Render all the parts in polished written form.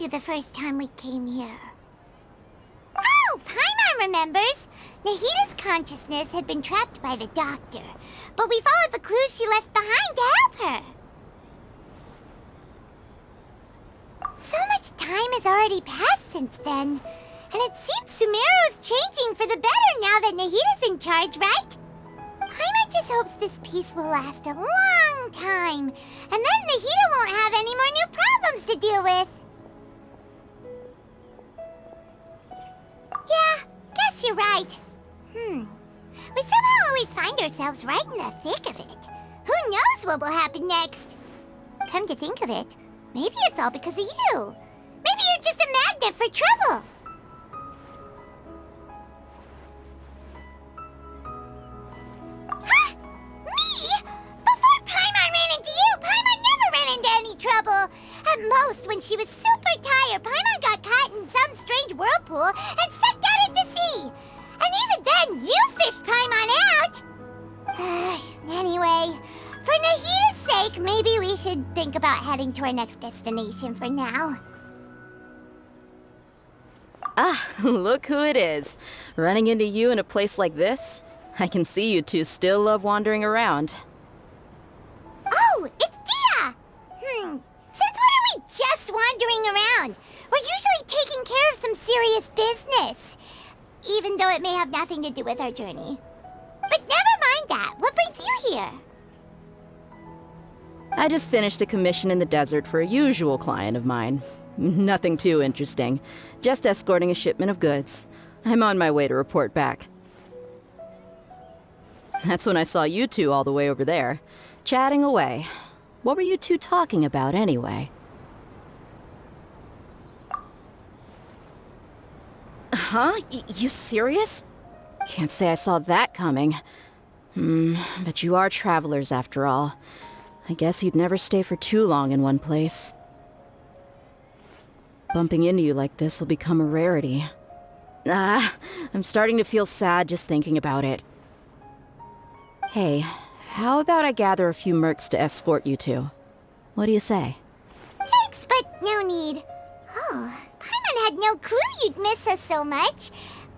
you the first time we came here. Oh, Paimon remembers! Nahita's consciousness had been trapped by the doctor, but we followed the clues she left behind to help her. So much time has already passed since then, and it seems Sumeru's changing for the better now that Nahita's in charge, right? Paimon just hopes this peace will last a long time, and then Nahita won't have any more new problems to deal with. Yeah, guess you're right. We somehow always find ourselves right in the thick of it. Who knows what will happen next? Come to think of it, maybe it's all because of you. Maybe you're just a magnet for trouble. Huh? Me? Before Paimon ran into you, Paimon never ran into any trouble. At most, when she was super tired, Paimon got caught in some strange whirlpool and sucked out into sea. And even then, you fished Paimon out! Anyway, for Nahita's sake, maybe we should think about heading to our next destination for now. Ah, look who it is. Running into you in a place like this? I can see you two still love wandering around. Oh, it's Dia! Since when are we just wandering around? We're usually taking care of some serious business. Even though it may have nothing to do with our journey. But never mind that. What brings you here? I just finished a commission in the desert for a usual client of mine. Nothing too interesting. Just escorting a shipment of goods. I'm on my way to report back. That's when I saw you two all the way over there, chatting away. What were you two talking about anyway? Huh? You serious? Can't say I saw that coming. But you are travelers after all. I guess you'd never stay for too long in one place. Bumping into you like this will become a rarity. I'm starting to feel sad just thinking about it. Hey, how about I gather a few mercs to escort you two? What do you say? Thanks, but no need. Oh, Paimon had no clue you'd miss us so much.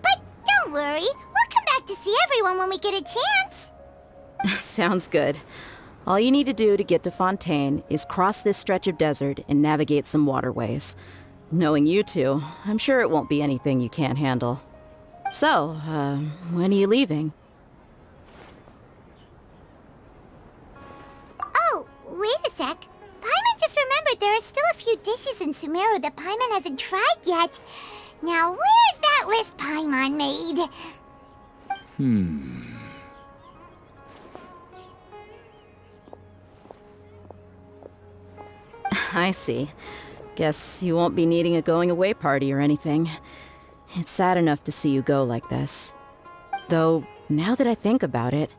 But don't worry, we'll come back to see everyone when we get a chance. Sounds good. All you need to do to get to Fontaine is cross this stretch of desert and navigate some waterways. Knowing you two, I'm sure it won't be anything you can't handle. So, when are you leaving? Oh, wait a sec. Paimon just remembered there are still a few dishes in Sumeru that Paimon hasn't tried yet. Now, where's that list Paimon made? I see. Guess you won't be needing a going-away party or anything. It's sad enough to see you go like this. Though, now that I think about it,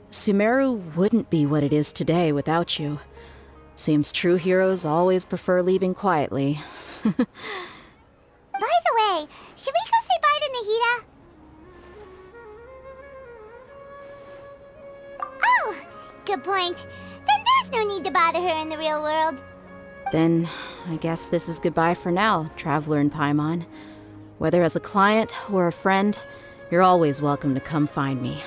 Sumeru wouldn't be what it is today without you. Seems true heroes always prefer leaving quietly. By the way, should we go say bye to Nahita? Oh, good point. Then there's no need to bother her in the real world. Then, I guess this is goodbye for now, Traveler and Paimon. Whether as a client or a friend, you're always welcome to come find me.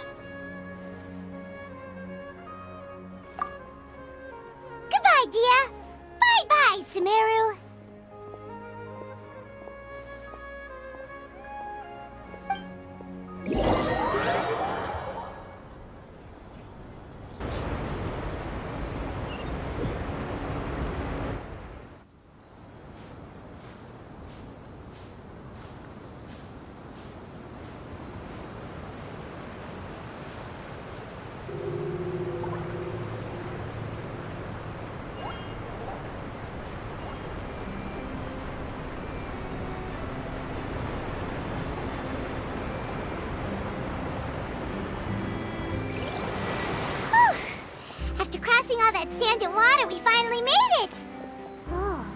Goodbye, Dia. Bye-bye, Sumeru. After crossing all that sand and water, we finally made it! Oh,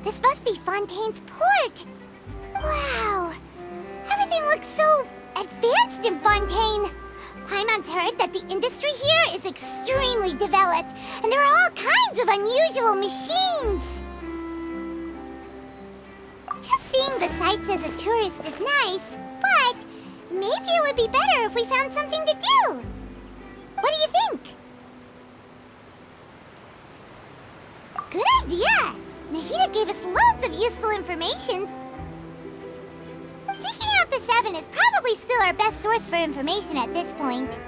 this must be Fontaine's port! Wow! Everything looks so advanced in Fontaine! Paimon's heard that the industry here is extremely developed, and there are all kinds of unusual machines! sights as a tourist is nice, but maybe it would be better if we found something to do. What do you think? Good idea! Nahida gave us loads of useful information. Seeking out the Seven is probably still our best source for information at this point.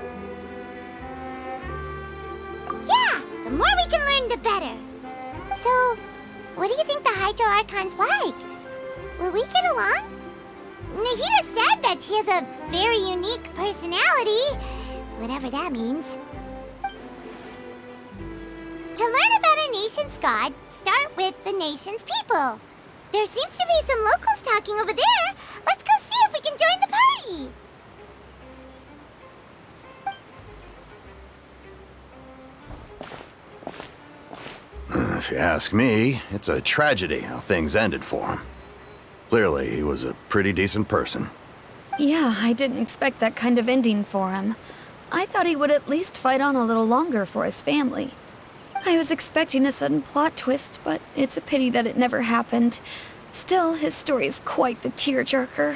Yeah, the more we can learn, the better. So, what do you think the Hydro Archon's like? Will we get along? Nahida said that she has a very unique personality, whatever that means. To learn about a nation's god, start with the nation's people. There seems to be some locals talking over there. Let's go see if we can join the party. If you ask me, it's a tragedy how things ended for him. Clearly, he was a pretty decent person. Yeah, I didn't expect that kind of ending for him. I thought he would at least fight on a little longer for his family. I was expecting a sudden plot twist, but it's a pity that it never happened. Still, his story is quite the tearjerker.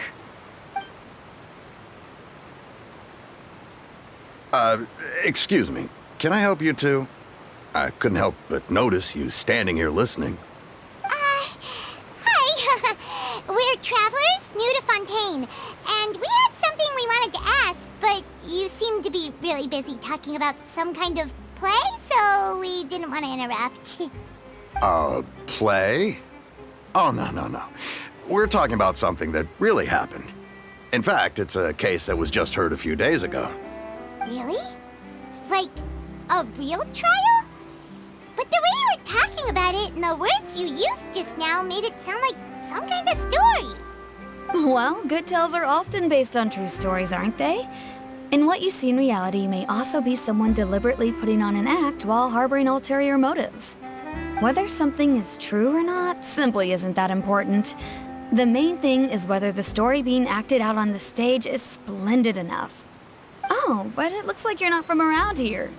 Excuse me. Can I help you two? I couldn't help but notice you standing here listening. Hi. We're travelers new to Fontaine, and we had something we wanted to ask, but you seem to be really busy talking about some kind of play, so we didn't want to interrupt. Play? Oh, no. We're talking about something that really happened. In fact, it's a case that was just heard a few days ago. Really? Like, a real trial? But the way you were talking about it and the words you used just now made it sound like some kind of story. Well, good tales are often based on true stories, aren't they? And what you see in reality may also be someone deliberately putting on an act while harboring ulterior motives. Whether something is true or not simply isn't that important. The main thing is whether the story being acted out on the stage is splendid enough. Oh, but it looks like you're not from around here.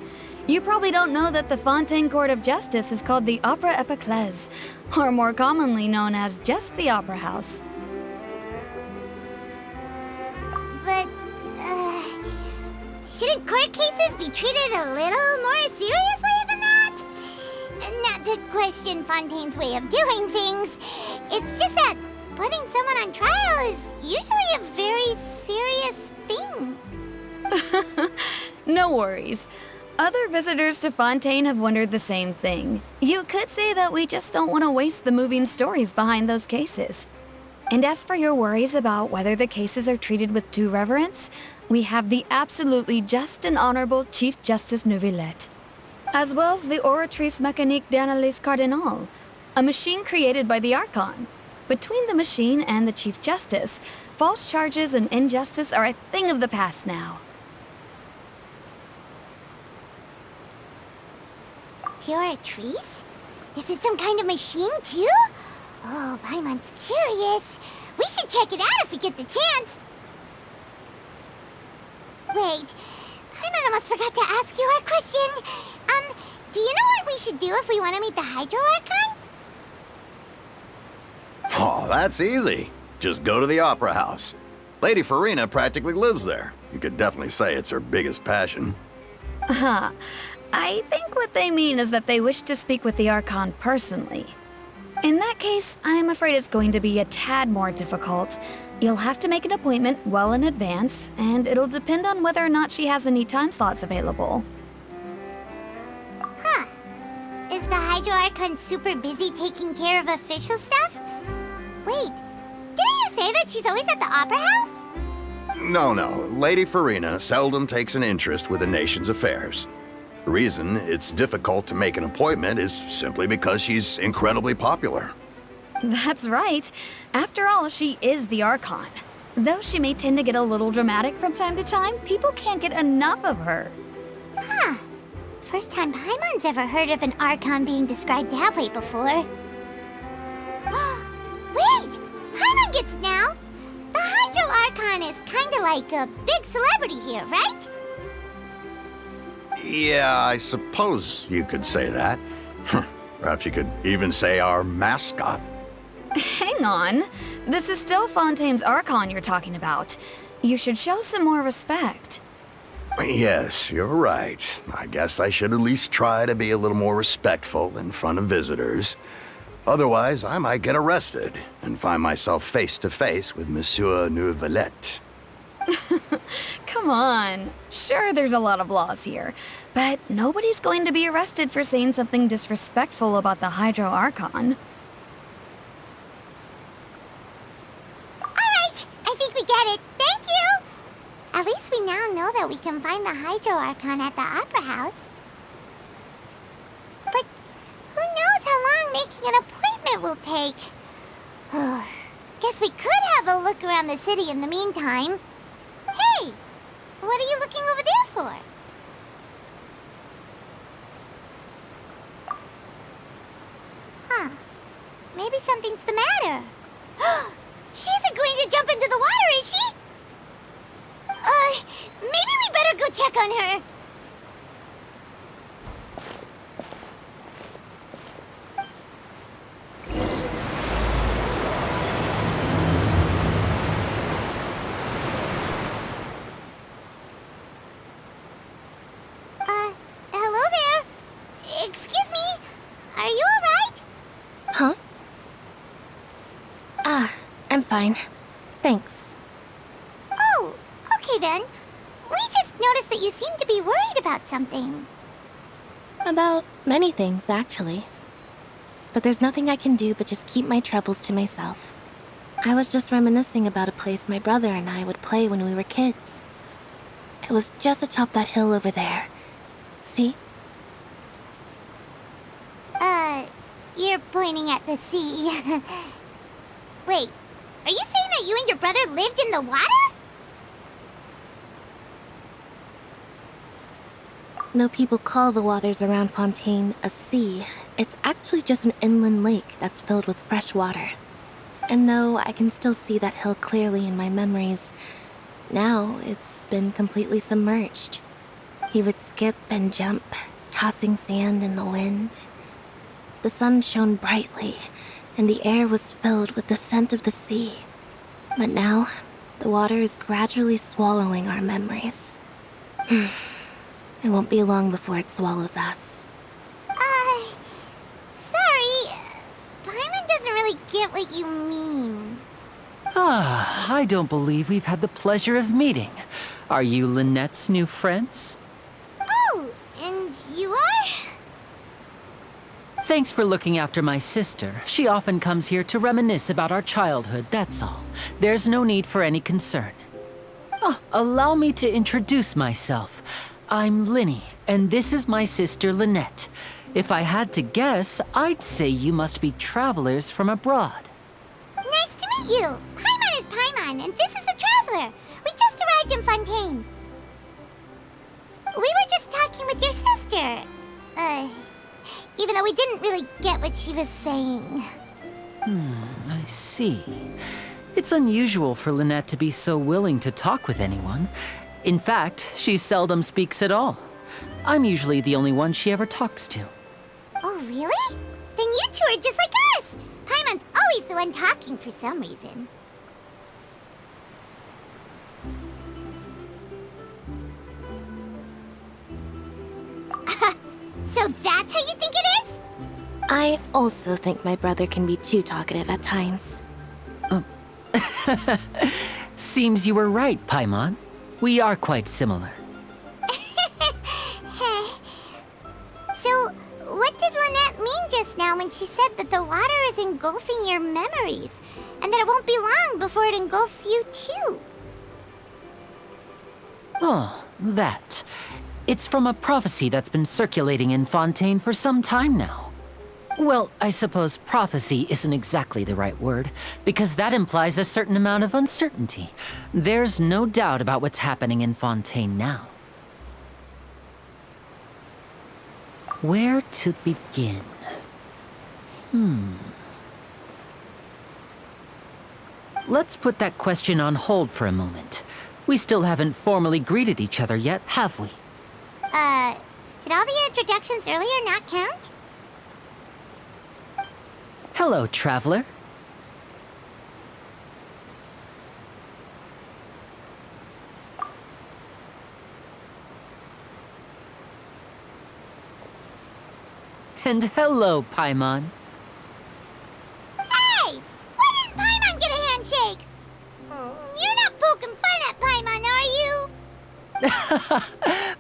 You probably don't know that the Fontaine Court of Justice is called the Opera Epiclese, or more commonly known as just the Opera House. But, shouldn't court cases be treated a little more seriously than that? Not to question Fontaine's way of doing things. It's just that putting someone on trial is usually a very serious thing. No worries. Other visitors to Fontaine have wondered the same thing. You could say that we just don't want to waste the moving stories behind those cases. And as for your worries about whether the cases are treated with due reverence, we have the absolutely just and honorable Chief Justice Neuvillette, as well as the Oratrice Mécanique d'Analyse Cardinal, a machine created by the Archon. Between the machine and the Chief Justice, false charges and injustice are a thing of the past now. Oratrice? Is it some kind of machine, too? Oh, Paimon's curious. We should check it out if we get the chance. Wait, Paimon almost forgot to ask you our question. Do you know what we should do if we want to meet the Hydro Archon? Oh, that's easy. Just go to the Opera House. Lady Farina practically lives there. You could definitely say it's her biggest passion. Huh. I think what they mean is that they wish to speak with the Archon personally. In that case, I'm afraid it's going to be a tad more difficult. You'll have to make an appointment well in advance, and it'll depend on whether or not she has any time slots available. Huh. Is the Hydro Archon super busy taking care of official stuff? Wait, didn't you say that she's always at the Opera House? No. Lady Farina seldom takes an interest with the nation's affairs. The reason it's difficult to make an appointment is simply because she's incredibly popular. That's right. After all, she is the Archon. Though she may tend to get a little dramatic from time to time, people can't get enough of her. Huh. First time Paimon's ever heard of an Archon being described that way before. Wait! Paimon gets now! The Hydro Archon is kinda like a big celebrity here, right? Yeah, I suppose you could say that. Perhaps you could even say our mascot. Hang on. This is still Fontaine's Archon you're talking about. You should show some more respect. Yes, you're right. I guess I should at least try to be a little more respectful in front of visitors. Otherwise, I might get arrested and find myself face to face with Monsieur Neuvillette. Come on. Sure, there's a lot of laws here, but nobody's going to be arrested for saying something disrespectful about the Hydro Archon. Alright, I think we get it. Thank you! At least we now know that we can find the Hydro Archon at the Opera House. But who knows how long making an appointment will take? Guess we could have a look around the city in the meantime. Hey! What are you looking over there for? Huh. Maybe something's the matter. She isn't going to jump into the water, is she? Maybe we better go check on her. Hello there. Excuse me. Are you alright? Huh? I'm fine. Thanks. Oh, okay then. We just noticed that you seem to be worried about something. About many things, actually. But there's nothing I can do but just keep my troubles to myself. I was just reminiscing about a place my brother and I would play when we were kids. It was just atop that hill over there. See? You're pointing at the sea. Wait, are you saying that you and your brother lived in the water? Though people call the waters around Fontaine a sea, it's actually just an inland lake that's filled with fresh water. And though I can still see that hill clearly in my memories, now it's been completely submerged. He would skip and jump, tossing sand in the wind. The sun shone brightly, and the air was filled with the scent of the sea. But now, the water is gradually swallowing our memories. It won't be long before it swallows us. Sorry. Paimon doesn't really get what you mean. I don't believe we've had the pleasure of meeting. Are you Lynette's new friends? Oh, and you are? Thanks for looking after my sister. She often comes here to reminisce about our childhood, that's all. There's no need for any concern. Allow me to introduce myself. I'm Linny, and this is my sister Lynette. If I had to guess, I'd say you must be travelers from abroad. Nice to meet you. Paimon is Paimon, and this is the Traveler. We just arrived in Fontaine. We were just talking with your sister. Even though we didn't really get what she was saying. I see. It's unusual for Lynette to be so willing to talk with anyone. In fact, she seldom speaks at all. I'm usually the only one she ever talks to. Oh, really? Then you two are just like us. Paimon's always the one talking for some reason. So that's how you think it is? I also think my brother can be too talkative at times. Seems you were right, Paimon. We are quite similar. So, what did Lynette mean just now when she said that the water is engulfing your memories, and that it won't be long before it engulfs you too? Oh, that. It's from a prophecy that's been circulating in Fontaine for some time now. Well, I suppose prophecy isn't exactly the right word, because that implies a certain amount of uncertainty. There's no doubt about what's happening in Fontaine now. Where to begin? Let's put that question on hold for a moment. We still haven't formally greeted each other yet, have we? Did all the introductions earlier not count? Hello, Traveler. And hello, Paimon. Hey! Why didn't Paimon get a handshake? You're not poking fun at Paimon, are you?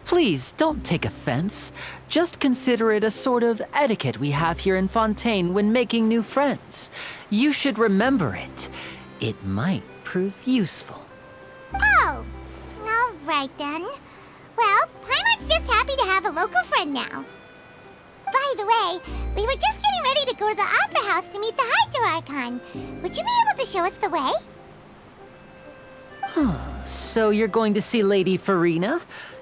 Please, don't take offense. Just consider it a sort of etiquette we have here in Fontaine when making new friends. You should remember it. It might prove useful. Oh, all right then. Well, Paimon's just happy to have a local friend now. By the way, we were just getting ready to go to the Opera House to meet the Hydro Archon. Would you be able to show us the way? So you're going to see Lady Farina?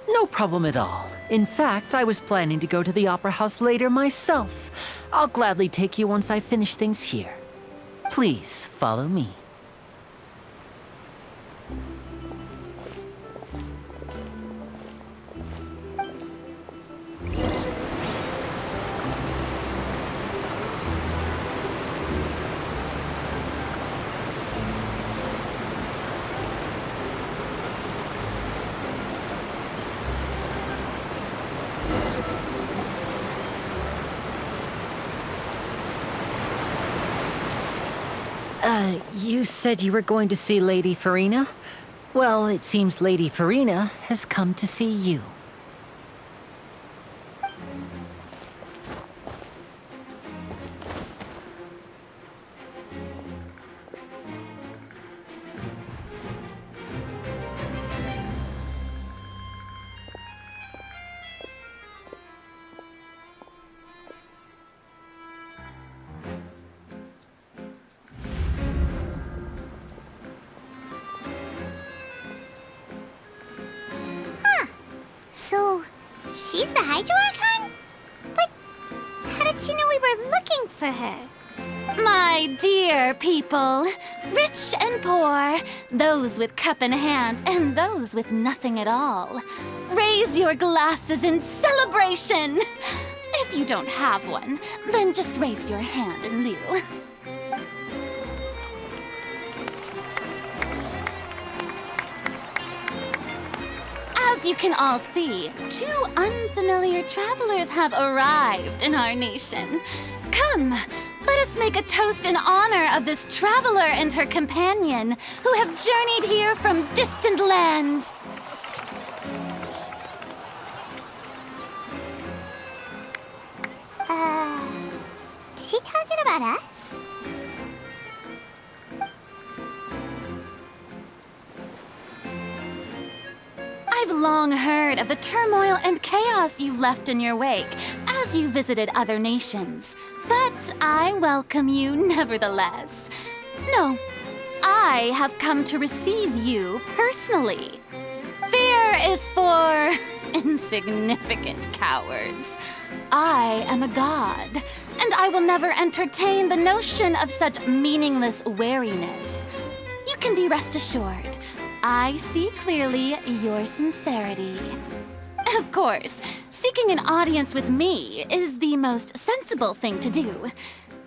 No problem at all. In fact, I was planning to go to the Opera House later myself. I'll gladly take you once I finish things here. Please follow me. You said you were going to see Lady Farina? Well, it seems Lady Farina has come to see you. So, she's the Hydro Archon? But how did she know we were looking for her? My dear people, rich and poor, those with cup in hand and those with nothing at all, raise your glasses in celebration! If you don't have one, then just raise your hand in lieu. As you can all see, two unfamiliar travelers have arrived in our nation. Come, let us make a toast in honor of this traveler and her companion who have journeyed here from distant lands. Is she talking about us? I've long heard of the turmoil and chaos you've left in your wake as you visited other nations. But I welcome you nevertheless. No, I have come to receive you personally. Fear is for insignificant cowards. I am a god, and I will never entertain the notion of such meaningless wariness. You can be rest assured. I see clearly your sincerity. Of course, seeking an audience with me is the most sensible thing to do.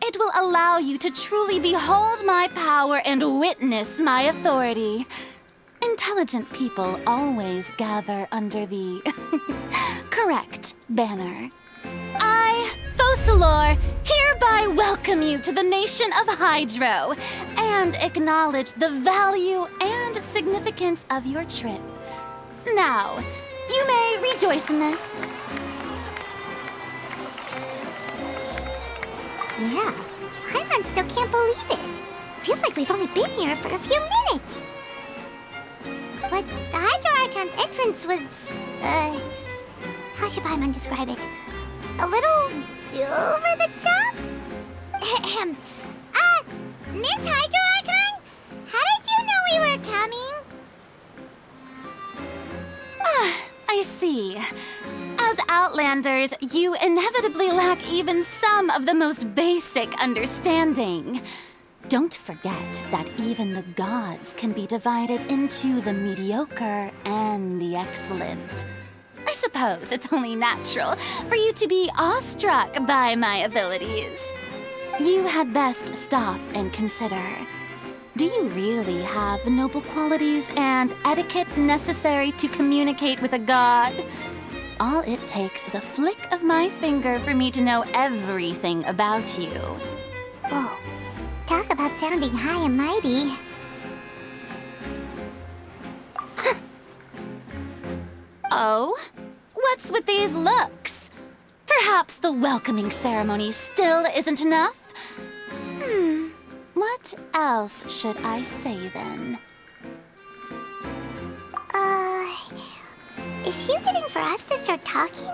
It will allow you to truly behold my power and witness my authority. Intelligent people always gather under the correct banner. I, Focalor, hereby welcome you to the nation of Hydro and acknowledge the value and significance of your trip. Now, you may rejoice in this. Yeah, Paimon still can't believe it. Feels like we've only been here for a few minutes. But the Hydro Archon's entrance was, how should Paimon describe it? A little over the top? Miss Hydro Archon? How did you know we were coming? I see. As Outlanders, you inevitably lack even some of the most basic understanding. Don't forget that even the gods can be divided into the mediocre and the excellent. I suppose it's only natural for you to be awestruck by my abilities. You had best stop and consider. Do you really have the noble qualities and etiquette necessary to communicate with a god? all it takes is a flick of my finger for me to know everything about you. Whoa. Talk about sounding high and mighty. Oh? What's with these looks? Perhaps the welcoming ceremony still isn't enough? What else should I say then? Is she waiting for us to start talking?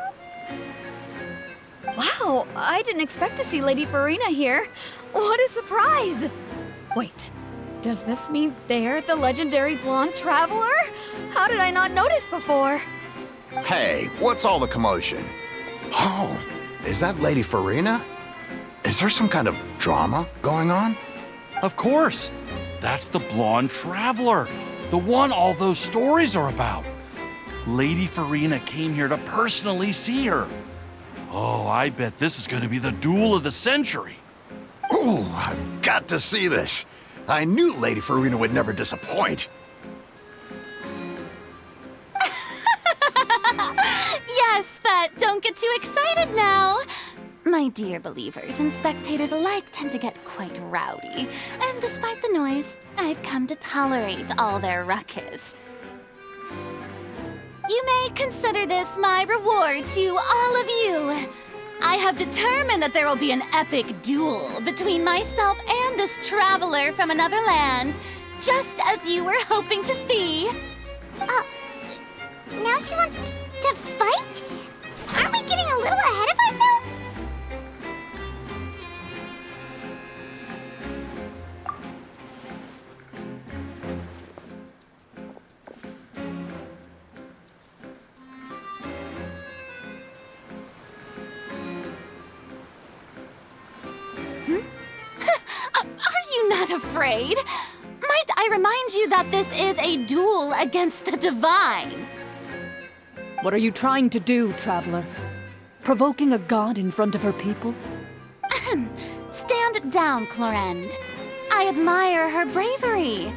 Wow, I didn't expect to see Lady Farina here. What a surprise! Wait, does this mean they're the legendary blonde traveler? How did I not notice before? Hey, what's all the commotion? Oh, is that Lady Farina? Is there some kind of drama going on? Of course! That's the blonde traveler, the one all those stories are about. Lady Farina came here to personally see her. Oh, I bet this is going to be the duel of the century. Ooh, I've got to see this. I knew Lady Farina would never disappoint. Yes, but don't get too excited now. My dear believers and spectators alike tend to get quite rowdy, and despite the noise, I've come to tolerate all their ruckus. You may consider this my reward to all of you. I have determined that there will be an epic duel between myself and this traveler from another land, just as you were hoping to see. Now she wants to fight? Aren't we getting a little ahead of ourselves? Are you not afraid? Might I remind you that this is a duel against the divine? What are you trying to do, Traveler? Provoking a god in front of her people? Stand down, Clorend. I admire her bravery.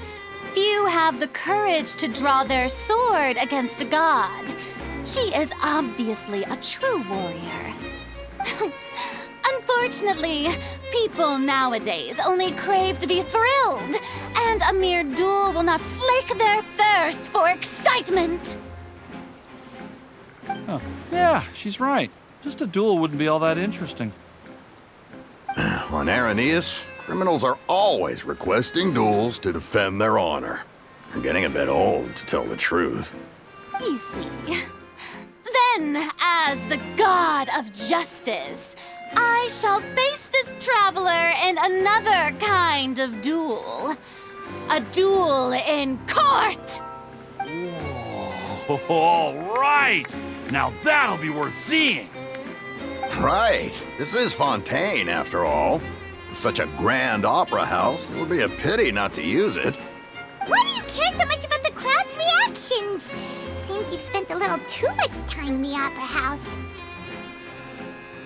Few have the courage to draw their sword against a god. She is obviously a true warrior. Unfortunately, people nowadays only crave to be thrilled, and a mere duel will not slake their thirst for excitement. Oh, yeah, she's right. Just a duel wouldn't be all that interesting. On Araneus, criminals are always requesting duels to defend their honor. They're getting a bit old, to tell the truth. You see. Then, as the god of justice, I shall face this traveler in another kind of duel. A duel in court! Whoa, all right! Now that'll be worth seeing! Right. This is Fontaine, after all. It's such a grand opera house, it would be a pity not to use it. Why do you care so much about the crowd's reactions? Seems you've spent a little too much time in the opera house.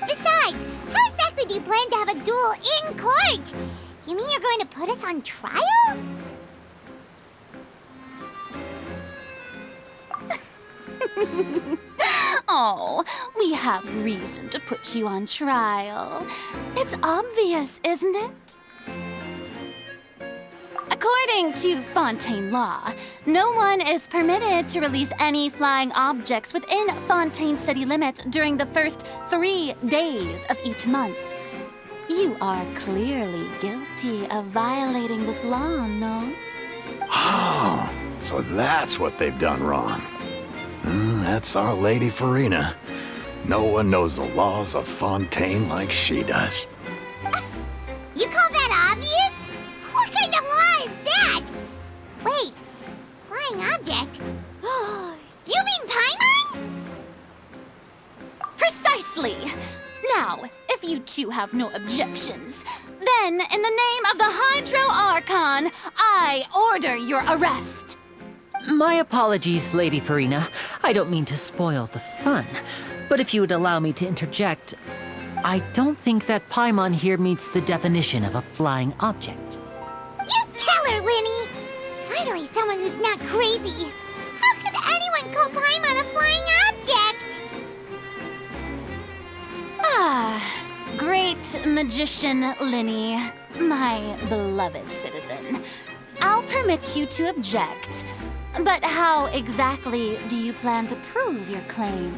Besides, how exactly do you plan to have a duel in court? You mean you're going to put us on trial? Oh, we have reason to put you on trial. It's obvious, isn't it? According to Fontaine law, no one is permitted to release any flying objects within Fontaine city limits during the first 3 days of each month. You are clearly guilty of violating this law, no? Oh, so that's what they've done wrong. That's our Lady Farina. No one knows the laws of Fontaine like she does. You call that obvious? What kind of law is that? Wait, flying object? You mean Paimon? Precisely! Now, if you two have no objections, then in the name of the Hydro Archon, I order your arrest. My apologies, Lady Farina. I don't mean to spoil the fun, but if you would allow me to interject, I don't think that Paimon here meets the definition of a flying object. You tell her, Linny! Finally someone who's not crazy. How could anyone call Paimon a flying object? Magician Linny, my beloved citizen, I'll permit you to object. But how exactly do you plan to prove your claim?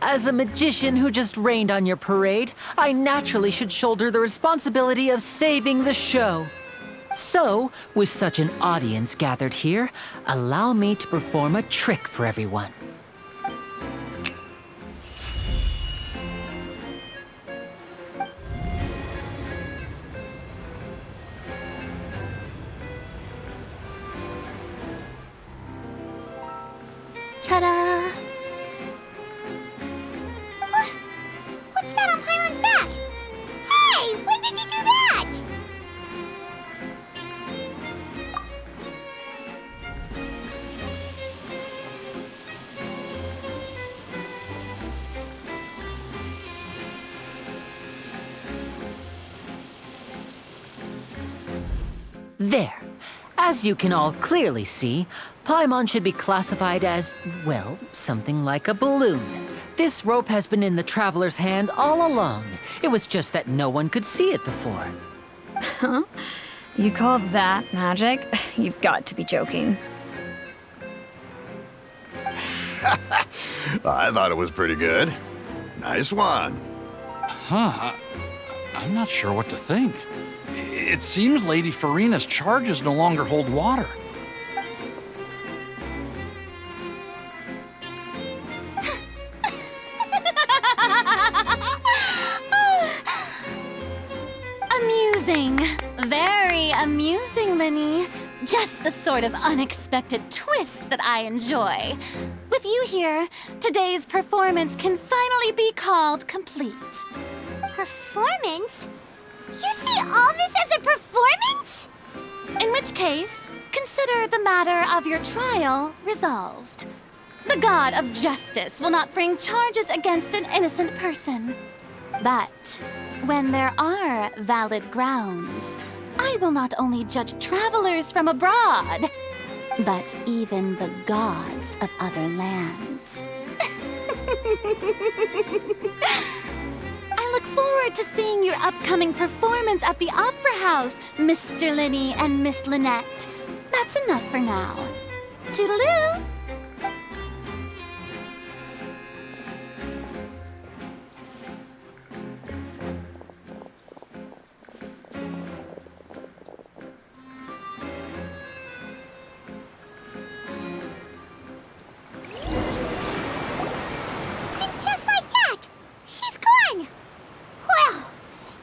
As a magician who just rained on your parade, I naturally should shoulder the responsibility of saving the show. So, with such an audience gathered here, allow me to perform a trick for everyone. Ta-da! What's that on Paimon's back? Hey, when did you do that? There. As you can all clearly see, Paimon should be classified as, well, something like a balloon. This rope has been in the Traveler's hand all along. It was just that no one could see it before. Huh? You call that magic? You've got to be joking. I thought it was pretty good. Nice one. Huh. I'm not sure what to think. It seems Lady Farina's charges no longer hold water. Amusing. Very amusing, Linny. Just the sort of unexpected twist that I enjoy. With you here, today's performance can finally be called complete. Performance? You see all this as a performance? In which case, consider the matter of your trial resolved. The god of justice will not bring charges against an innocent person. But when there are valid grounds, I will not only judge travelers from abroad, but even the gods of other lands. I look forward to seeing your upcoming performance at the Opera House, Mr. Linny and Miss Lynette. That's enough for now. Toodaloo! And just like that, she's gone. Well,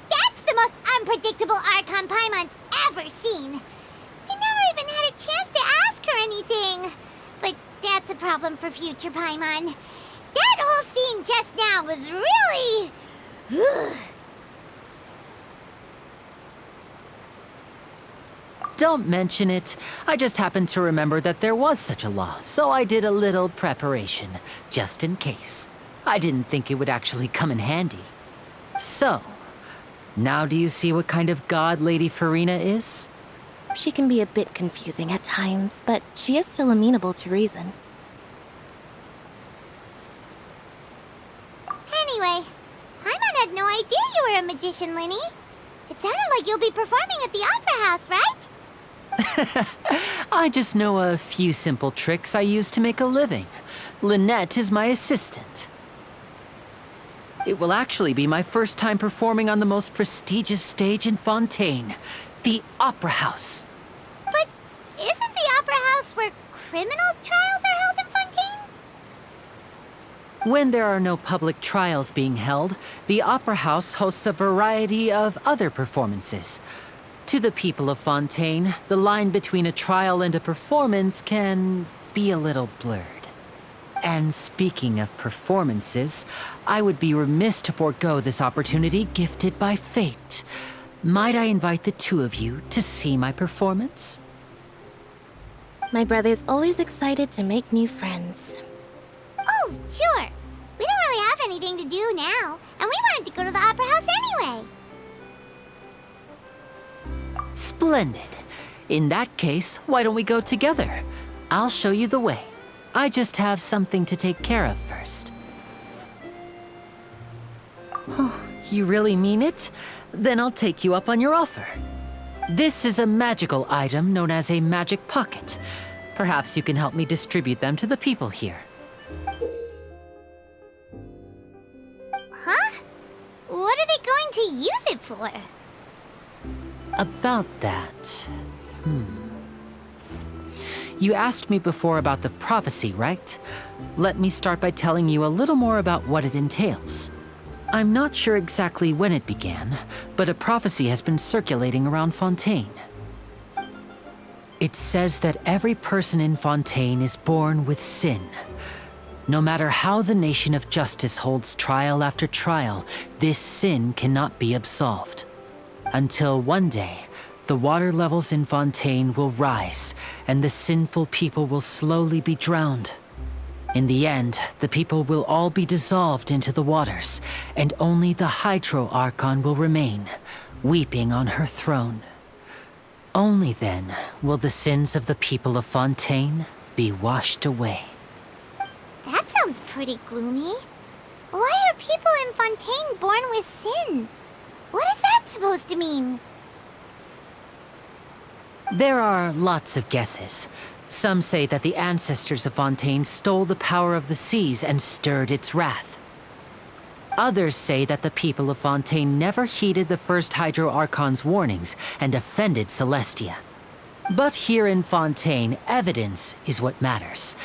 that's the most unpredictable Archon Paimon's ever seen. He never even had a chance to ask her anything. But that's a problem for future Paimon. That whole scene just now was really... Don't mention it. I just happened to remember that there was such a law, so I did a little preparation, just in case. I didn't think it would actually come in handy. So, now do you see what kind of god Lady Farina is? She can be a bit confusing at times, but she is still amenable to reason. Anyway, Paimon had no idea you were a magician, Linny. It sounded like you'll be performing at the Opera House, right? I just know a few simple tricks I use to make a living. Lynette is my assistant. It will actually be my first time performing on the most prestigious stage in Fontaine, the Opera House. But isn't the Opera House where criminal trials are held in Fontaine? When there are no public trials being held, the Opera House hosts a variety of other performances. To the people of Fontaine, the line between a trial and a performance can be a little blurred. And speaking of performances, I would be remiss to forego this opportunity gifted by fate. Might I invite the two of you to see my performance? My brother's always excited to make new friends. Oh, sure. We don't really have anything to do now, and we wanted to go to the Opera House anyway. Splendid. In that case, why don't we go together? I'll show you the way. I just have something to take care of first. you really mean it? Then I'll take you up on your offer. This is a magical item known as a magic pocket. Perhaps you can help me distribute them to the people here. Huh? What are they going to use it for? About that... You asked me before about the prophecy, right? Let me start by telling you a little more about what it entails. I'm not sure exactly when it began, but a prophecy has been circulating around Fontaine. It says that every person in Fontaine is born with sin. No matter how the Nation of Justice holds trial after trial, this sin cannot be absolved. Until one day, the water levels in Fontaine will rise, and the sinful people will slowly be drowned. In the end, the people will all be dissolved into the waters, and only the Hydro Archon will remain, weeping on her throne. Only then will the sins of the people of Fontaine be washed away. That sounds pretty gloomy. Why are people in Fontaine born with sin? What is that supposed to mean? There are lots of guesses. Some say that the ancestors of Fontaine stole the power of the seas and stirred its wrath. Others say that the people of Fontaine never heeded the first Hydro Archon's warnings and offended Celestia. But here in Fontaine, evidence is what matters.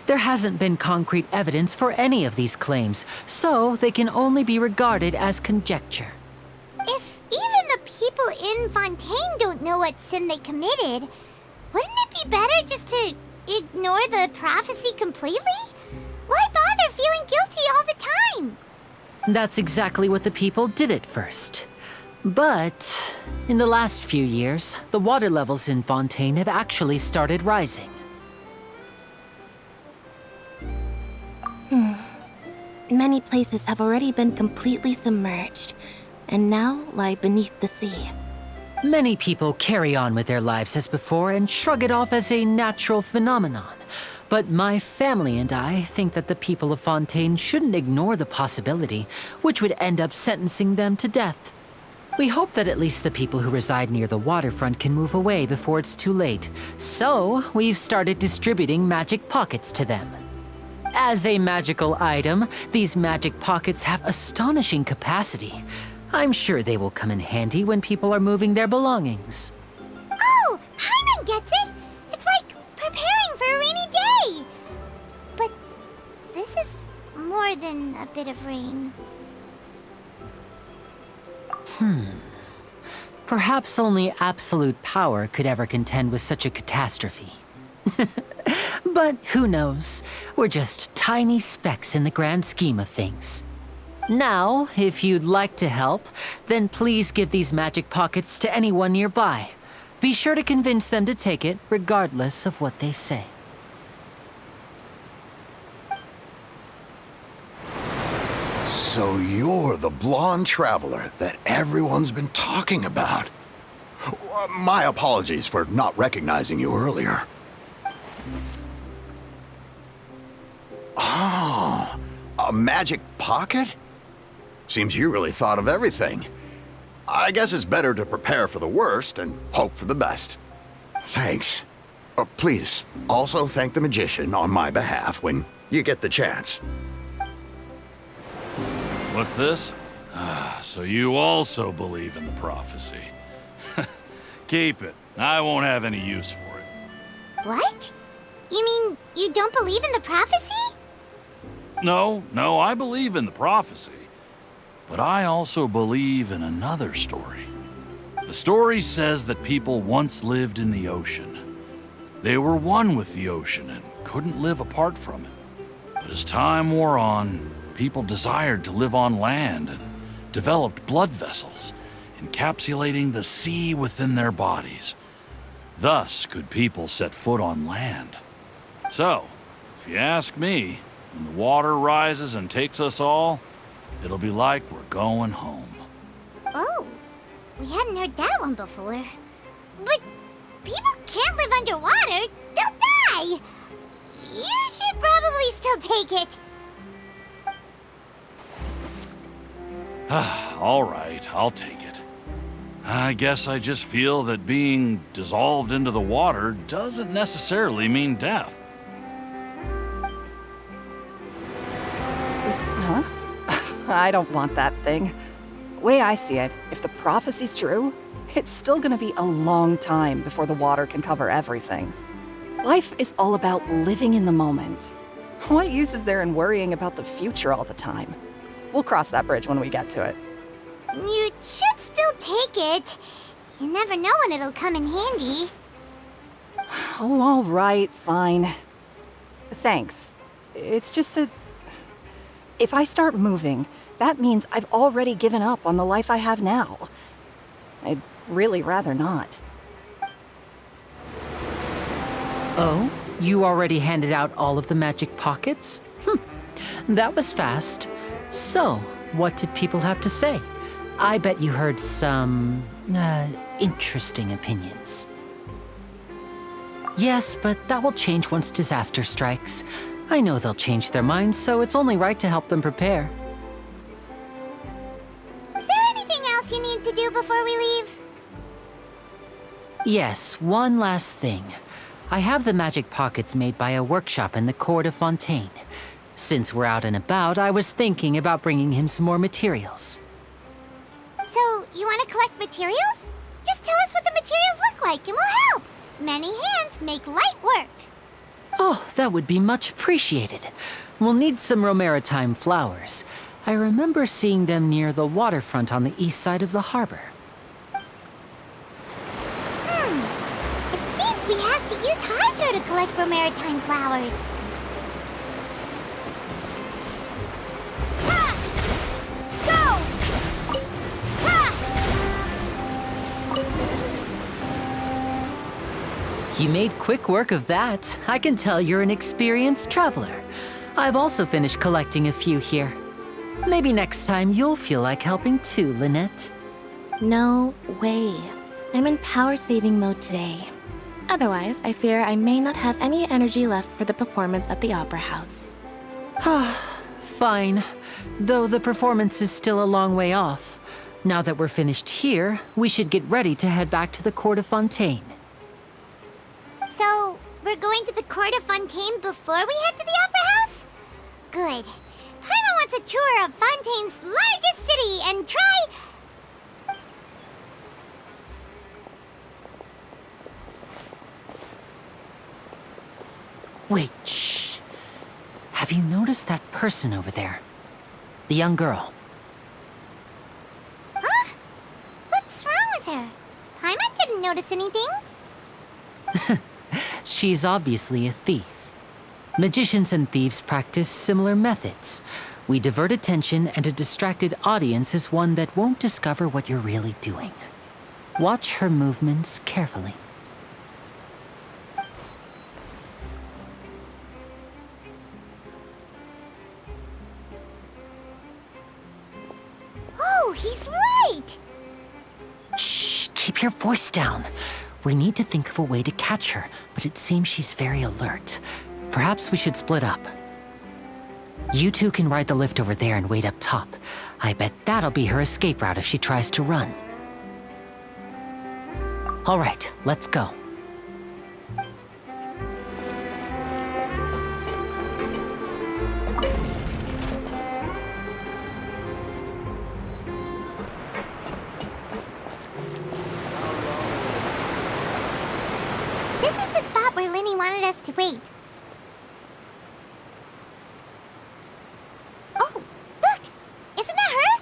There hasn't been concrete evidence for any of these claims, so they can only be regarded as conjecture. If even the people in Fontaine don't know what sin they committed, wouldn't it be better just to ignore the prophecy completely? Why bother feeling guilty all the time? That's exactly what the people did at first. But in the last few years, the water levels in Fontaine have actually started rising. Many places have already been completely submerged, and now lie beneath the sea. Many people carry on with their lives as before and shrug it off as a natural phenomenon. But my family and I think that the people of Fontaine shouldn't ignore the possibility, which would end up sentencing them to death. We hope that at least the people who reside near the waterfront can move away before it's too late. So, we've started distributing magic pockets to them. As a magical item, these magic pockets have astonishing capacity. I'm sure they will come in handy when people are moving their belongings. Oh, Paimon gets it! It's like preparing for a rainy day! But this is more than a bit of rain. Perhaps only absolute power could ever contend with such a catastrophe. But who knows? We're just tiny specks in the grand scheme of things. Now, if you'd like to help, then please give these magic pockets to anyone nearby. Be sure to convince them to take it, regardless of what they say. So you're the blonde traveler that everyone's been talking about. My apologies for not recognizing you earlier. Oh, a magic pocket? Seems you really thought of everything. I guess it's better to prepare for the worst and hope for the best. Thanks. Please, also thank the magician on my behalf when you get the chance. What's this? So you also believe in the prophecy. Keep it. I won't have any use for it. What? You mean you don't believe in the prophecy? No, I believe in the prophecy. But I also believe in another story. The story says that people once lived in the ocean. They were one with the ocean and couldn't live apart from it. But as time wore on, people desired to live on land and developed blood vessels, encapsulating the sea within their bodies. Thus could people set foot on land. So, if you ask me, when the water rises and takes us all, it'll be like we're going home. Oh, we hadn't heard that one before. But people can't live underwater. They'll die. You should probably still take it. all right, I'll take it. I guess I just feel that being dissolved into the water doesn't necessarily mean death. Huh? I don't want that thing. Way I see it, if the prophecy's true, it's still gonna be a long time before the water can cover everything. Life is all about living in the moment. What use is there in worrying about the future all the time? We'll cross that bridge when we get to it. You should still take it. You never know when it'll come in handy. Oh, all right, fine. Thanks. It's just that if I start moving, that means I've already given up on the life I have now. I'd really rather not. Oh? You already handed out all of the magic pockets? That was fast. So, what did people have to say? I bet you heard some, interesting opinions. Yes, but that will change once disaster strikes. I know they'll change their minds, so it's only right to help them prepare. Is there anything else you need to do before we leave? Yes, one last thing. I have the magic pockets made by a workshop in the court of Fontaine. Since we're out and about, I was thinking about bringing him some more materials. So, you want to collect materials? Just tell us what the materials look like and we'll help. Many hands make light work. Oh, that would be much appreciated. We'll need some Romaritime flowers. I remember seeing them near the waterfront on the east side of the harbor. It seems we have to use Hydro to collect Romaritime flowers. Ha! Go! Ha! You made quick work of that. I can tell you're an experienced traveler. I've also finished collecting a few here. Maybe next time you'll feel like helping too, Lynette. No way. I'm in power-saving mode today. Otherwise, I fear I may not have any energy left for the performance at the Opera House. Fine. Though the performance is still a long way off. Now that we're finished here, we should get ready to head back to the Court of Fontaine. So, we're going to the Court of Fontaine before we head to the Opera House? Good. Paimon wants a tour of Fontaine's largest city and try... Wait, shh. Have you noticed that person over there? The young girl. Huh? What's wrong with her? Paimon didn't notice anything. She's obviously a thief. Magicians and thieves practice similar methods. We divert attention, and a distracted audience is one that won't discover what you're really doing. Watch her movements carefully. Oh, he's right! Shh, keep your voice down. We need to think of a way to catch her, but it seems she's very alert. Perhaps we should split up. You two can ride the lift over there and wait up top. I bet that'll be her escape route if she tries to run. All right, let's go. This is the spot where Linny wanted us to wait. Oh, look! Isn't that her?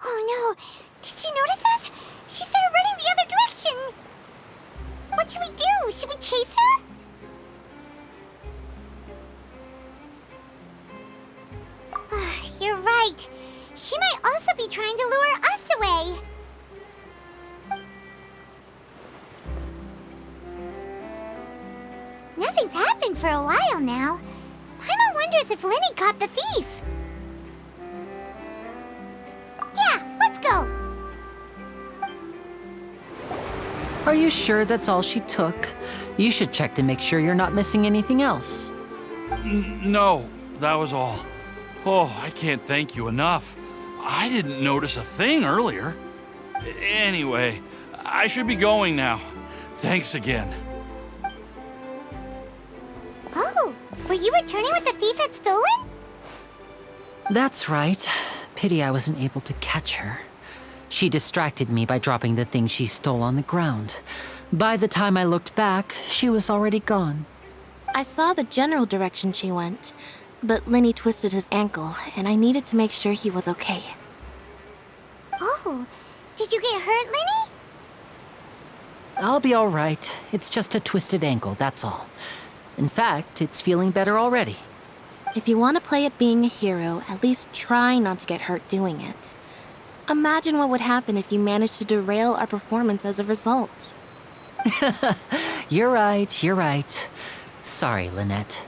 Oh no! Did she notice us? She started running the other direction! What should we do? Should we chase her? You're right. She might also be trying to lure us away. Nothing's happened for a while now. Paimon wonders if Linny caught the thief. Yeah, let's go. Are you sure that's all she took? You should check to make sure you're not missing anything else. No, that was all. Oh, I can't thank you enough. I didn't notice a thing earlier. Anyway, I should be going now. Thanks again. Oh, were you returning what the thief had stolen? That's right. Pity I wasn't able to catch her. She distracted me by dropping the thing she stole on the ground. By the time I looked back, she was already gone. I saw the general direction she went, but Lenny twisted his ankle, and I needed to make sure he was okay. Oh, did you get hurt, Lenny? I'll be all right. It's just a twisted ankle, that's all. In fact, it's feeling better already. If you want to play at being a hero, at least try not to get hurt doing it. Imagine what would happen if you managed to derail our performance as a result. You're right. Sorry, Lynette.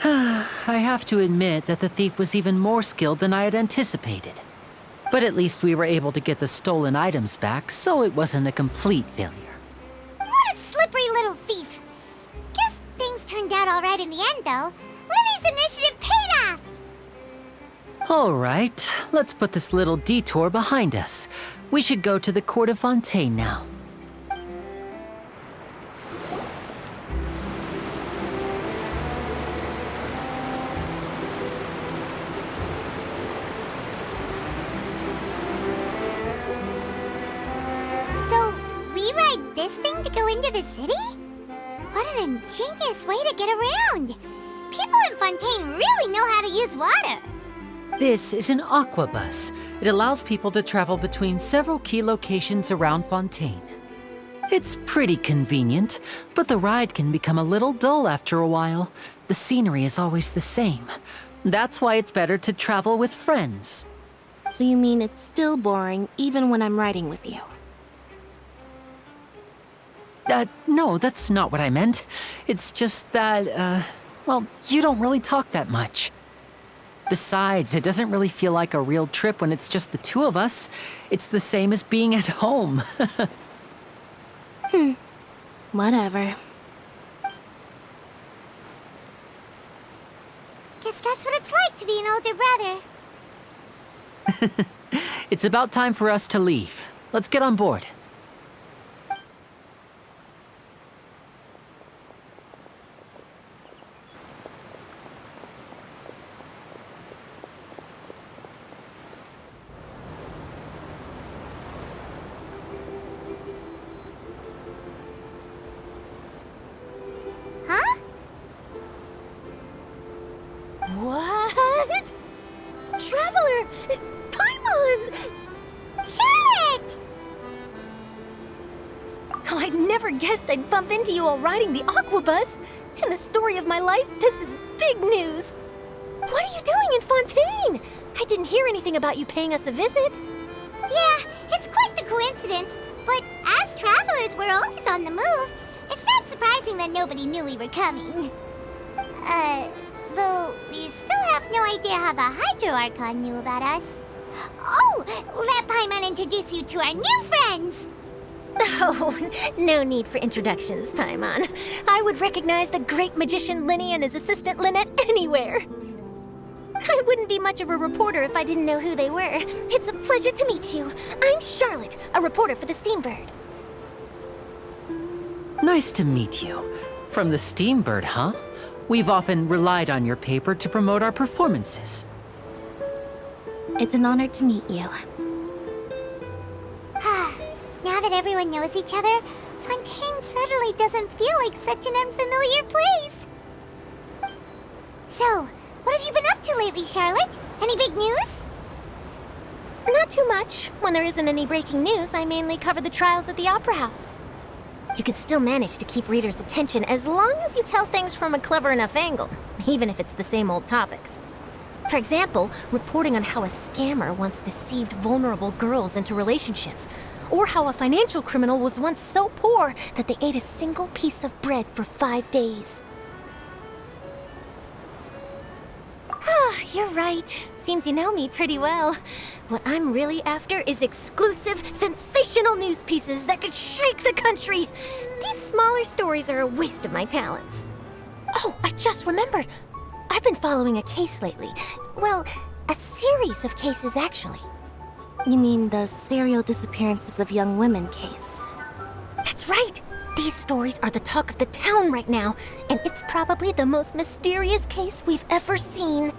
I have to admit that the thief was even more skilled than I had anticipated. But at least we were able to get the stolen items back, so it wasn't a complete failure. What a slippery little thief! Guess things turned out all right in the end, though. Lenny's initiative paid off! All right, let's put this little detour behind us. We should go to the Court of Fontaine now. So, we ride this thing to go into the city? What an ingenious way to get around! People in Fontaine really know how to use water! This is an aquabus. It allows people to travel between several key locations around Fontaine. It's pretty convenient, but the ride can become a little dull after a while. The scenery is always the same. That's why it's better to travel with friends. So you mean it's still boring even when I'm riding with you? No, that's not what I meant. It's just that, well, you don't really talk that much. Besides, it doesn't really feel like a real trip when it's just the two of us. It's the same as being at home. Whatever. Guess that's what it's like to be an older brother. It's about time for us to leave. Let's get on board. Huh? What? Traveler! Paimon! Charlotte! Oh, I never guessed I'd bump into you while riding the aquabus. In the story of my life, this is big news. What are you doing in Fontaine? I didn't hear anything about you paying us a visit. Yeah, it's quite the coincidence, but as travelers, we're always on the move. It's not surprising that nobody knew we were coming. Though we still have no idea how the Hydro Archon knew about us. Oh, let Paimon introduce you to our new friends! Oh, no need for introductions, Paimon. I would recognize the great magician Lenny and his assistant Lynette anywhere. I wouldn't be much of a reporter if I didn't know who they were. It's a pleasure to meet you. I'm Charlotte, a reporter for the Steambird. Nice to meet you. From the Steambird, huh? We've often relied on your paper to promote our performances. It's an honor to meet you. Now that everyone knows each other, Fontaine suddenly doesn't feel like such an unfamiliar place. So, what have you been up to lately, Charlotte? Any big news? Not too much. When there isn't any breaking news, I mainly cover the trials at the Opera House. You can still manage to keep readers' attention as long as you tell things from a clever enough angle, even if it's the same old topics. For example, reporting on how a scammer once deceived vulnerable girls into relationships, or how a financial criminal was once so poor that they ate a single piece of bread for 5 days. Ah, you're right. Seems you know me pretty well. What I'm really after is exclusive, sensational news pieces that could shake the country. These smaller stories are a waste of my talents. Oh, I just remembered. I've been following a case lately. Well, a series of cases, actually. You mean the serial disappearances of young women case? That's right! These stories are the talk of the town right now, and it's probably the most mysterious case we've ever seen.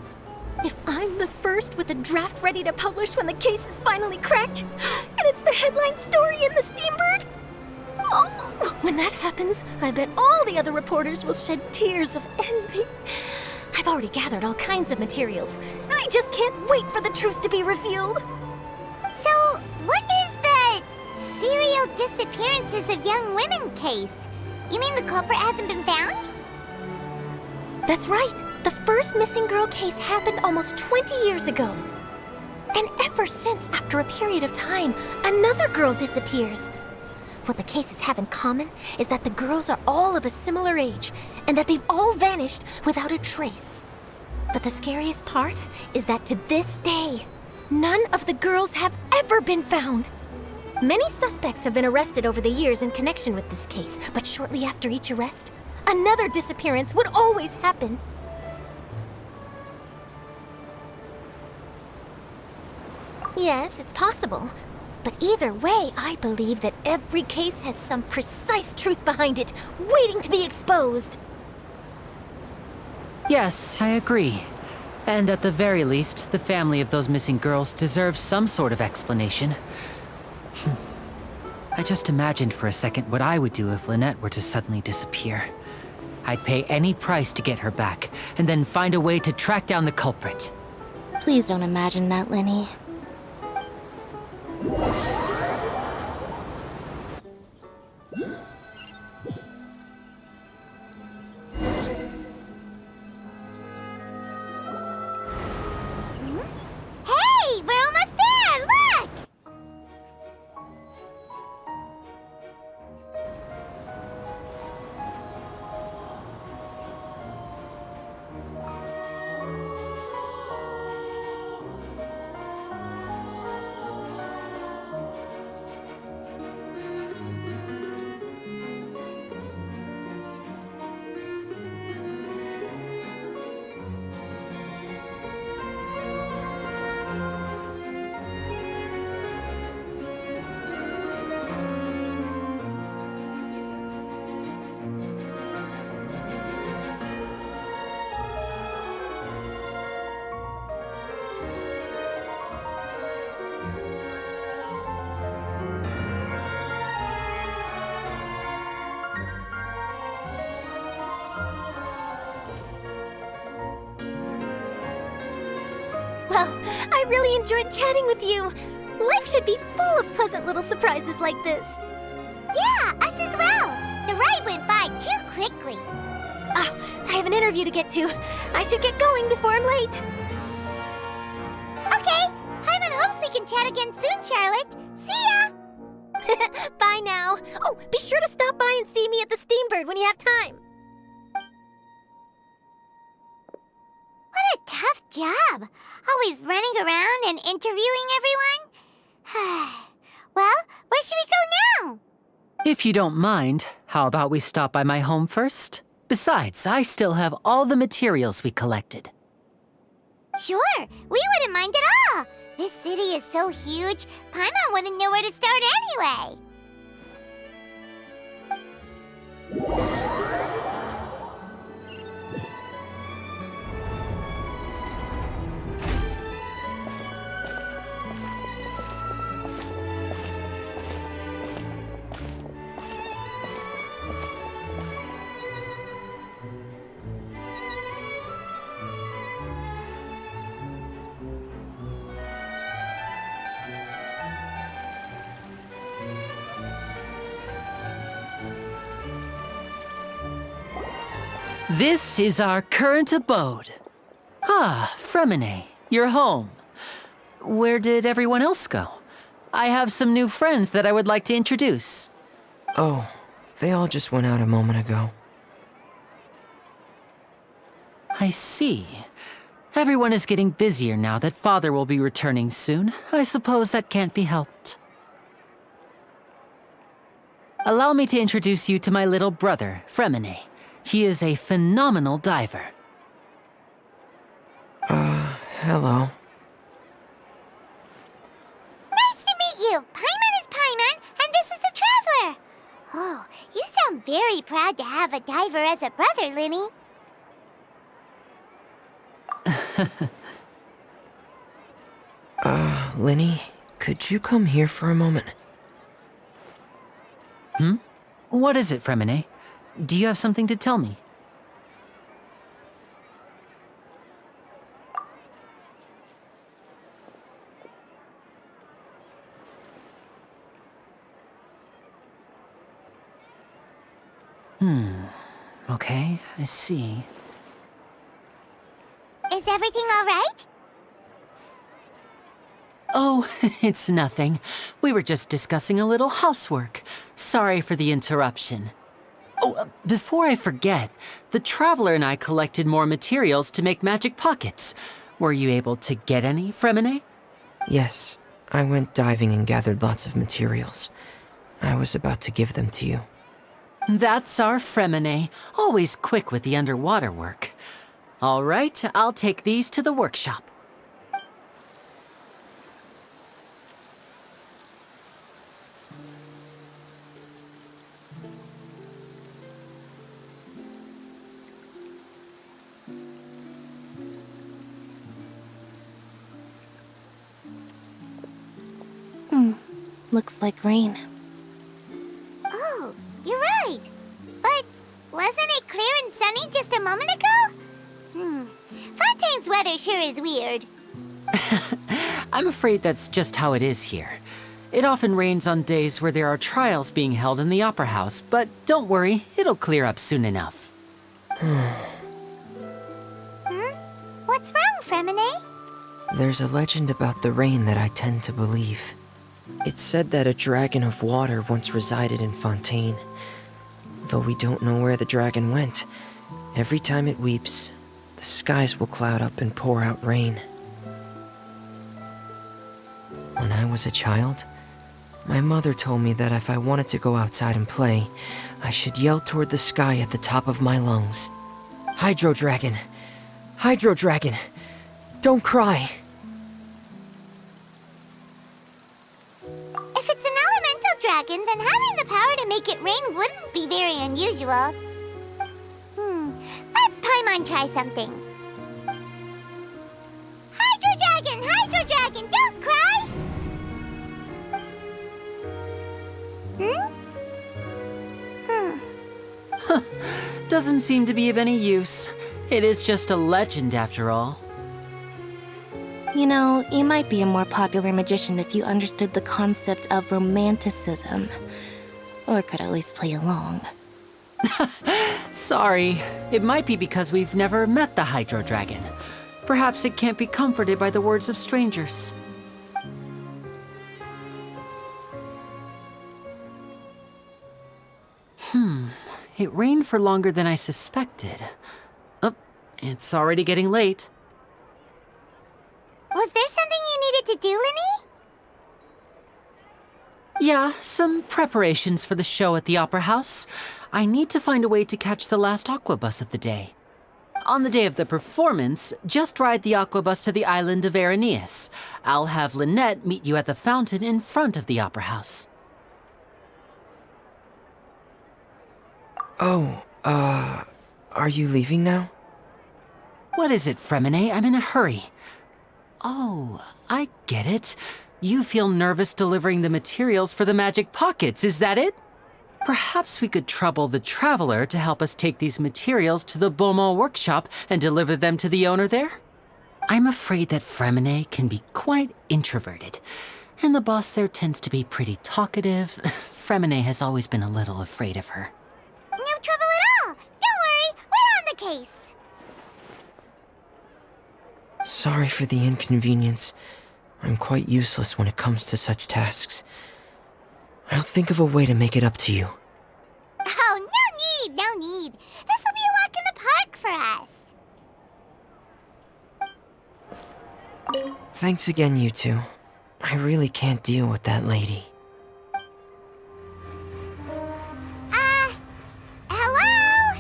If I'm the first with a draft ready to publish when the case is finally cracked, and it's the headline story in the Steambird, oh, when that happens, I bet all the other reporters will shed tears of envy. I've already gathered all kinds of materials. I just can't wait for the truth to be revealed. So, what is the serial disappearances of young women case? You mean the culprit hasn't been found? That's right. The first missing girl case happened almost 20 years ago. And ever since, after a period of time, another girl disappears. What the cases have in common is that the girls are all of a similar age, and that they've all vanished without a trace. But the scariest part is that to this day, none of the girls have ever been found. Many suspects have been arrested over the years in connection with this case, but shortly after each arrest, another disappearance would always happen. Yes, it's possible. But either way, I believe that every case has some precise truth behind it, waiting to be exposed. Yes, I agree. And at the very least, the family of those missing girls deserves some sort of explanation. I just imagined for a second what I would do if Lynette were to suddenly disappear. I'd pay any price to get her back, and then find a way to track down the culprit. Please don't imagine that, Lenny. Hey, we're almost there! Look! Well, I really enjoyed chatting with you. Life should be full of pleasant little surprises like this. Yeah, us as well. The ride went by too quickly. I have an interview to get to. I should get going before I'm late. Okay, Hyman hopes we can chat again soon, Charlotte. See ya! Bye now. Oh, be sure to stop by and see me at the Steambird when you have time. What a tough job. Always running around and interviewing everyone. Well, where should we go now? If you don't mind, how about we stop by my home first? Besides, I still have all the materials we collected. Sure, we wouldn't mind at all. This city is so huge, Paimon wouldn't know where to start anyway. This is our current abode. Ah, Fremine, you're home. Where did everyone else go? I have some new friends that I would like to introduce. Oh, they all just went out a moment ago. I see. Everyone is getting busier now that Father will be returning soon. I suppose that can't be helped. Allow me to introduce you to my little brother, Fremine. He is a phenomenal diver. Hello. Nice to meet you! Paimon is Paimon, and this is the Traveler! Oh, you sound very proud to have a diver as a brother, Linny. Linny, could you come here for a moment? What is it, Fremine? Do you have something to tell me? Okay, I see. Is everything all right? Oh, it's nothing. We were just discussing a little housework. Sorry for the interruption. Oh, before I forget, the Traveler and I collected more materials to make magic pockets. Were you able to get any, Fremine? Yes, I went diving and gathered lots of materials. I was about to give them to you. That's our Fremine, always quick with the underwater work. All right, I'll take these to the workshop. Looks like rain. Oh, you're right. But wasn't it clear and sunny just a moment ago? Fontaine's weather sure is weird. I'm afraid that's just how it is here. It often rains on days where there are trials being held in the Opera House, but don't worry, it'll clear up soon enough. What's wrong, Fremine? There's a legend about the rain that I tend to believe. It's said that a dragon of water once resided in Fontaine. Though we don't know where the dragon went, every time it weeps, the skies will cloud up and pour out rain. When I was a child, my mother told me that if I wanted to go outside and play, I should yell toward the sky at the top of my lungs. Hydro Dragon! Hydro Dragon! Don't cry! If it's an elemental dragon, then having the power to make it rain wouldn't be very unusual. Let Paimon try something. Hydro Dragon, don't cry! Doesn't seem to be of any use. It is just a legend after all. You know, you might be a more popular magician if you understood the concept of romanticism. Or could at least play along. Sorry, it might be because we've never met the Hydro Dragon. Perhaps it can't be comforted by the words of strangers. It rained for longer than I suspected. Oh, it's already getting late. Was there something you needed to do, Linny? Yeah, some preparations for the show at the Opera House. I need to find a way to catch the last aqua bus of the day. On the day of the performance, just ride the aqua bus to the island of Araneus. I'll have Lynette meet you at the fountain in front of the Opera House. Oh, are you leaving now? What is it, Fremine? I'm in a hurry. Oh, I get it. You feel nervous delivering the materials for the magic pockets, is that it? Perhaps we could trouble the Traveler to help us take these materials to the Beaumont workshop and deliver them to the owner there? I'm afraid that Fremine can be quite introverted, and the boss there tends to be pretty talkative. Fremine has always been a little afraid of her. No trouble at all! Don't worry, we're on the case! Sorry for the inconvenience. I'm quite useless when it comes to such tasks. I'll think of a way to make it up to you. Oh, no need! This will be a walk in the park for us! Thanks again, you two. I really can't deal with that lady. Hello?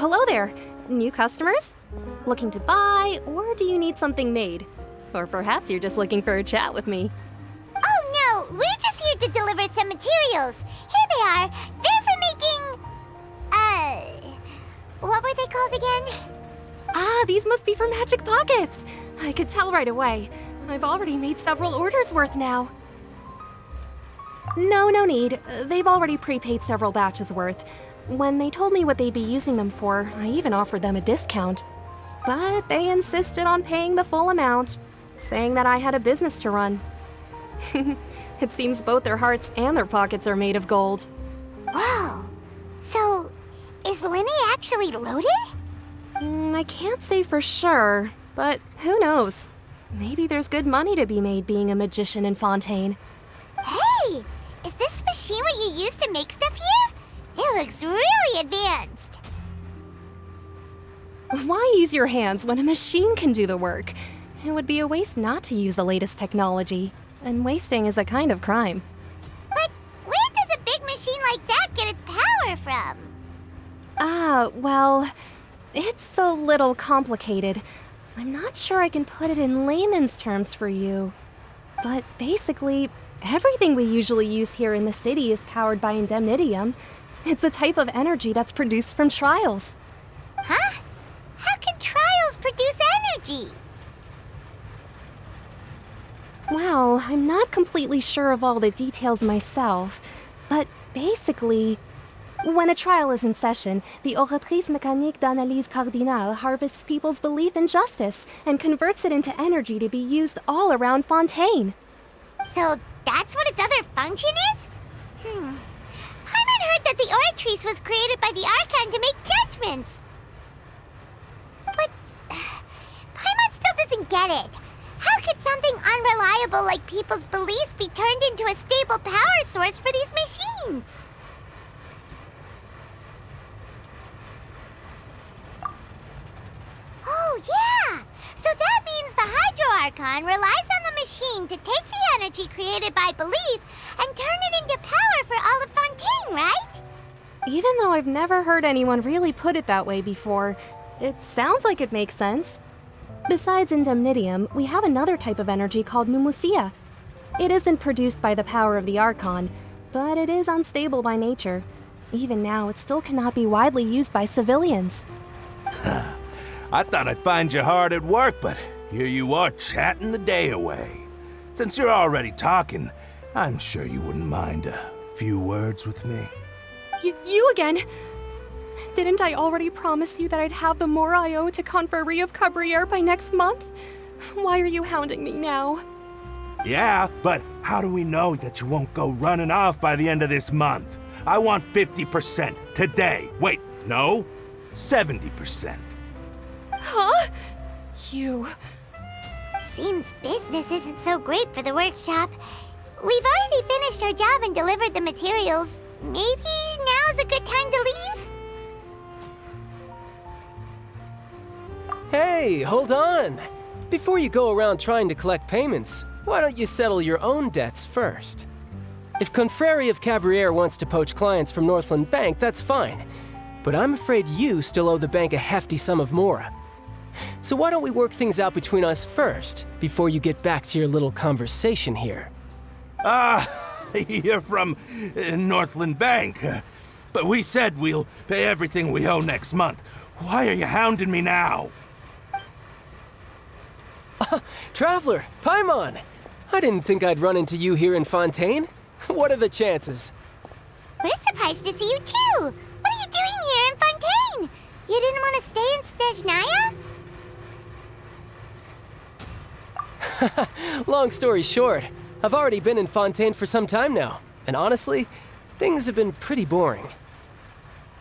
hello there. New customers? Looking to buy, or do you need something made? Or perhaps you're just looking for a chat with me. Oh no, we're just here to deliver some materials. Here they are. They're for making... what were they called again? Ah, these must be for magic pockets. I could tell right away. I've already made several orders worth now. No need. They've already prepaid several batches worth. When they told me what they'd be using them for, I even offered them a discount. But they insisted on paying the full amount, saying that I had a business to run. It seems both their hearts and their pockets are made of gold. Whoa. So, is Linny actually loaded? I can't say for sure, but who knows? Maybe there's good money to be made being a magician in Fontaine. Hey! Is this machine what you use to make stuff here? It looks really advanced. Why use your hands when a machine can do the work? It would be a waste not to use the latest technology, and wasting is a kind of crime. But where does a big machine like that get its power from? Well, it's a little complicated. I'm not sure I can put it in layman's terms for you. But basically, everything we usually use here in the city is powered by indemnitium. It's a type of energy that's produced from trials. Huh? How can trials produce energy? Well, I'm not completely sure of all the details myself, but basically, when a trial is in session, the Oratrice Mécanique d'Analyse Cardinale harvests people's belief in justice and converts it into energy to be used all around Fontaine. So that's what its other function is? Paimon heard that the Oratrice was created by the Archon to make judgments. But Paimon still doesn't get it. How could something unreliable like people's beliefs be turned into a stable power source for these machines? Oh, yeah! So that means the Hydro Archon relies on the machine to take the energy created by belief and turn it into power for all of Fontaine, right? Even though I've never heard anyone really put it that way before, it sounds like it makes sense. Besides indemnitium, we have another type of energy called pneumosia. It isn't produced by the power of the Archon, but it is unstable by nature. Even now, it still cannot be widely used by civilians. I thought I'd find you hard at work, but here you are chatting the day away. Since you're already talking, I'm sure you wouldn't mind a few words with me. You again? Didn't I already promise you that I'd have the more I owe to Confrérie of Cabriere by next month? Why are you hounding me now? Yeah, but how do we know that you won't go running off by the end of this month? I want 50% today. Wait, no, 70%. Huh? You... Seems business isn't so great for the workshop. We've already finished our job and delivered the materials. Maybe now's a good time to leave? Hey, hold on! Before you go around trying to collect payments, why don't you settle your own debts first? If Confrérie of Cabriere wants to poach clients from Northland Bank, that's fine. But I'm afraid you still owe the bank a hefty sum of mora. So why don't we work things out between us first, before you get back to your little conversation here? You're from Northland Bank. But we said we'll pay everything we owe next month. Why are you hounding me now? Traveler, Paimon! I didn't think I'd run into you here in Fontaine. What are the chances? We're surprised to see you too! What are you doing here in Fontaine? You didn't want to stay in Snezhnaya? Long story short, I've already been in Fontaine for some time now, and honestly, things have been pretty boring.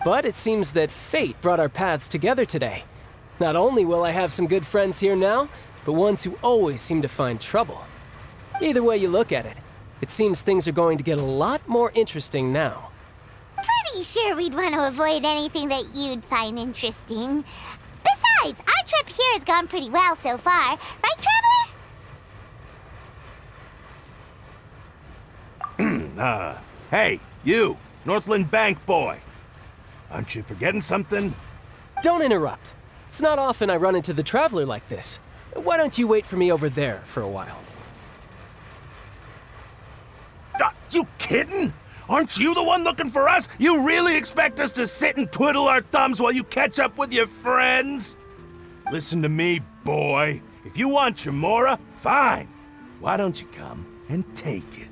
But it seems that fate brought our paths together today. Not only will I have some good friends here now, but ones who always seem to find trouble. Either way you look at it, it seems things are going to get a lot more interesting now. Pretty sure we'd want to avoid anything that you'd find interesting. Besides, our trip here has gone pretty well so far, right, Traveler? Hey, you, Northland Bank boy. Aren't you forgetting something? don't interrupt. It's not often I run into the Traveler like this. Why don't you wait for me over there for a while? You kidding? Aren't you the one looking for us? You really expect us to sit and twiddle our thumbs while you catch up with your friends? Listen to me, boy. If you want your Mora, fine. Why don't you come and take it?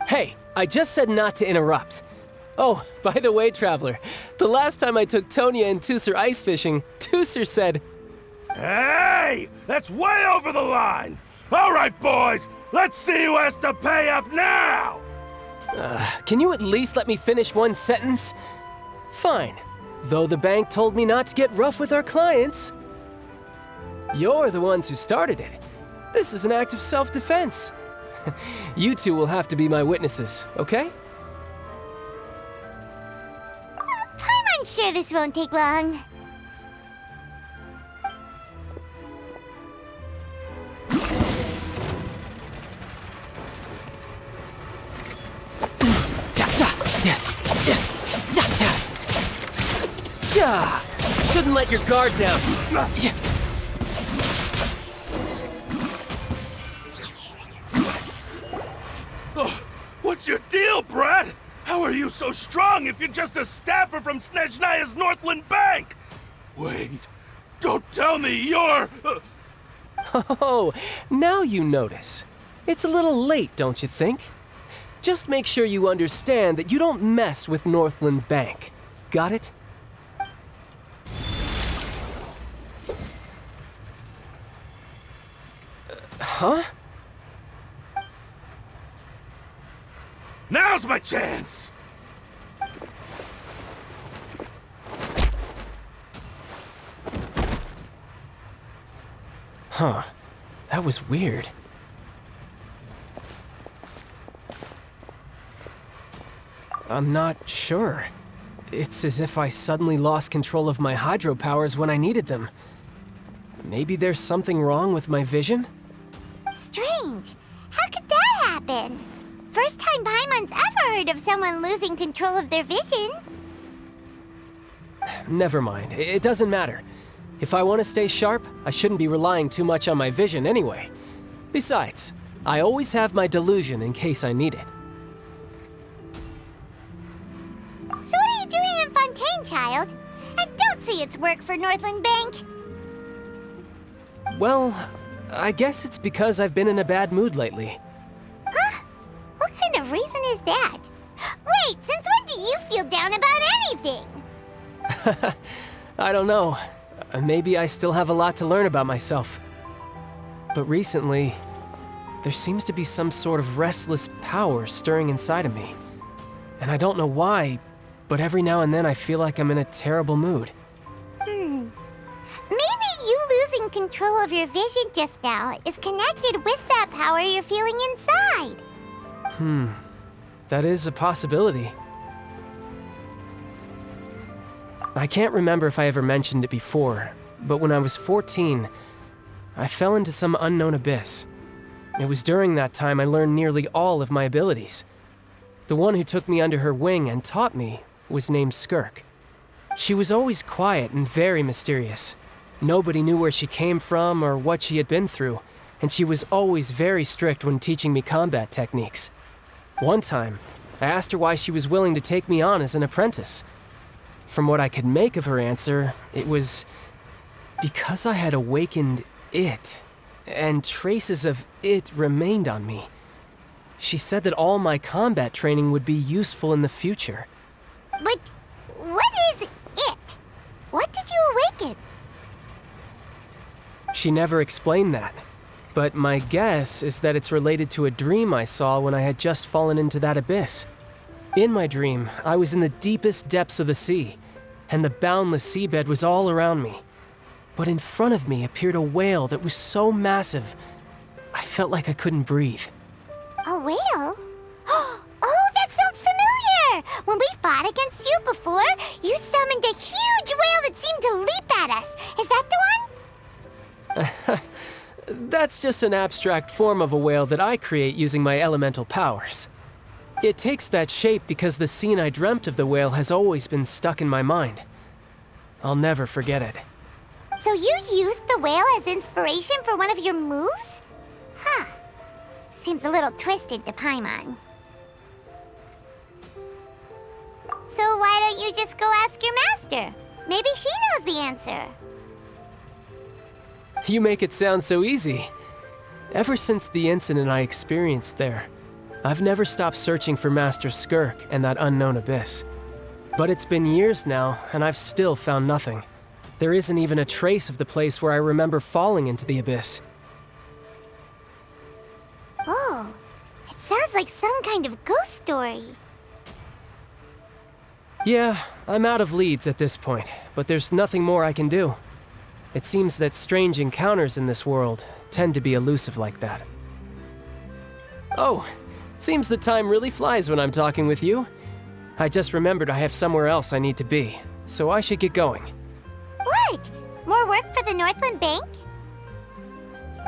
Hey, I just said not to interrupt. Oh, by the way, Traveler, the last time I took Tonya and Tusser ice fishing, Tusser said, "Hey, that's way over the line! All right, boys, let's see who has to pay up now!" Can you at least let me finish one sentence? Fine. Though the bank told me not to get rough with our clients. You're the ones who started it. This is an act of self-defense. You two will have to be my witnesses, okay? I'm sure this won't take long. Couldn't let your guard down. What's your deal, Brad? How are you so strong if you're just a staffer from Snezhnaya's Northland Bank? Wait, don't tell me you're... Oh, now you notice. It's a little late, don't you think? Just make sure you understand that you don't mess with Northland Bank. Got it? Huh? Now's my chance! Huh. That was weird. I'm not sure. It's as if I suddenly lost control of my hydro powers when I needed them. Maybe there's something wrong with my vision? Strange. How could that happen? First time Paimon's ever heard of someone losing control of their vision. Never mind. It doesn't matter. If I want to stay sharp, I shouldn't be relying too much on my vision anyway. Besides, I always have my delusion in case I need it. So what are you doing in Fontaine, child? I don't see its work for Northland Bank. Well, I guess it's because I've been in a bad mood lately. Huh? What kind of reason is that? Wait, since when do you feel down about anything? I don't know. Maybe I still have a lot to learn about myself. But recently, there seems to be some sort of restless power stirring inside of me. And I don't know why, but every now and then I feel like I'm in a terrible mood. Maybe you losing control of your vision just now is connected with that power you're feeling inside. That is a possibility. I can't remember if I ever mentioned it before, but when I was 14, I fell into some unknown abyss. It was during that time I learned nearly all of my abilities. The one who took me under her wing and taught me was named Skirk. She was always quiet and very mysterious. Nobody knew where she came from or what she had been through, and she was always very strict when teaching me combat techniques. One time, I asked her why she was willing to take me on as an apprentice. From what I could make of her answer, it was because I had awakened it, and traces of it remained on me. She said that all my combat training would be useful in the future. But what is it? What did you awaken? She never explained that, but my guess is that it's related to a dream I saw when I had just fallen into that abyss. In my dream, I was in the deepest depths of the sea, and the boundless seabed was all around me. But in front of me appeared a whale that was so massive, I felt like I couldn't breathe. A whale? Oh, that sounds familiar! When we fought against you before, you summoned a huge whale that seemed to leap at us. Is that the one? That's just an abstract form of a whale that I create using my elemental powers. It takes that shape because the scene I dreamt of the whale has always been stuck in my mind. I'll never forget it. So you used the whale as inspiration for one of your moves? Huh. Seems a little twisted to Paimon. So why don't you just go ask your master? Maybe she knows the answer. You make it sound so easy. Ever since the incident I experienced there, I've never stopped searching for Master Skirk and that unknown abyss. But it's been years now, and I've still found nothing. There isn't even a trace of the place where I remember falling into the abyss. Oh, it sounds like some kind of ghost story. Yeah, I'm out of leads at this point, but there's nothing more I can do. It seems that strange encounters in this world tend to be elusive like that. Oh, seems the time really flies when I'm talking with you. I just remembered I have somewhere else I need to be, so I should get going. What? More work for the Northland Bank?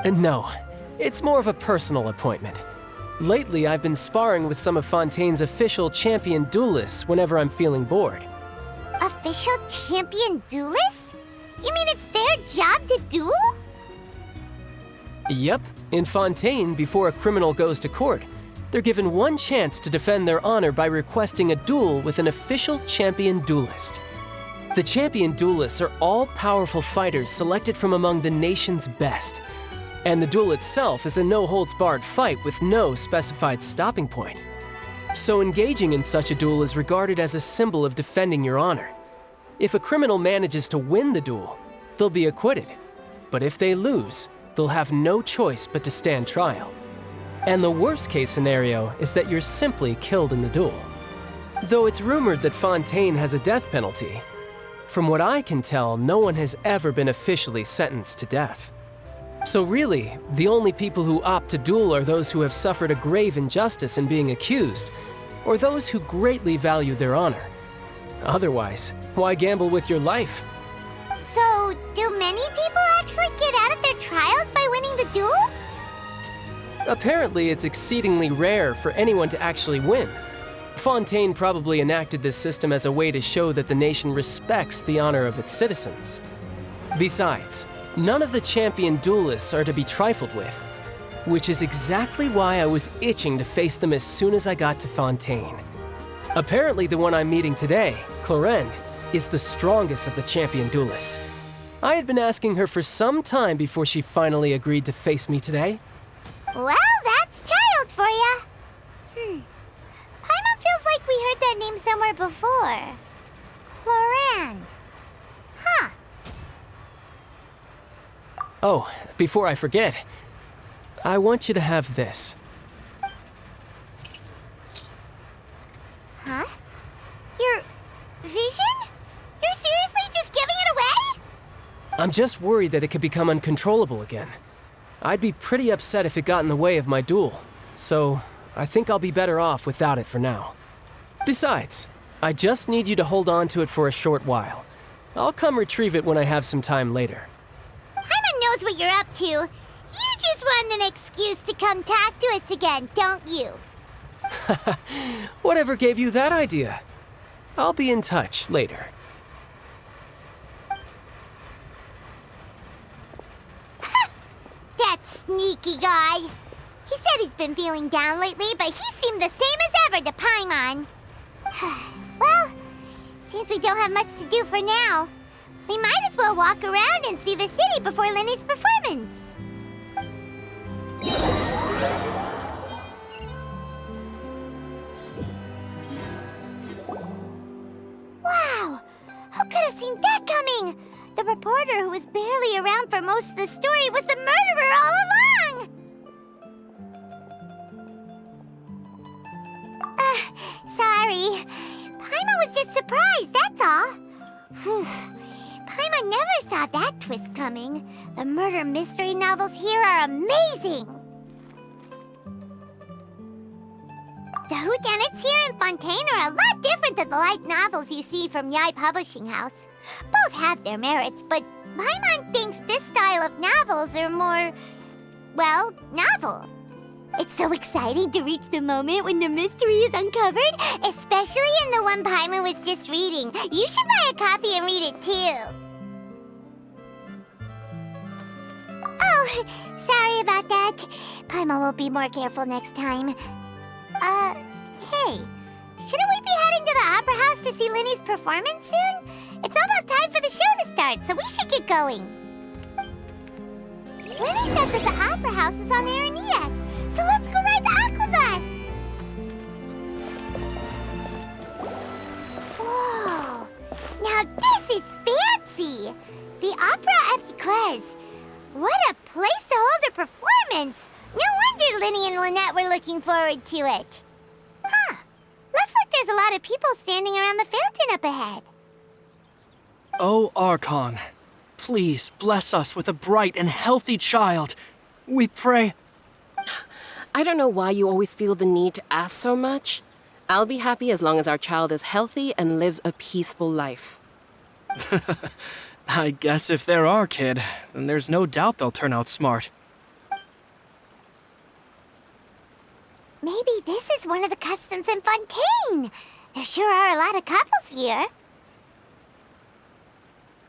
No, it's more of a personal appointment. Lately, I've been sparring with some of Fontaine's official champion duelists whenever I'm feeling bored. Official champion duelists? You mean it's their job to duel? Yep, in Fontaine, before a criminal goes to court, they're given one chance to defend their honor by requesting a duel with an official champion duelist. The champion duelists are all-powerful fighters selected from among the nation's best. And the duel itself is a no-holds-barred fight with no specified stopping point. So engaging in such a duel is regarded as a symbol of defending your honor. If a criminal manages to win the duel, they'll be acquitted. But if they lose, they'll have no choice but to stand trial. And the worst-case scenario is that you're simply killed in the duel. Though it's rumored that Fontaine has a death penalty, from what I can tell, no one has ever been officially sentenced to death. So really, the only people who opt to duel are those who have suffered a grave injustice in being accused, or those who greatly value their honor. Otherwise, why gamble with your life? So, do many people actually get out of their trials by winning the duel? Apparently, it's exceedingly rare for anyone to actually win. Fontaine probably enacted this system as a way to show that the nation respects the honor of its citizens. Besides, none of the champion duelists are to be trifled with, which is exactly why I was itching to face them as soon as I got to Fontaine. Apparently, the one I'm meeting today, Clorinde, is the strongest of the champion duelists. I had been asking her for some time before she finally agreed to face me today. Well, that's child for ya. Paimon feels like we heard that name somewhere before. Clorinde. Huh. Oh, before I forget, I want you to have this. Huh? Your vision? You're seriously just giving it away? I'm just worried that it could become uncontrollable again. I'd be pretty upset if it got in the way of my duel, so I think I'll be better off without it for now. Besides, I just need you to hold on to it for a short while. I'll come retrieve it when I have some time later. Paimon knows what you're up to. You just want an excuse to come talk to us again, don't you? Whatever gave you that idea? I'll be in touch later. That sneaky guy. He said he's been feeling down lately, but he seemed the same as ever to Paimon. Well, seems we don't have much to do for now. We might as well walk around and see the city before Lenny's performance. Wow! Who could have seen that coming? The reporter who was barely around for most of the story was the murderer all along! Sorry. Paimon was just surprised, that's all. Whew. Paimon never saw that twist coming. The murder mystery novels here are amazing! The whodunits here in Fontaine are a lot different than the light novels you see from Yai Publishing House. Both have their merits, but Paimon thinks this style of novels are more, well, novel. It's so exciting to reach the moment when the mystery is uncovered, especially in the one Paimon was just reading. You should buy a copy and read it too. Oh, sorry about that. Paimon will be more careful next time. Hey, shouldn't we be heading to the Opera House to see Linny's performance soon? It's almost time for the show to start, so we should get going. Linny said that the Opera House is on Aranias, so let's go ride the Aquabus! Whoa! Now this is fancy! The Opera Epiclese. What a place to hold a performance! No wonder Linny and Lynette were looking forward to it. Huh. Looks like there's a lot of people standing around the fountain up ahead. Oh, Archon, please bless us with a bright and healthy child. We pray. I don't know why you always feel the need to ask so much. I'll be happy as long as our child is healthy and lives a peaceful life. I guess if they're our kid, then there's no doubt they'll turn out smart. Maybe this is one of the customs in Fontaine. There sure are a lot of couples here.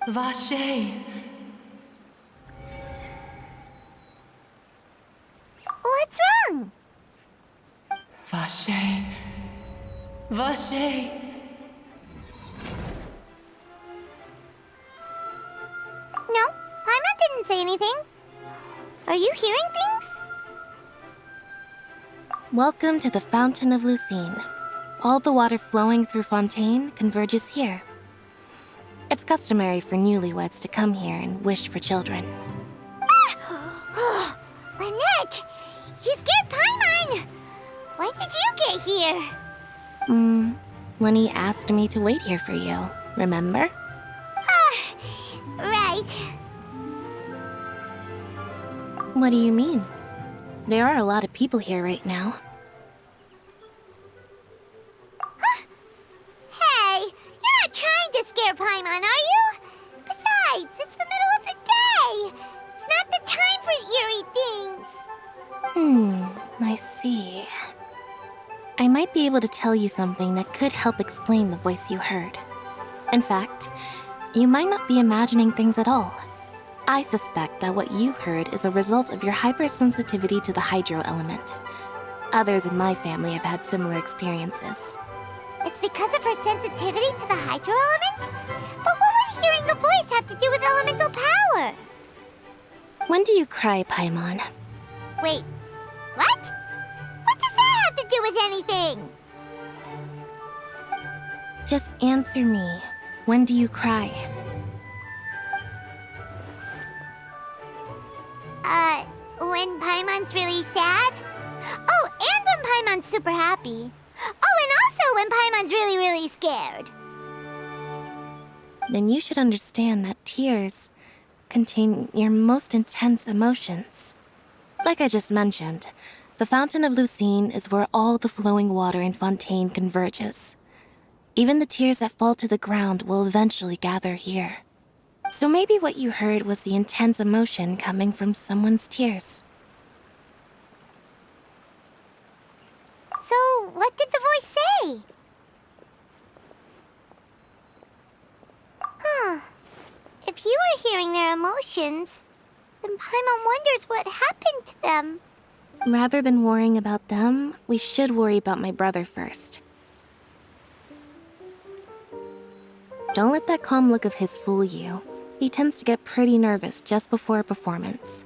Vache. What's wrong? Vache. Vache. No, Paimon didn't say anything. Are you hearing things? Welcome to the Fountain of Lucine. All the water flowing through Fontaine converges here. It's customary for newlyweds to come here and wish for children. Ah! Lynette! You scared Paimon! When did you get here? Lenny asked me to wait here for you, remember? Right. What do you mean? There are a lot of people here right now. Hey, you're not trying to scare Paimon, are you? Besides, it's the middle of the day. It's not the time for eerie things. I see. I might be able to tell you something that could help explain the voice you heard. In fact, you might not be imagining things at all. I suspect that what you heard is a result of your hypersensitivity to the hydro element. Others in my family have had similar experiences. It's because of her sensitivity to the hydro element? But what would hearing a voice have to do with elemental power? When do you cry, Paimon? Wait, what? What does that have to do with anything? Just answer me. When do you cry? When Paimon's really sad? Oh, and when Paimon's super happy. Oh, and also when Paimon's really, really scared. Then you should understand that tears contain your most intense emotions. Like I just mentioned, the Fountain of Lucine is where all the flowing water in Fontaine converges. Even the tears that fall to the ground will eventually gather here. So maybe what you heard was the intense emotion coming from someone's tears. So, what did the voice say? If you were hearing their emotions, then Paimon wonders what happened to them. Rather than worrying about them, we should worry about my brother first. Don't let that calm look of his fool you. He tends to get pretty nervous just before a performance.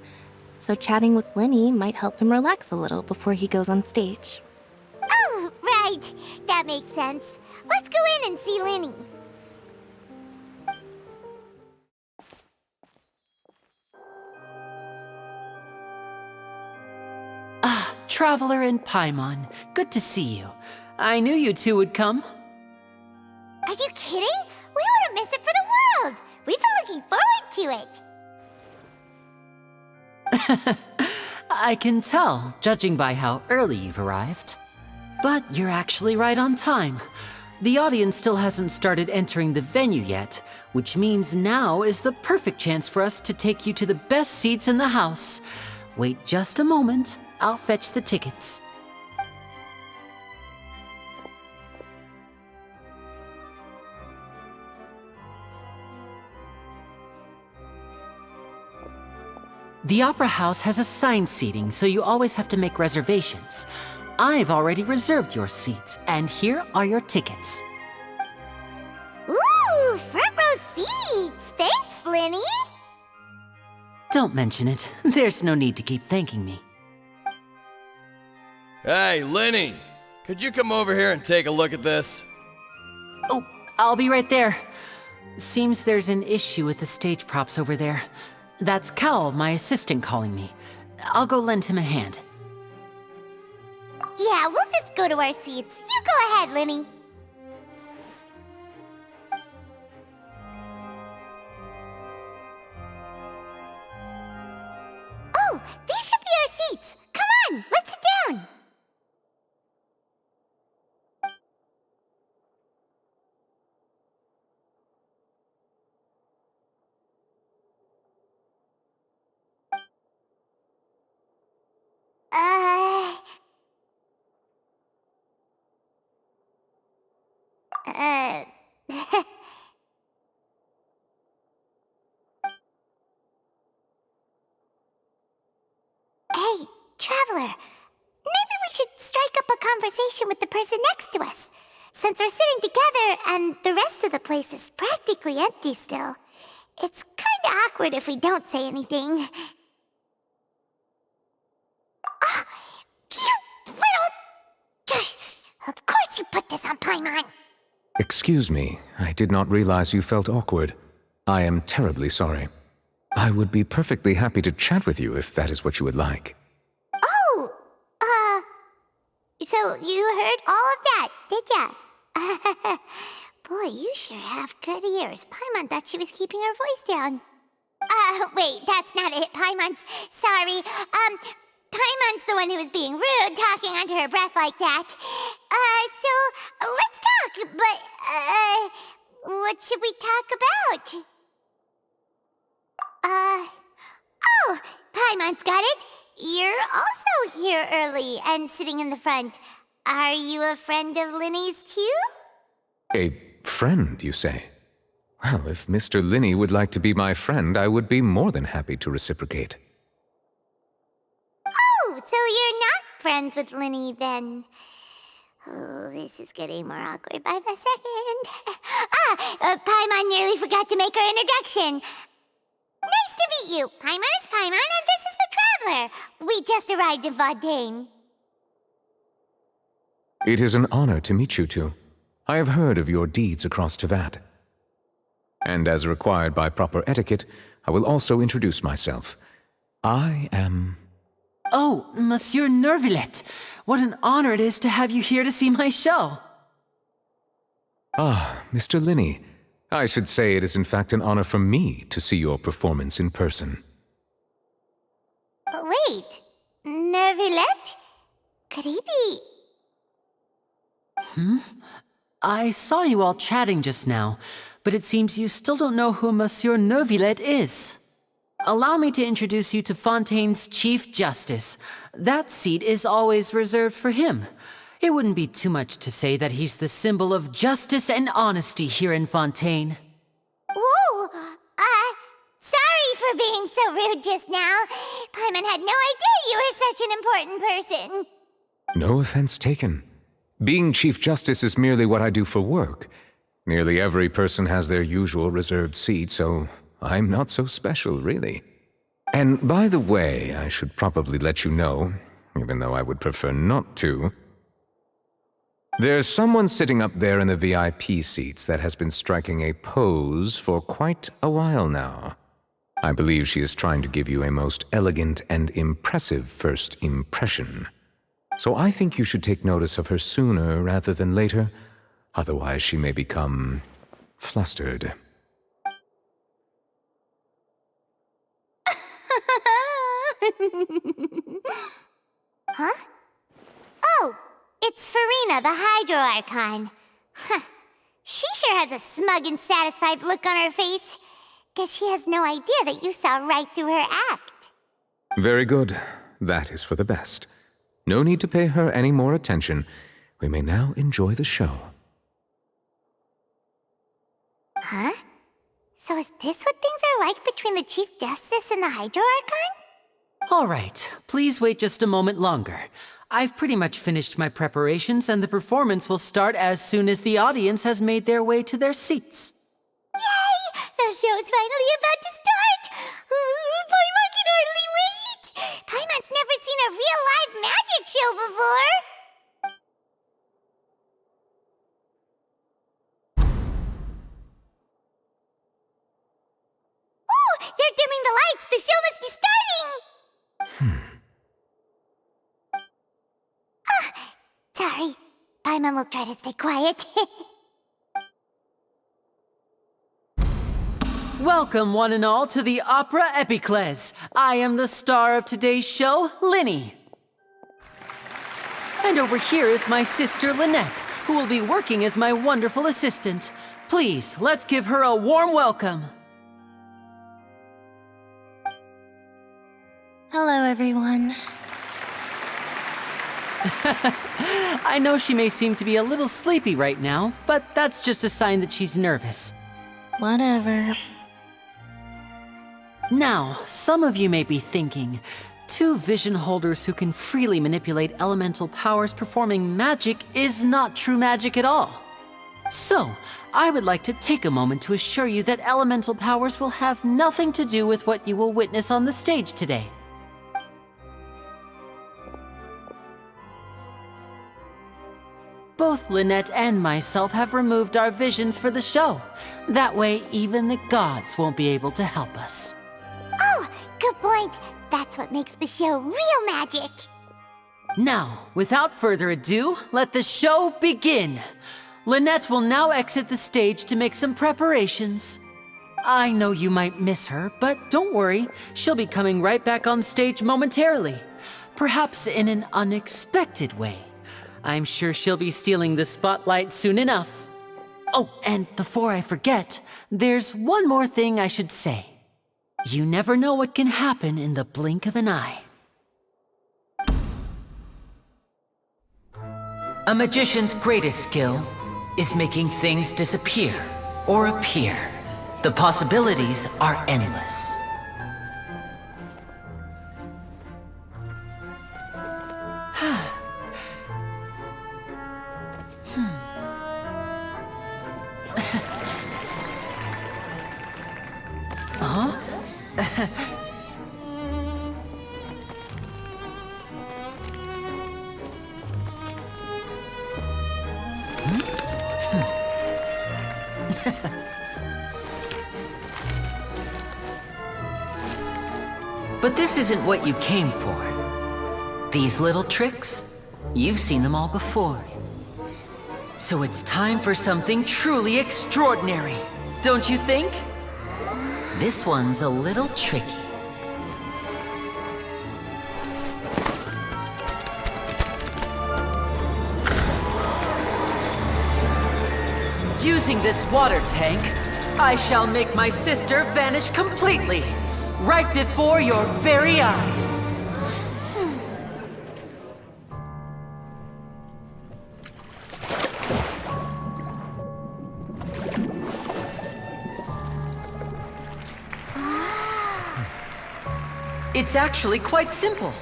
So chatting with Linny might help him relax a little before he goes on stage. Oh, right. That makes sense. Let's go in and see Linny. Traveler and Paimon, good to see you. I knew you two would come. Are you kidding? We wouldn't miss it for the world. We've been looking forward to it. I can tell, judging by how early you've arrived. But you're actually right on time. The audience still hasn't started entering the venue yet, which means now is the perfect chance for us to take you to the best seats in the house. Wait just a moment, I'll fetch the tickets. The Opera House has assigned seating, so you always have to make reservations. I've already reserved your seats, and here are your tickets. Ooh, front row seats! Thanks, Linny! Don't mention it. There's no need to keep thanking me. Hey, Linny! Could you come over here and take a look at this? Oh, I'll be right there. Seems there's an issue with the stage props over there. That's Cal, my assistant, calling me. I'll go lend him a hand. Yeah, we'll just go to our seats. You go ahead, Linny. Oh, these should be our seats. Come on, let's sit down. Hey, Traveler. Maybe we should strike up a conversation with the person next to us. Since we're sitting together and the rest of the place is practically empty still, it's kinda awkward if we don't say anything. Oh, you little... Of course you put this on Paimon. Excuse me, I did not realize you felt awkward. I am terribly sorry. I would be perfectly happy to chat with you if that is what you would like. Oh, so you heard all of that, did ya? Boy, you sure have good ears. Paimon thought she was keeping her voice down. Wait, that's not it. Paimon's... Sorry. Paimon's the one who was being rude, talking under her breath like that. So, let's talk, but, what should we talk about? Oh, Paimon's got it. You're also here early and sitting in the front. Are you a friend of Linny's too? A friend, you say? Well, if Mr. Linny would like to be my friend, I would be more than happy to reciprocate. Oh, so you're not friends with Linny then? Oh, this is getting more awkward by the second. Paimon nearly forgot to make her introduction. Nice to meet you. Paimon is Paimon, and this is the Traveler. We just arrived in Fontaine. It is an honor to meet you two. I have heard of your deeds across Teyvat. And as required by proper etiquette, I will also introduce myself. I am... Oh, Monsieur Neuvillette. What an honor it is to have you here to see my show. Ah, Mr. Linny. I should say it is in fact an honor for me to see your performance in person. Wait, Neuvillette? Could he be... I saw you all chatting just now, but it seems you still don't know who Monsieur Neuvillette is. Allow me to introduce you to Fontaine's Chief Justice. That seat is always reserved for him. It wouldn't be too much to say that he's the symbol of justice and honesty here in Fontaine. Whoa! Sorry for being so rude just now. Paimon had no idea you were such an important person. No offense taken. Being Chief Justice is merely what I do for work. Nearly every person has their usual reserved seat, so I'm not so special, really. And by the way, I should probably let you know, even though I would prefer not to, there's someone sitting up there in the VIP seats that has been striking a pose for quite a while now. I believe she is trying to give you a most elegant and impressive first impression. So I think you should take notice of her sooner rather than later, otherwise she may become flustered. Huh? Oh, it's Farina, the Hydro Archon. Huh. She sure has a smug and satisfied look on her face. Guess she has no idea that you saw right through her act. Very good. that is for the best. No need to pay her any more attention. We may now enjoy the show. Huh? So is this what things are like between the Chief Justice and the Hydro Archon? All right, please wait just a moment longer. I've pretty much finished my preparations, and the performance will start as soon as the audience has made their way to their seats. Yay! The show's finally about to start! Paimon can hardly wait! Paimon's never seen a real live magic show before! Oh! They're dimming the lights! The show must be starting! Sorry. Paimon will try to stay quiet. Welcome, one and all, to the Opera Epiclese. I am the star of today's show, Linny. And over here is my sister, Lynette, who will be working as my wonderful assistant. Please, let's give her a warm welcome. Hello, everyone. I know she may seem to be a little sleepy right now, but that's just a sign that she's nervous. Whatever. Now, some of you may be thinking, two vision holders who can freely manipulate elemental powers performing magic is not true magic at all. So, I would like to take a moment to assure you that elemental powers will have nothing to do with what you will witness on the stage today. Both Lynette and myself have removed our visions for the show. That way, even the gods won't be able to help us. Oh, good point. That's what makes the show real magic. Now, without further ado, let the show begin. Lynette will now exit the stage to make some preparations. I know you might miss her, but don't worry. She'll be coming right back on stage momentarily. Perhaps in an unexpected way. I'm sure she'll be stealing the spotlight soon enough. Oh, and before I forget, there's one more thing I should say. You never know what can happen in the blink of an eye. A magician's greatest skill is making things disappear or appear. The possibilities are endless. But this isn't what you came for. These little tricks, you've seen them all before. So it's time for something truly extraordinary, don't you think? This one's a little tricky. Using this water tank, I shall make my sister vanish completely, right before your very eyes. It's actually quite simple.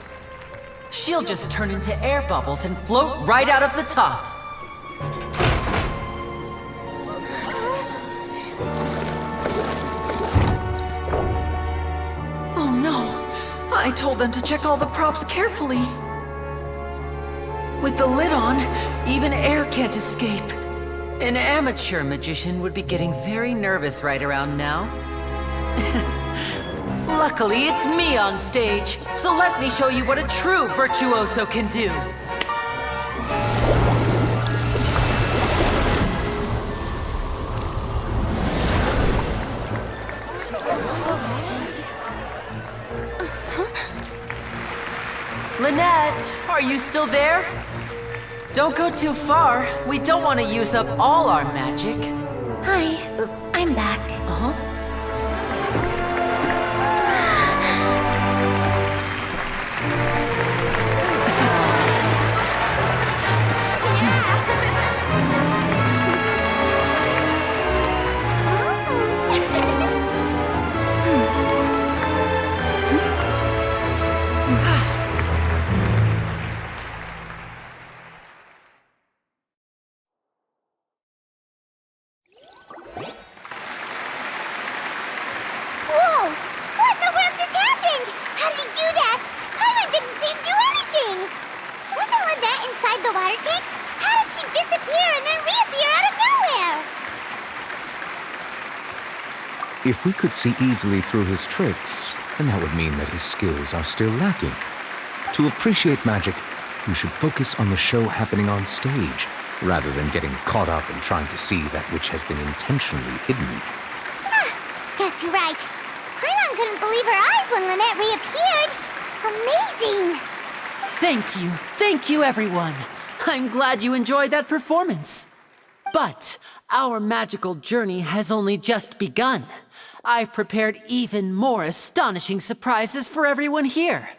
She'll just turn into air bubbles and float right out of the top. Oh no! I told them to check all the props carefully. With the lid on, even air can't escape. An amateur magician would be getting very nervous right around now. Luckily, it's me on stage, so let me show you what a true virtuoso can do. Lynette, are you still there? Don't go too far. We don't want to use up all our magic. Hi, I'm back. Uh-huh. If we could see easily through his tricks, then that would mean that his skills are still lacking. To appreciate magic, you should focus on the show happening on stage, rather than getting caught up in trying to see that which has been intentionally hidden. Guess you're right. Paimon couldn't believe her eyes when Lynette reappeared. Amazing! Thank you everyone. I'm glad you enjoyed that performance. But our magical journey has only just begun. I've prepared even more astonishing surprises for everyone here.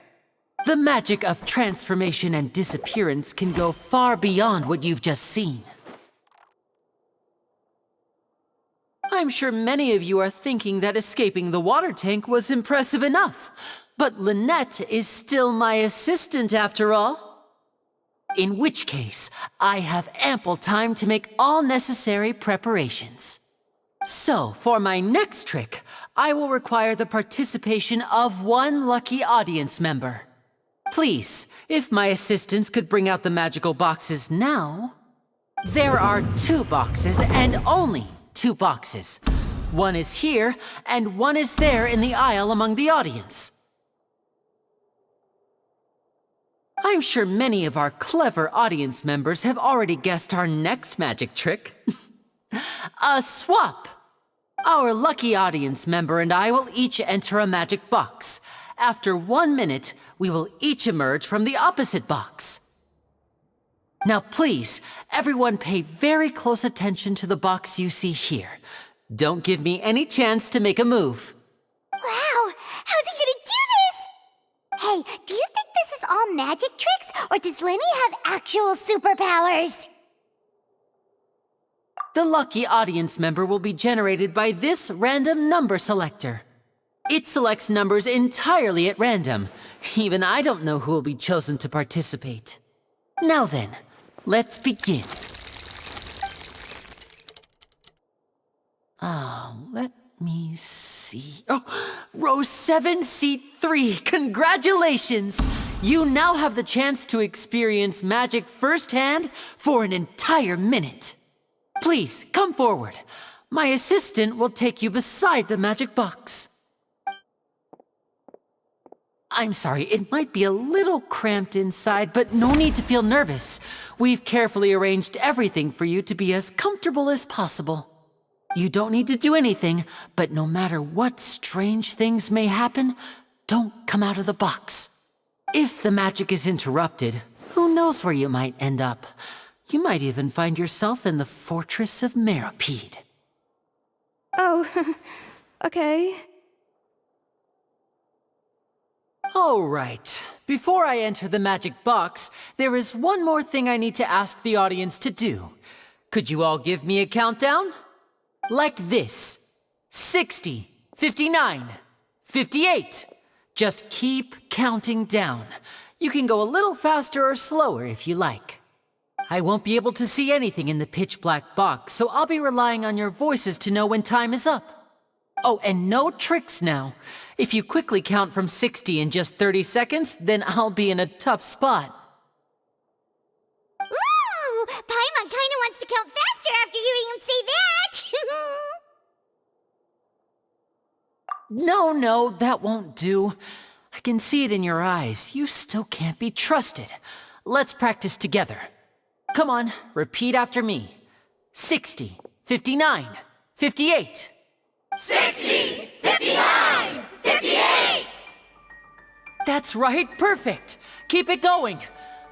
The magic of transformation and disappearance can go far beyond what you've just seen. I'm sure many of you are thinking that escaping the water tank was impressive enough, but Lynette is still my assistant after all. In which case, I have ample time to make all necessary preparations. So, for my next trick, I will require the participation of one lucky audience member. Please, if my assistants could bring out the magical boxes now. There are 2 boxes and only 2 boxes. One is here and one is there in the aisle among the audience. I'm sure many of our clever audience members have already guessed our next magic trick. A swap! Our lucky audience member and I will each enter a magic box. After 1 minute, we will each emerge from the opposite box. Now please, everyone pay very close attention to the box you see here. Don't give me any chance to make a move. Wow! How's he gonna do this? Hey, do you think this is all magic tricks, or does Lenny have actual superpowers? The lucky audience member will be generated by this random number selector. It selects numbers entirely at random. Even I don't know who will be chosen to participate. Now then, let's begin. Let me see. Oh, row 7, seat 3. Congratulations! You now have the chance to experience magic firsthand for an entire minute. Please, come forward. My assistant will take you beside the magic box. I'm sorry, it might be a little cramped inside, but no need to feel nervous. We've carefully arranged everything for you to be as comfortable as possible. You don't need to do anything, but no matter what strange things may happen, don't come out of the box. If the magic is interrupted, who knows where you might end up? You might even find yourself in the Fortress of Meropide. Oh, okay. All right. Before I enter the magic box, there is one more thing I need to ask the audience to do. Could you all give me a countdown? Like this. 60, 59, 58. Just keep counting down. You can go a little faster or slower if you like. I won't be able to see anything in the pitch black box, so I'll be relying on your voices to know when time is up. Oh, and no tricks now. If you quickly count from 60 in just 30 seconds, then I'll be in a tough spot. Ooh! Paimon kinda wants to count faster after hearing him say that! No, that won't do. I can see it in your eyes. You still can't be trusted. Let's practice together. Come on, repeat after me. 60, 59, 58. 60, 59, 58! That's right, perfect. Keep it going.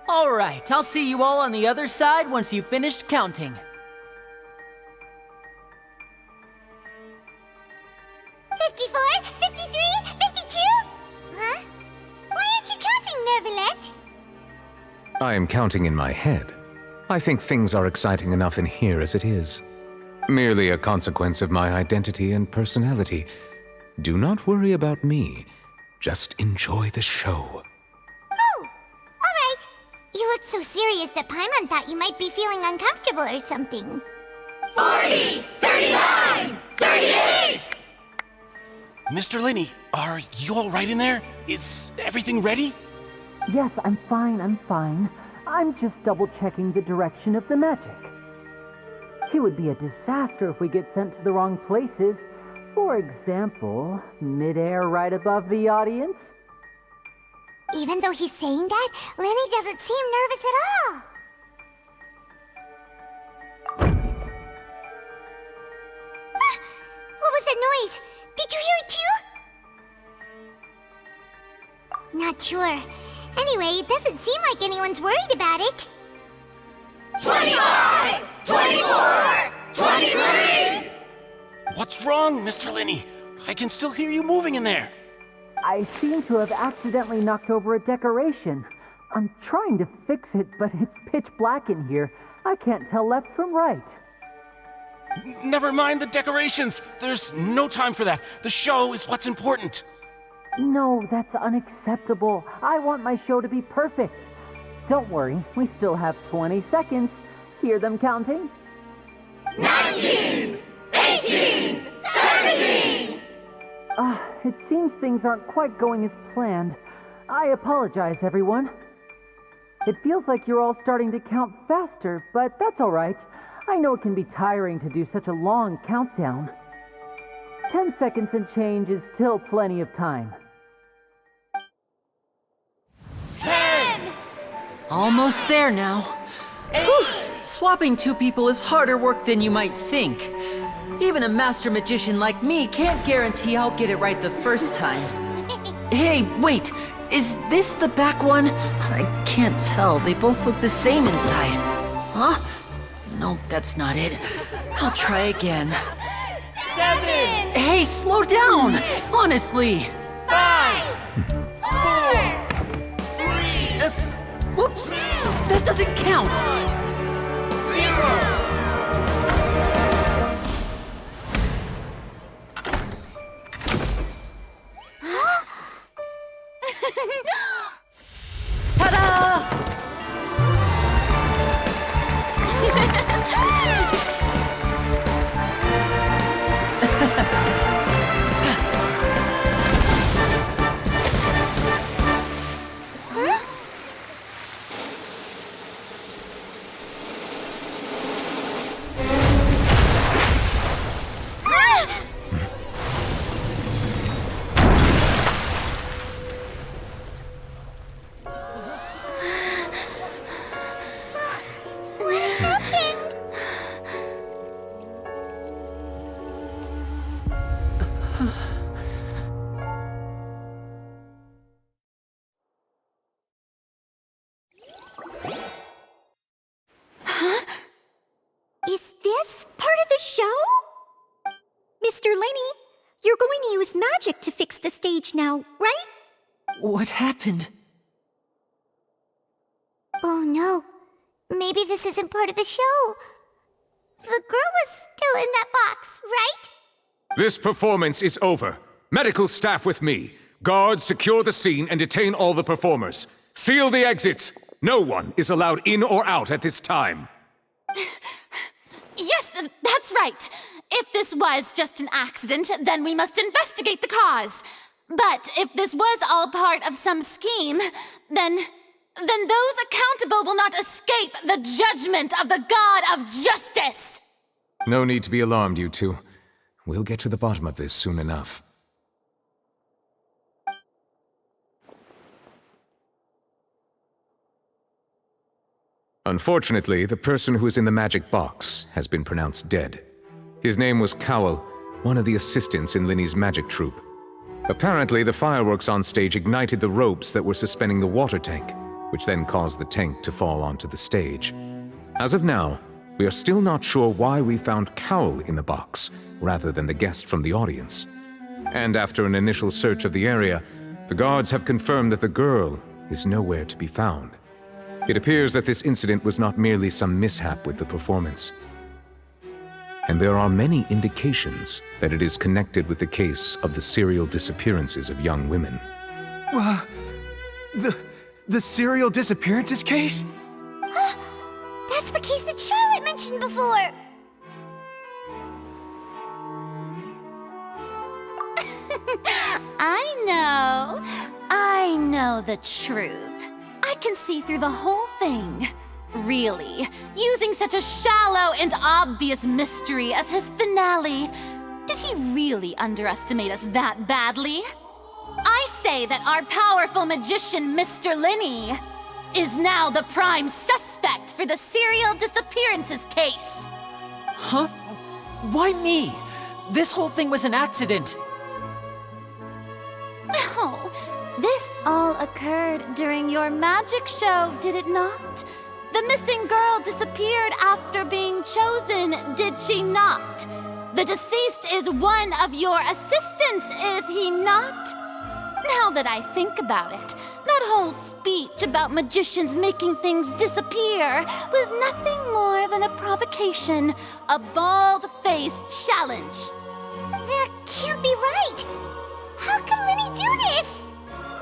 All right, I'll see you all on the other side once you've finished counting. 54, 53, 52? Huh? Why aren't you counting, Nervalette? I am counting in my head. I think things are exciting enough in here as it is. Merely a consequence of my identity and personality. Do not worry about me. Just enjoy the show. Oh, alright. You look so serious that Paimon thought you might be feeling uncomfortable or something. 40, 39, 38! Mr. Linney, are you all right in there? Is everything ready? Yes, I'm fine. I'm just double-checking the direction of the magic. It would be a disaster if we get sent to the wrong places. For example, midair right above the audience? Even though he's saying that, Lenny doesn't seem nervous at all. Ah, what was that noise? Did you hear it too? Not sure. Anyway, it doesn't seem like anyone's worried about it. 25! 24! 23! What's wrong, Mr. Linney? I can still hear you moving in there. I seem to have accidentally knocked over a decoration. I'm trying to fix it, but it's pitch black in here. I can't tell left from right. Never mind the decorations. There's no time for that. The show is what's important. No, that's unacceptable. I want my show to be perfect. Don't worry, we still have 20 seconds. Hear them counting? 19! 18! 17! It seems things aren't quite going as planned. I apologize, everyone. It feels like you're all starting to count faster, but that's all right. I know it can be tiring to do such a long countdown. 10 seconds and change is still plenty of time. 10! Almost there now. Whew. Swapping two people is harder work than you might think. Even a master magician like me can't guarantee I'll get it right the first time. Hey, wait! Is this the back one? I can't tell. They both look the same inside. Huh? No, that's not it. I'll try again. 7! Hey, slow down! Honestly! 5! 4! 3! Whoops! That doesn't count! 0! Ta-da! Is this part of the show? Mr. Lenny, you're going to use magic to fix the stage now, right? What happened? Oh no. Maybe this isn't part of the show. The girl was still in that box, right? This performance is over. Medical staff with me. Guards, secure the scene and detain all the performers. Seal the exits. No one is allowed in or out at this time. Yes, that's right. If this was just an accident, then we must investigate the cause. But if this was all part of some scheme, then those accountable will not escape the judgment of the God of Justice. No need to be alarmed, you two. We'll get to the bottom of this soon enough. Unfortunately, the person who is in the magic box has been pronounced dead. His name was Cowell, one of the assistants in Linny's magic troupe. Apparently, the fireworks on stage ignited the ropes that were suspending the water tank, which then caused the tank to fall onto the stage. As of now, we are still not sure why we found Cowell in the box, rather than the guest from the audience. And after an initial search of the area, the guards have confirmed that the girl is nowhere to be found. It appears that this incident was not merely some mishap with the performance. And there are many indications that it is connected with the case of the serial disappearances of young women. The serial disappearances case? That's the case that Charlotte mentioned before! I know the truth. I can see through the whole thing. Really, using such a shallow and obvious mystery as his finale. To Did he really underestimate us that badly? I say that our powerful magician, Mr. Linny, is now the prime suspect for the serial disappearances case. Huh? Why me? This whole thing was an accident. Oh, this all occurred during your magic show, did it not? The missing girl disappeared after being chosen, did she not? The deceased is one of your assistants, is he not? Now that I think about it, that whole speech about magicians making things disappear was nothing more than a provocation, a bald-faced challenge. That can't be right! How can Linny do this?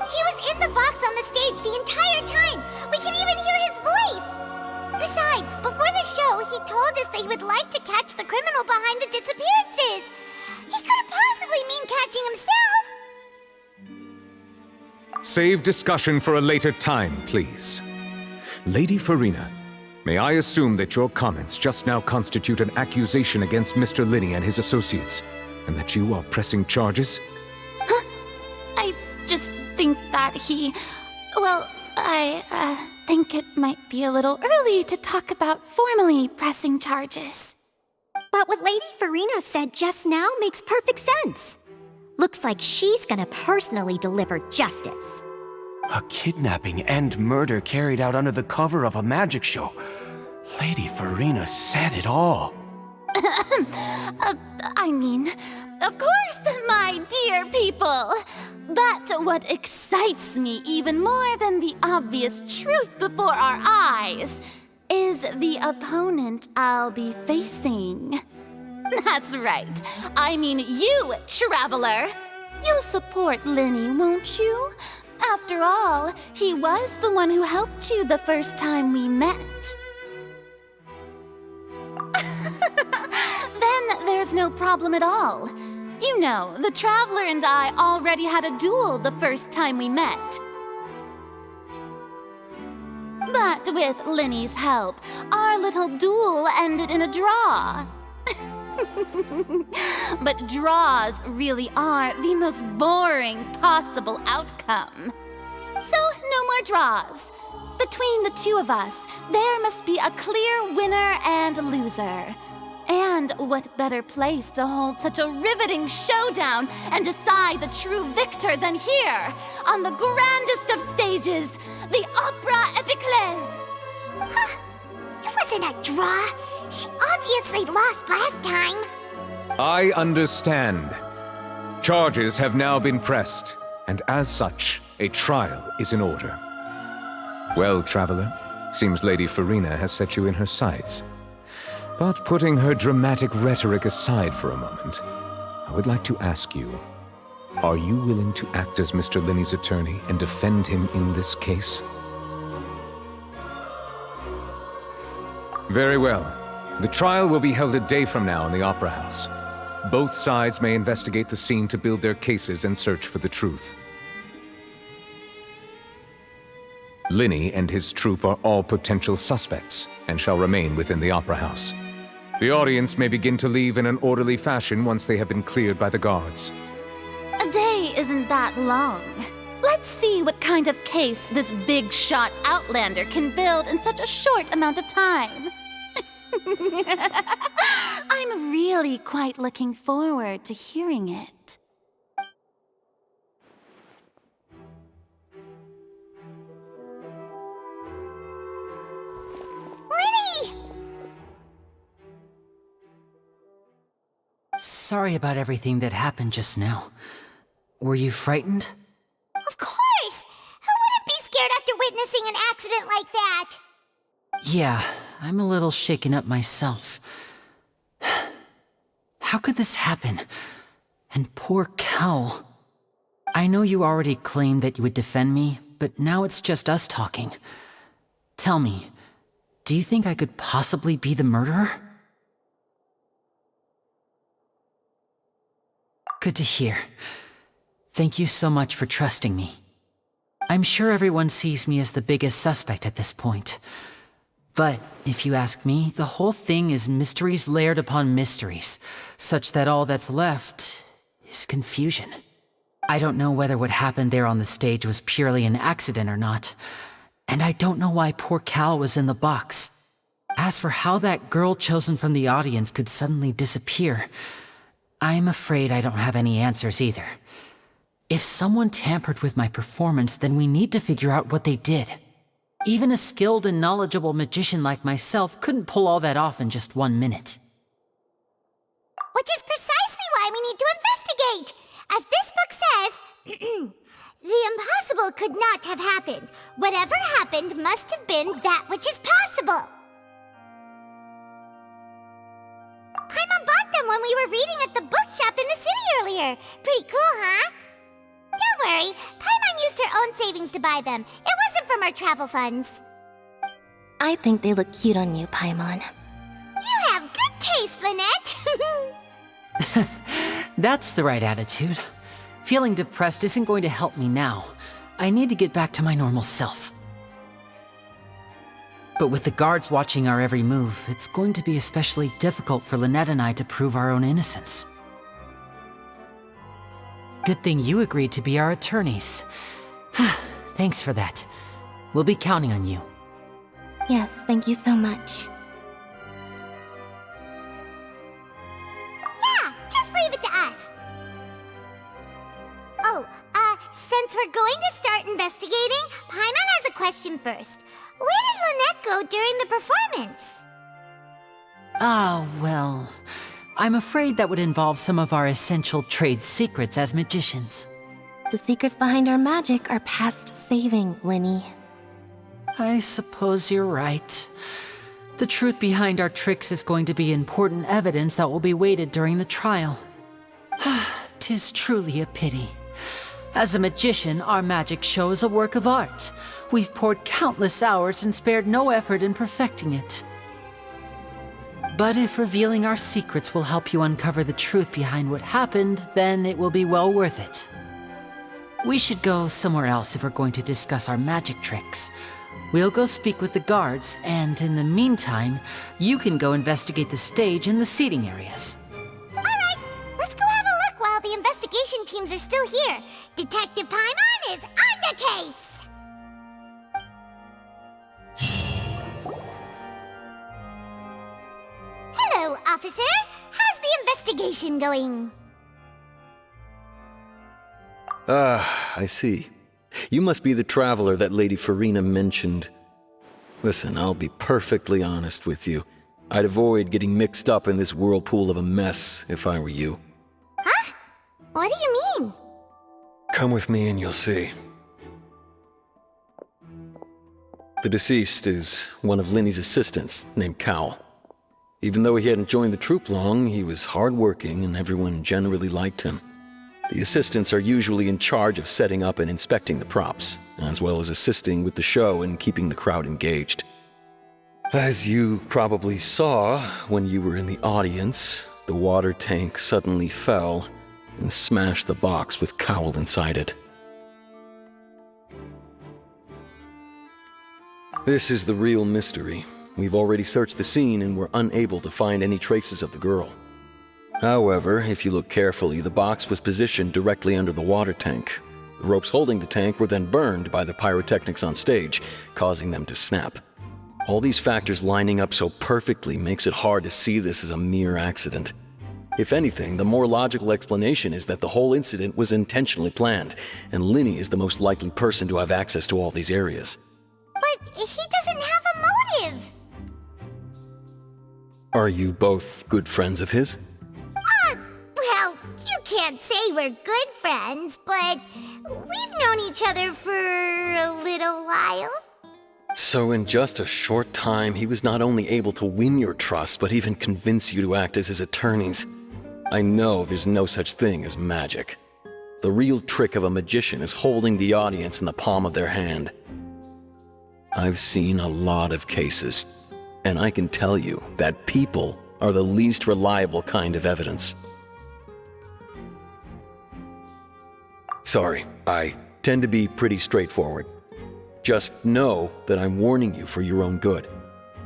He was in the box on the stage the entire time! We can even hear his voice! Besides, before the show, he told us that he would like to catch the criminal behind the disappearances! He couldn't possibly mean catching himself! Save discussion for a later time, please. Lady Farina, may I assume that your comments just now constitute an accusation against Mr. Linny and his associates, and that you are pressing charges? I just think that I think it might be a little early to talk about formally pressing charges. But what Lady Farina said just now makes perfect sense. Looks like she's gonna personally deliver justice. A kidnapping and murder carried out under the cover of a magic show. Lady Farina said it all. I mean, of course, my dear people. But what excites me even more than the obvious truth before our eyes is the opponent I'll be facing. That's right. I mean you, Traveler. You'll support Linny, won't you? After all, he was the one who helped you the first time we met. Then there's no problem at all. You know, the Traveler and I already had a duel the first time we met. But with Linny's help, our little duel ended in a draw. But draws really are the most boring possible outcome. So, no more draws. Between the two of us, there must be a clear winner and loser. And what better place to hold such a riveting showdown and decide the true victor than here, on the grandest of stages, the Opera Epiclese. Huh? It wasn't a draw. She obviously lost last time. I understand. Charges have now been pressed, and as such, a trial is in order. Well, Traveler, seems Lady Farina has set you in her sights. But putting her dramatic rhetoric aside for a moment, I would like to ask you, are you willing to act as Mr. Linny's attorney and defend him in this case? Very well. The trial will be held a day from now in the Opera House. Both sides may investigate the scene to build their cases and search for the truth. Linny and his troupe are all potential suspects and shall remain within the Opera House. The audience may begin to leave in an orderly fashion once they have been cleared by the guards. A day isn't that long. Let's see what kind of case this big-shot Outlander can build in such a short amount of time. I'm really quite looking forward to hearing it. Linny! Sorry about everything that happened just now. Were you frightened? Of course! Who wouldn't be scared after witnessing an accident like that? Yeah, I'm a little shaken up myself. How could this happen? And poor Kel. I know you already claimed that you would defend me, but now it's just us talking. Tell me, do you think I could possibly be the murderer? Good to hear. Thank you so much for trusting me. I'm sure everyone sees me as the biggest suspect at this point. But if you ask me, the whole thing is mysteries layered upon mysteries, such that all that's left is confusion. I don't know whether what happened there on the stage was purely an accident or not, and I don't know why poor Cal was in the box. As for how that girl chosen from the audience could suddenly disappear, I'm afraid I don't have any answers either. If someone tampered with my performance, then we need to figure out what they did. Even a skilled and knowledgeable magician like myself couldn't pull all that off in just 1 minute. Which is precisely why we need to investigate! As this book says, the impossible could not have happened. Whatever happened must have been that which is possible. Paimon bought them when we were reading at the bookshop in the city earlier. Pretty cool, huh? Don't worry, Paimon used her own savings to buy them. It wasn't from our travel funds. I think they look cute on you, Paimon. You have good taste, Lynette! That's the right attitude. Feeling depressed isn't going to help me now. I need to get back to my normal self. But with the guards watching our every move, it's going to be especially difficult for Lynette and I to prove our own innocence. Good thing you agreed to be our attorneys. Thanks for that. We'll be counting on you. Yes, thank you so much. Yeah, just leave it to us. Oh, since we're going to start investigating, Paimon has a question first. Where did Lynette go during the performance? Ah, well, I'm afraid that would involve some of our essential trade secrets as magicians. The secrets behind our magic are past saving, Linny. I suppose you're right. The truth behind our tricks is going to be important evidence that will be weighted during the trial. 'Tis truly a pity. As a magician, our magic show is a work of art. We've poured countless hours and spared no effort in perfecting it. But if revealing our secrets will help you uncover the truth behind what happened, then it will be well worth it. We should go somewhere else if we're going to discuss our magic tricks. We'll go speak with the guards, and in the meantime, you can go investigate the stage and the seating areas. Alright, let's go have a look while the investigation teams are still here. Detective Paimon is on the case! Hello, officer. How's the investigation going? Ah, I see. You must be the traveler that Lady Farina mentioned. Listen, I'll be perfectly honest with you. I'd avoid getting mixed up in this whirlpool of a mess if I were you. Huh? What do you mean? Come with me and you'll see. The deceased is one of Linny's assistants named Cal. Even though he hadn't joined the troupe long, he was hardworking and everyone generally liked him. The assistants are usually in charge of setting up and inspecting the props, as well as assisting with the show and keeping the crowd engaged. As you probably saw when you were in the audience, the water tank suddenly fell and smashed the box with Cowl inside it. This is the real mystery. We've already searched the scene and were unable to find any traces of the girl. However, if you look carefully, the box was positioned directly under the water tank. The ropes holding the tank were then burned by the pyrotechnics on stage, causing them to snap. All these factors lining up so perfectly makes it hard to see this as a mere accident. If anything, the more logical explanation is that the whole incident was intentionally planned, and Linny is the most likely person to have access to all these areas. But he doesn't have a motive! Are you both good friends of his? Well, you can't say we're good friends, but we've known each other for a little while. So in just a short time, he was not only able to win your trust, but even convince you to act as his attorneys. I know there's no such thing as magic. The real trick of a magician is holding the audience in the palm of their hand. I've seen a lot of cases, and I can tell you that people are the least reliable kind of evidence. Sorry, I tend to be pretty straightforward. Just know that I'm warning you for your own good.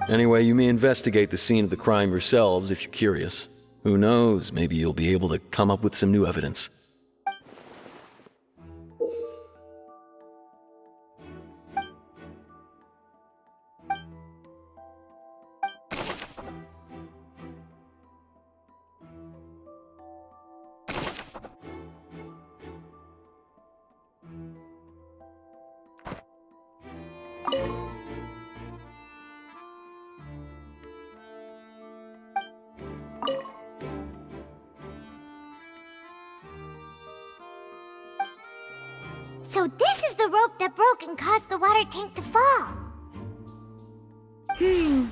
Anyway, you may investigate the scene of the crime yourselves if you're curious. Who knows, maybe you'll be able to come up with some new evidence. So this is the rope that broke and caused the water tank to fall. The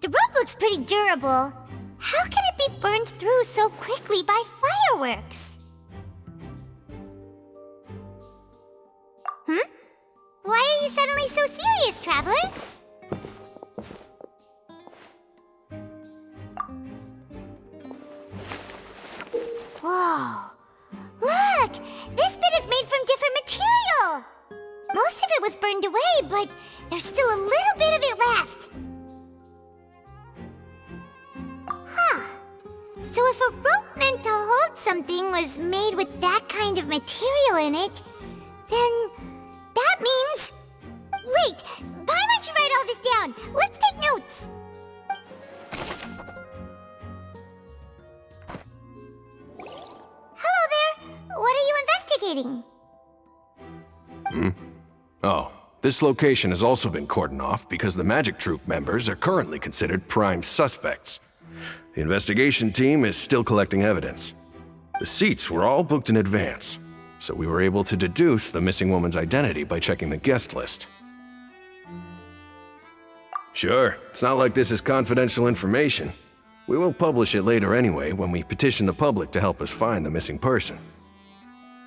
rope looks pretty durable. How can it be burned through so quickly by fireworks? Why are you suddenly so serious, Traveler? Whoa. Look! This bit is made from different material! Most of it was burned away, but there's still a little bit of it left. Huh. So if a rope meant to hold something was made with that kind of material in it, then that means... Wait! Why don't you write all this down? Let's take notes! Hello there! What are you investigating? Oh, this location has also been cordoned off because the Magic Troop members are currently considered prime suspects. The investigation team is still collecting evidence. The seats were all booked in advance, so we were able to deduce the missing woman's identity by checking the guest list. Sure, it's not like this is confidential information. We will publish it later anyway when we petition the public to help us find the missing person.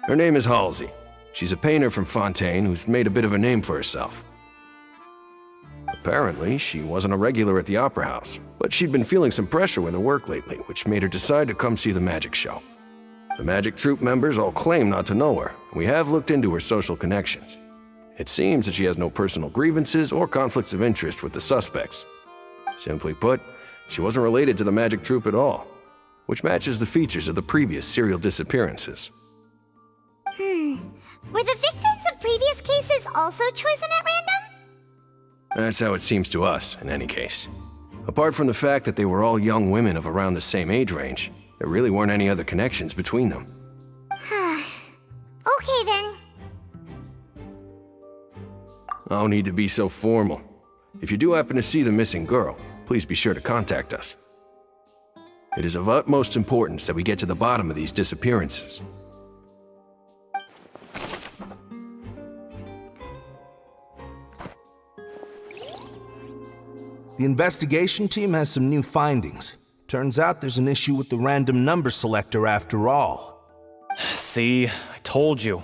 Her name is Halsey. She's a painter from Fontaine who's made a bit of a name for herself. Apparently, she wasn't a regular at the Opera House, but she'd been feeling some pressure with her work lately, which made her decide to come see the magic show. The Magic Troop members all claim not to know her, and we have looked into her social connections. It seems that she has no personal grievances or conflicts of interest with the suspects. Simply put, she wasn't related to the Magic Troop at all, which matches the features of the previous serial disappearances. Were the victims of previous cases also chosen at random? That's how it seems to us, in any case. Apart from the fact that they were all young women of around the same age range, there really weren't any other connections between them. Okay then. No need to be so formal. If you do happen to see the missing girl, please be sure to contact us. It is of utmost importance that we get to the bottom of these disappearances. The investigation team has some new findings. Turns out there's an issue with the random number selector after all. See, I told you.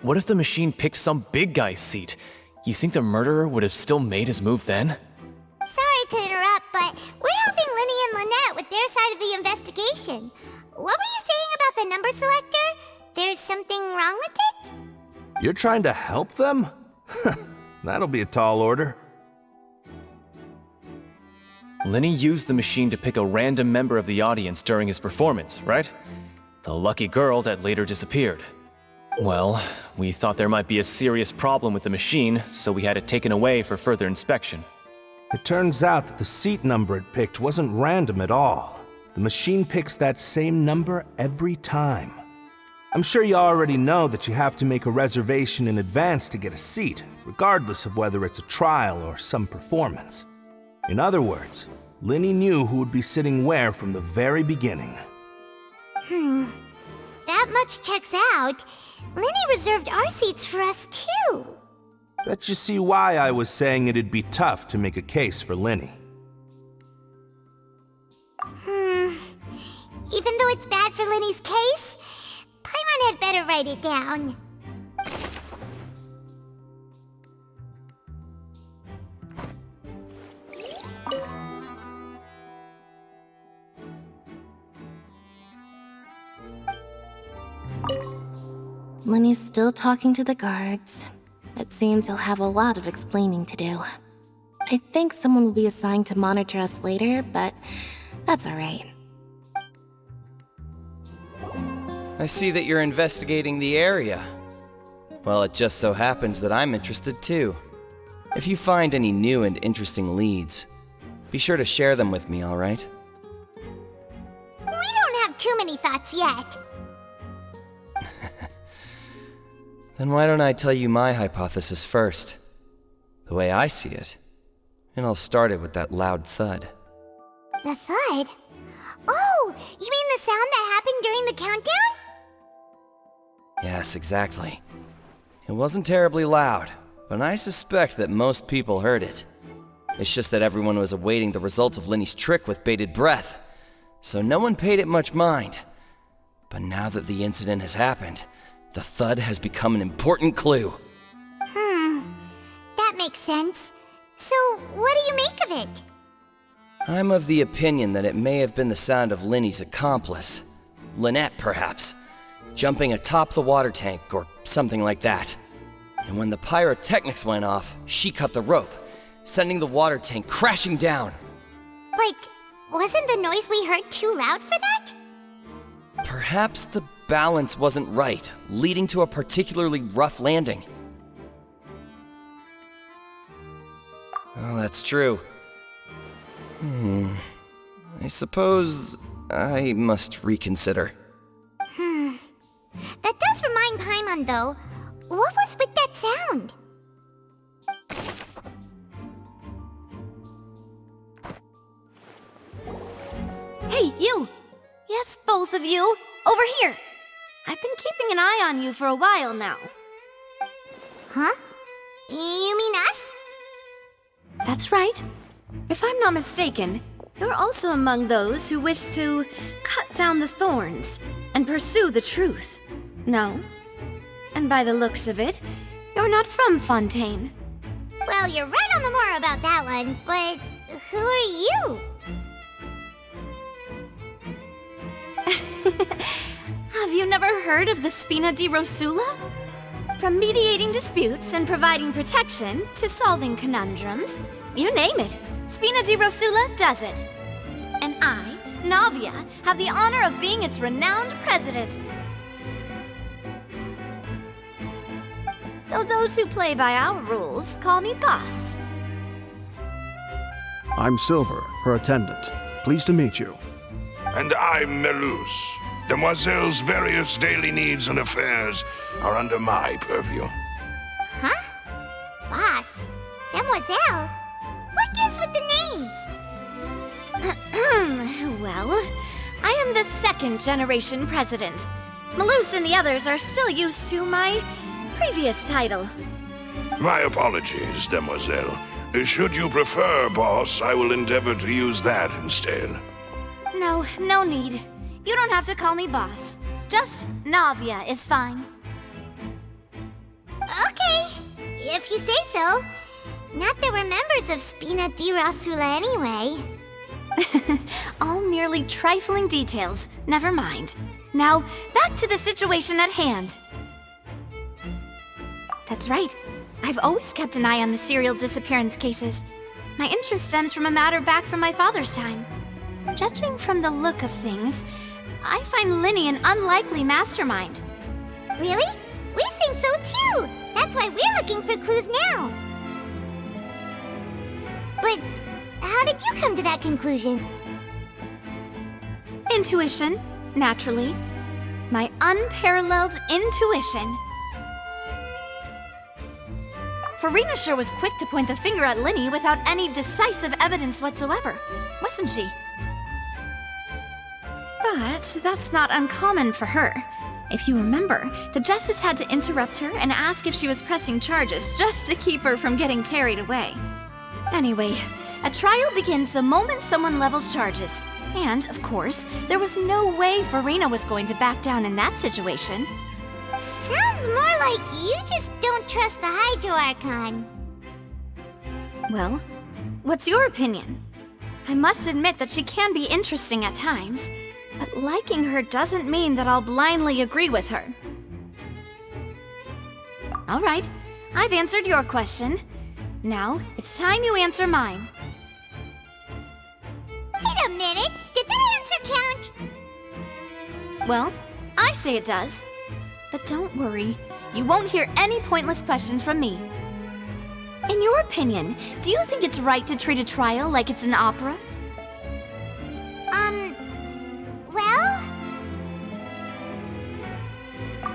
What if the machine picked some big guy's seat? You think the murderer would have still made his move then? Sorry to interrupt, but we're helping Linny and Lynette with their side of the investigation. What were you saying about the number selector? There's something wrong with it? You're trying to help them? That'll be a tall order. Linny used the machine to pick a random member of the audience during his performance, right? The lucky girl that later disappeared. Well, we thought there might be a serious problem with the machine, so we had it taken away for further inspection. It turns out that the seat number it picked wasn't random at all. The machine picks that same number every time. I'm sure you already know that you have to make a reservation in advance to get a seat, regardless of whether it's a trial or some performance. In other words, Linny knew who would be sitting where from the very beginning. That much checks out. Linny reserved our seats for us too. Bet you see why I was saying it'd be tough to make a case for Linny. Even though it's bad for Linny's case, Paimon had better write it down. Linny's still talking to the guards. It seems he'll have a lot of explaining to do. I think someone will be assigned to monitor us later, but that's alright. I see that you're investigating the area. Well, it just so happens that I'm interested too. If you find any new and interesting leads, be sure to share them with me, alright? We don't have too many thoughts yet. Then why don't I tell you my hypothesis first? The way I see it. And I'll start it with that loud thud. The thud? Oh, you mean the sound that happened during the countdown? Yes, exactly. It wasn't terribly loud, but I suspect that most people heard it. It's just that everyone was awaiting the results of Linny's trick with bated breath, so no one paid it much mind. But now that the incident has happened, the thud has become an important clue. That makes sense. So, what do you make of it? I'm of the opinion that it may have been the sound of Linny's accomplice. Lynette, perhaps. Jumping atop the water tank, or something like that. And when the pyrotechnics went off, she cut the rope, sending the water tank crashing down. But wasn't the noise we heard too loud for that? Perhaps the balance wasn't right, leading to a particularly rough landing. Oh, that's true. I suppose I must reconsider. That does remind Paimon, though. What was with that sound? Hey, you! Yes, both of you! Over here! I've been keeping an eye on you for a while now. Huh? You mean us? That's right. If I'm not mistaken, you're also among those who wish to cut down the thorns and pursue the truth. No? And by the looks of it, you're not from Fontaine. Well, you're right on the more about that one, but who are you? Have you never heard of the Spina di Rosula? From mediating disputes and providing protection to solving conundrums, you name it, Spina di Rosula does it. And I, Navia, have the honor of being its renowned president. Though those who play by our rules call me boss. I'm Silver, her attendant. Pleased to meet you. And I'm Melus. Demoiselle's various daily needs and affairs are under my purview. Huh? Boss? Demoiselle? What gives with the names? Well, I am the second generation president. Melus and the others are still used to my previous title. My apologies, Demoiselle. Should you prefer, boss, I will endeavor to use that instead. No, no need. You don't have to call me boss. Just Navia is fine. Okay, if you say so. Not that we're members of Spina di Rosula anyway. All merely trifling details. Never mind. Now, back to the situation at hand. That's right. I've always kept an eye on the serial disappearance cases. My interest stems from a matter back from my father's time. Judging from the look of things, I find Linny an unlikely mastermind. Really? We think so too! That's why we're looking for clues now. But how did you come to that conclusion? Intuition, naturally. My unparalleled intuition. Farina sure was quick to point the finger at Linny without any decisive evidence whatsoever, wasn't she? But that's not uncommon for her. If you remember, the Justice had to interrupt her and ask if she was pressing charges just to keep her from getting carried away. Anyway, a trial begins the moment someone levels charges. And, of course, there was no way Farina was going to back down in that situation. Sounds more like you just don't trust the Hydro Archon. Well, what's your opinion? I must admit that she can be interesting at times, but liking her doesn't mean that I'll blindly agree with her. All right, I've answered your question. Now, it's time you answer mine. Wait a minute, did that answer count? Well, I say it does. But don't worry, you won't hear any pointless questions from me. In your opinion, do you think it's right to treat a trial like it's an opera? Well?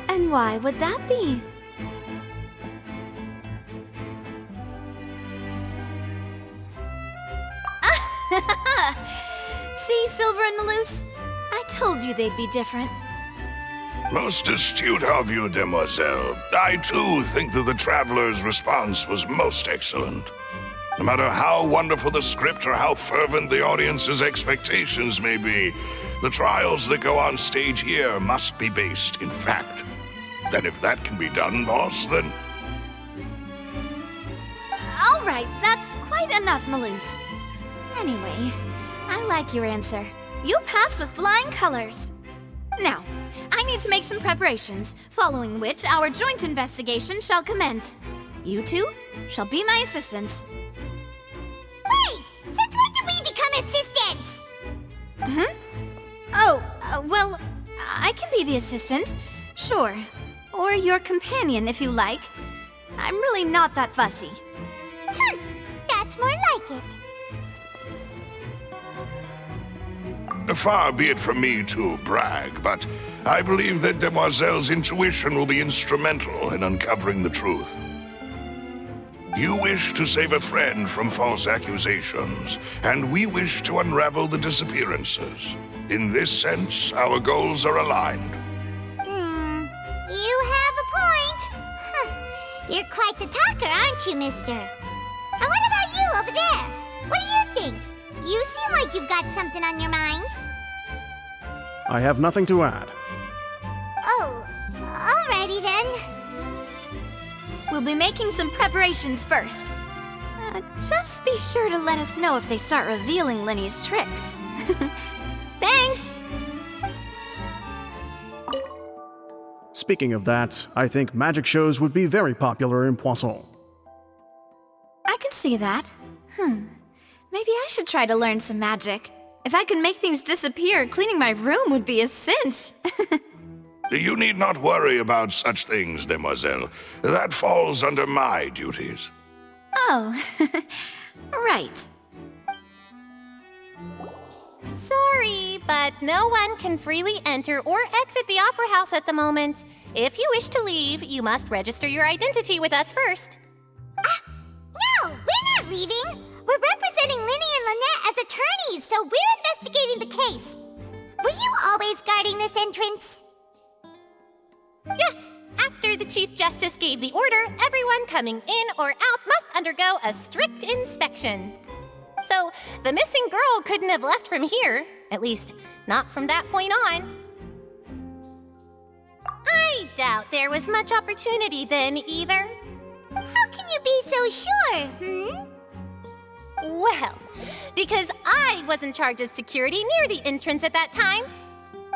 And why would that be? See, Silver and Malus? I told you they'd be different. Most astute of you, demoiselle. I too think that the Traveler's response was most excellent. No matter how wonderful the script or how fervent the audience's expectations may be, the trials that go on stage here must be based in fact. And if that can be done, boss, then... All right, that's quite enough, Malus. Anyway, I like your answer. You passed with flying colors. Now, I need to make some preparations, following which our joint investigation shall commence. You two shall be my assistants. Wait! Since when did we become assistants? Oh, well, I can be the assistant, sure. Or your companion, if you like. I'm really not that fussy. That's more like it. Far be it from me to brag, but I believe that Demoiselle's intuition will be instrumental in uncovering the truth. You wish to save a friend from false accusations, and we wish to unravel the disappearances. In this sense, our goals are aligned. You have a point. You're quite the talker, aren't you, mister? And what about you over there? What do you think? You seem like you've got something on your mind. I have nothing to add. Oh, alrighty then. We'll be making some preparations first. Just be sure to let us know if they start revealing Lenny's tricks. Thanks! Speaking of that, I think magic shows would be very popular in Poisson. I can see that. Maybe I should try to learn some magic. If I could make things disappear, cleaning my room would be a cinch. You need not worry about such things, demoiselle. That falls under my duties. Oh, right. Sorry, but no one can freely enter or exit the Opera House at the moment. If you wish to leave, you must register your identity with us first. No, we're not leaving. We're representing Linny and Lynette as attorneys, so we're investigating the case. Were you always guarding this entrance? Yes, after the Chief Justice gave the order, everyone coming in or out must undergo a strict inspection. So, the missing girl couldn't have left from here, at least, not from that point on. I doubt there was much opportunity then, either. How can you be so sure, Well, because I was in charge of security near the entrance at that time.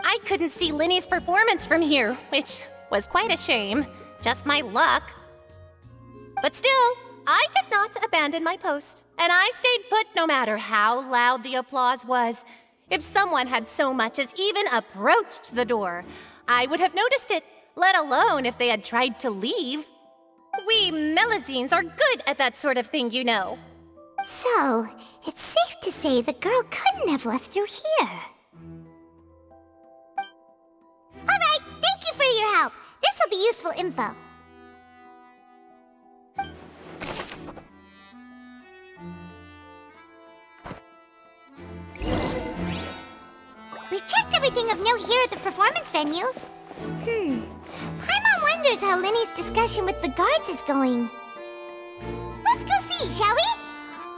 I couldn't see Linny's performance from here, which was quite a shame. Just my luck. But still, I did not abandon my post, and I stayed put no matter how loud the applause was. If someone had so much as even approached the door, I would have noticed it, let alone if they had tried to leave. We Melazines are good at that sort of thing, you know. So, it's safe to say the girl couldn't have left through here. Alright, thank you for your help. This will be useful info. We've checked everything of note here at the performance venue. Paimon wonders how Linny's discussion with the guards is going. Let's go see, shall we?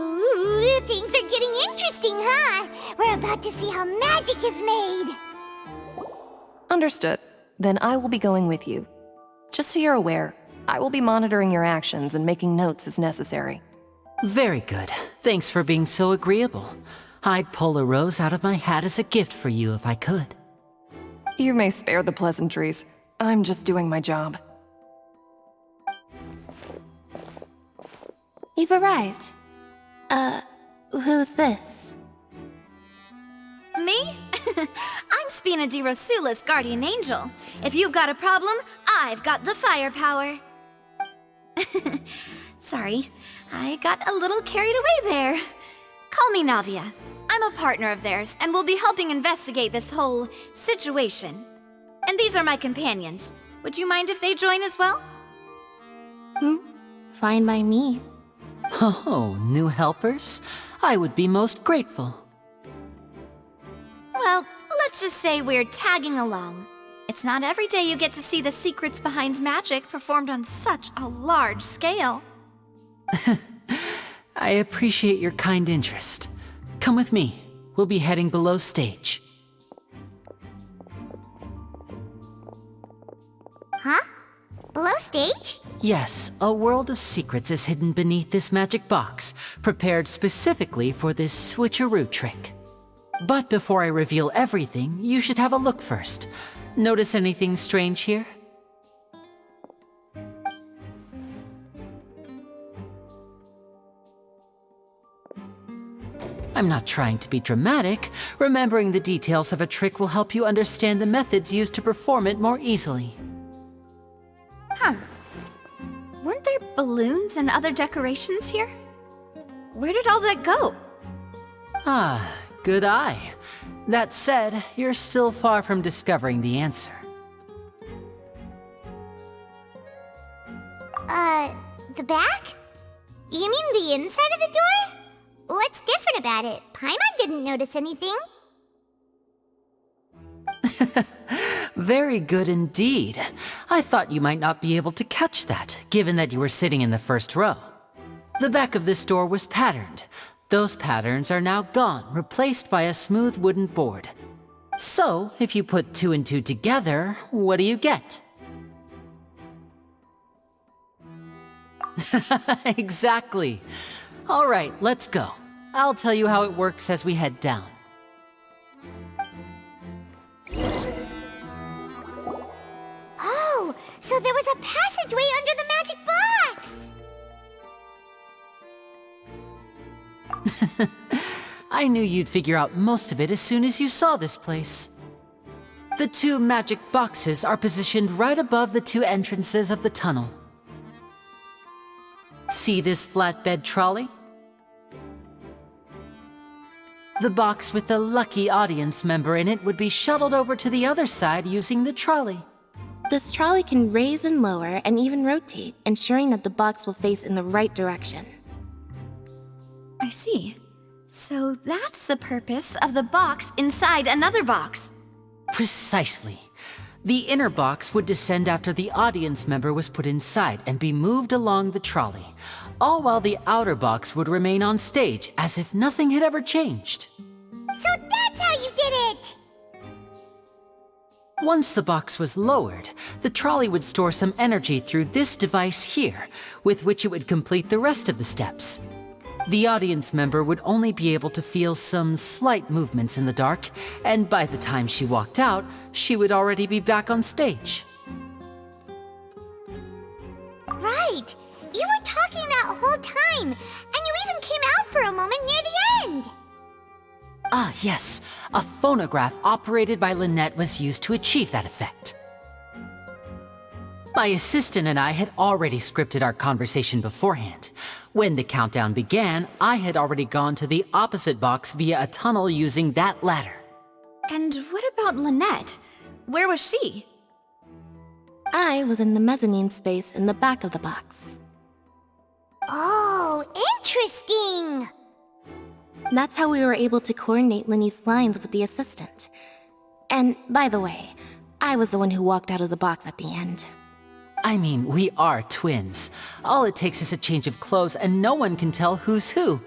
Ooh, things are getting interesting, huh? We're about to see how magic is made. Understood. Then I will be going with you. Just so you're aware, I will be monitoring your actions and making notes as necessary. Very good. Thanks for being so agreeable. I'd pull a rose out of my hat as a gift for you if I could. You may spare the pleasantries. I'm just doing my job. You've arrived. Who's this? Me? I'm Spina di Rosula's guardian angel. If you've got a problem, I've got the firepower. Sorry, I got a little carried away there. Call me Navia. I'm a partner of theirs, and will be helping investigate this whole situation. And these are my companions. Would you mind if they join as well? Fine by me. Oh, new helpers? I would be most grateful. Well, let's just say we're tagging along. It's not every day you get to see the secrets behind magic performed on such a large scale. I appreciate your kind interest. Come with me. We'll be heading below stage. Huh? Below stage? Yes, a world of secrets is hidden beneath this magic box, prepared specifically for this switcheroo trick. But before I reveal everything, you should have a look first. Notice anything strange here? I'm not trying to be dramatic. Remembering the details of a trick will help you understand the methods used to perform it more easily. Huh. Weren't there balloons and other decorations here? Where did all that go? Ah, good eye. That said, you're still far from discovering the answer. The back? You mean the inside of the door? What's different about it? Paimon didn't notice anything. Very good indeed. I thought you might not be able to catch that, given that you were sitting in the first row. The back of this door was patterned. Those patterns are now gone, replaced by a smooth wooden board. So, if you put 2 and 2 together, what do you get? Exactly. All right, let's go. I'll tell you how it works as we head down. Oh, so there was a passageway under the magic box! I knew you'd figure out most of it as soon as you saw this place. The 2 magic boxes are positioned right above the 2 entrances of the tunnel. See this flatbed trolley? The box with the lucky audience member in it would be shuttled over to the other side using the trolley. This trolley can raise and lower and even rotate, ensuring that the box will face in the right direction. I see. So that's the purpose of the box inside another box. Precisely. The inner box would descend after the audience member was put inside and be moved along the trolley, all while the outer box would remain on stage as if nothing had ever changed. So that's how you did it! Once the box was lowered, the trolley would store some energy through this device here, with which it would complete the rest of the steps. The audience member would only be able to feel some slight movements in the dark, and by the time she walked out, she would already be back on stage. Right! You were talking that whole time, and you even came out for a moment near the end! Ah, yes. A phonograph operated by Lynette was used to achieve that effect. My assistant and I had already scripted our conversation beforehand. When the countdown began, I had already gone to the opposite box via a tunnel using that ladder. And what about Lynette? Where was she? I was in the mezzanine space in the back of the box. Oh, interesting! That's how we were able to coordinate Linny's lines with the assistant. And, by the way, I was the one who walked out of the box at the end. I mean, we are twins. All it takes is a change of clothes and no one can tell who's who.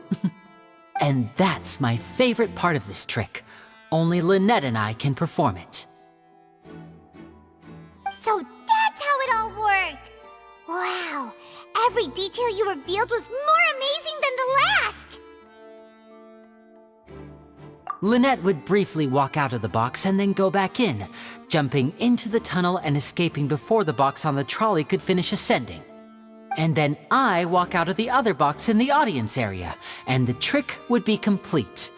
And that's my favorite part of this trick. Only Lynette and I can perform it. So that's how it all worked! Wow, every detail you revealed was more amazing than the last! Lynette would briefly walk out of the box and then go back in, jumping into the tunnel and escaping before the box on the trolley could finish ascending. And then I walk out of the other box in the audience area, and the trick would be complete.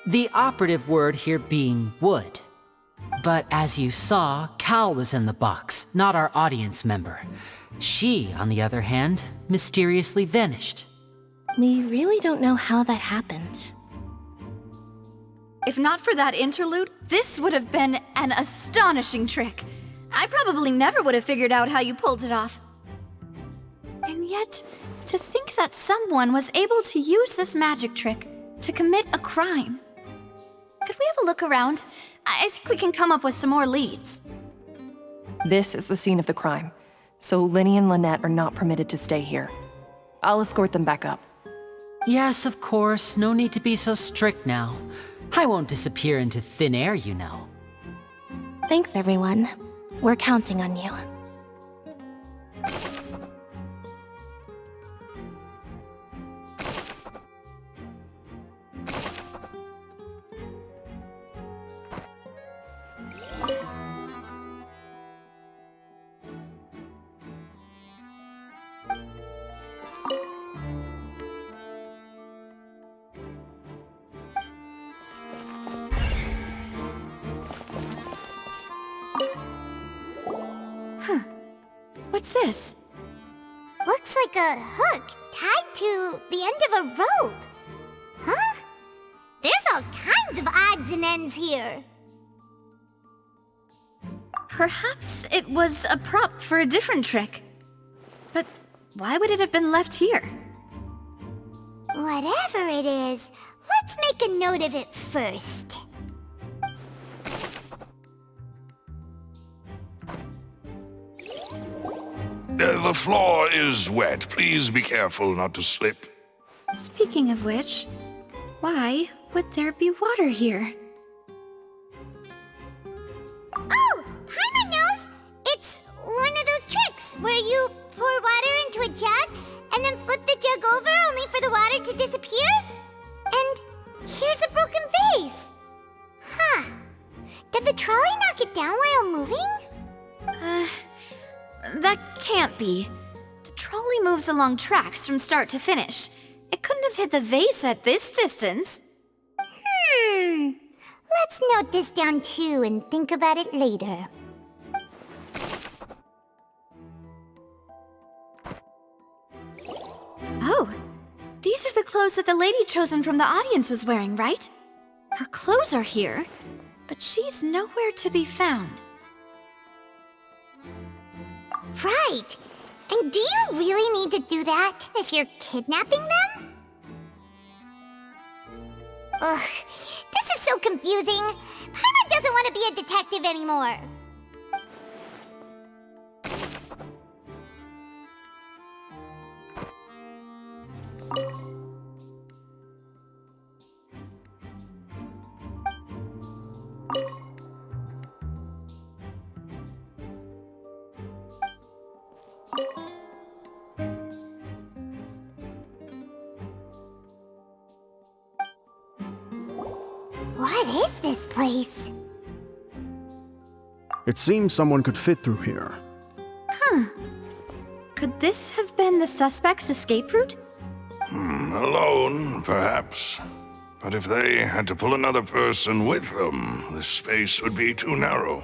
The operative word here being would. But as you saw, Cal was in the box, not our audience member. She, on the other hand, mysteriously vanished. We really don't know how that happened. If not for that interlude, this would have been an astonishing trick. I probably never would have figured out how you pulled it off. And yet, to think that someone was able to use this magic trick to commit a crime. Could we have a look around? I think we can come up with some more leads. This is the scene of the crime, so Linny and Lynette are not permitted to stay here. I'll escort them back up. Yes, of course. No need to be so strict now. I won't disappear into thin air, you know. Thanks, everyone. We're counting on you. What's this? Looks like a hook tied to the end of a rope. Huh? There's all kinds of odds and ends here. Perhaps it was a prop for a different trick. But why would it have been left here? Whatever it is, let's make a note of it first. The floor is wet. Please be careful not to slip. Speaking of which, why would there be water here? Oh, Paimon knows! It's one of those tricks where you pour water into a jug and then flip the jug over only for the water to disappear? And here's a broken vase. Huh. Did the trolley knock it down while moving? That can't be. The trolley moves along tracks from start to finish. It couldn't have hit the vase at this distance. Let's note this down too and think about it later. Oh, these are the clothes that the lady chosen from the audience was wearing, right? Her clothes are here, but she's nowhere to be found. Right. And do you really need to do that if you're kidnapping them? Ugh, this is so confusing. Paimon doesn't want to be a detective anymore. What is this place? It seems someone could fit through here. Huh. Could this have been the suspect's escape route? Alone, perhaps. But if they had to pull another person with them, the space would be too narrow.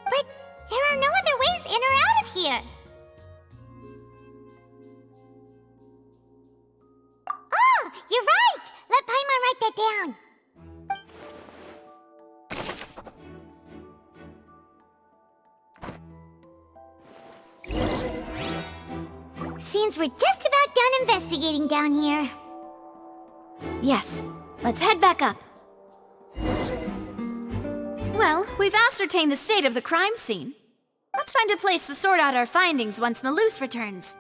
But there are no other ways in or out of here. Oh, you're right! Let Paimon write that down. Seems we're just about done investigating down here. Yes, let's head back up. Well, we've ascertained the state of the crime scene. Let's find a place to sort out our findings once Malus returns.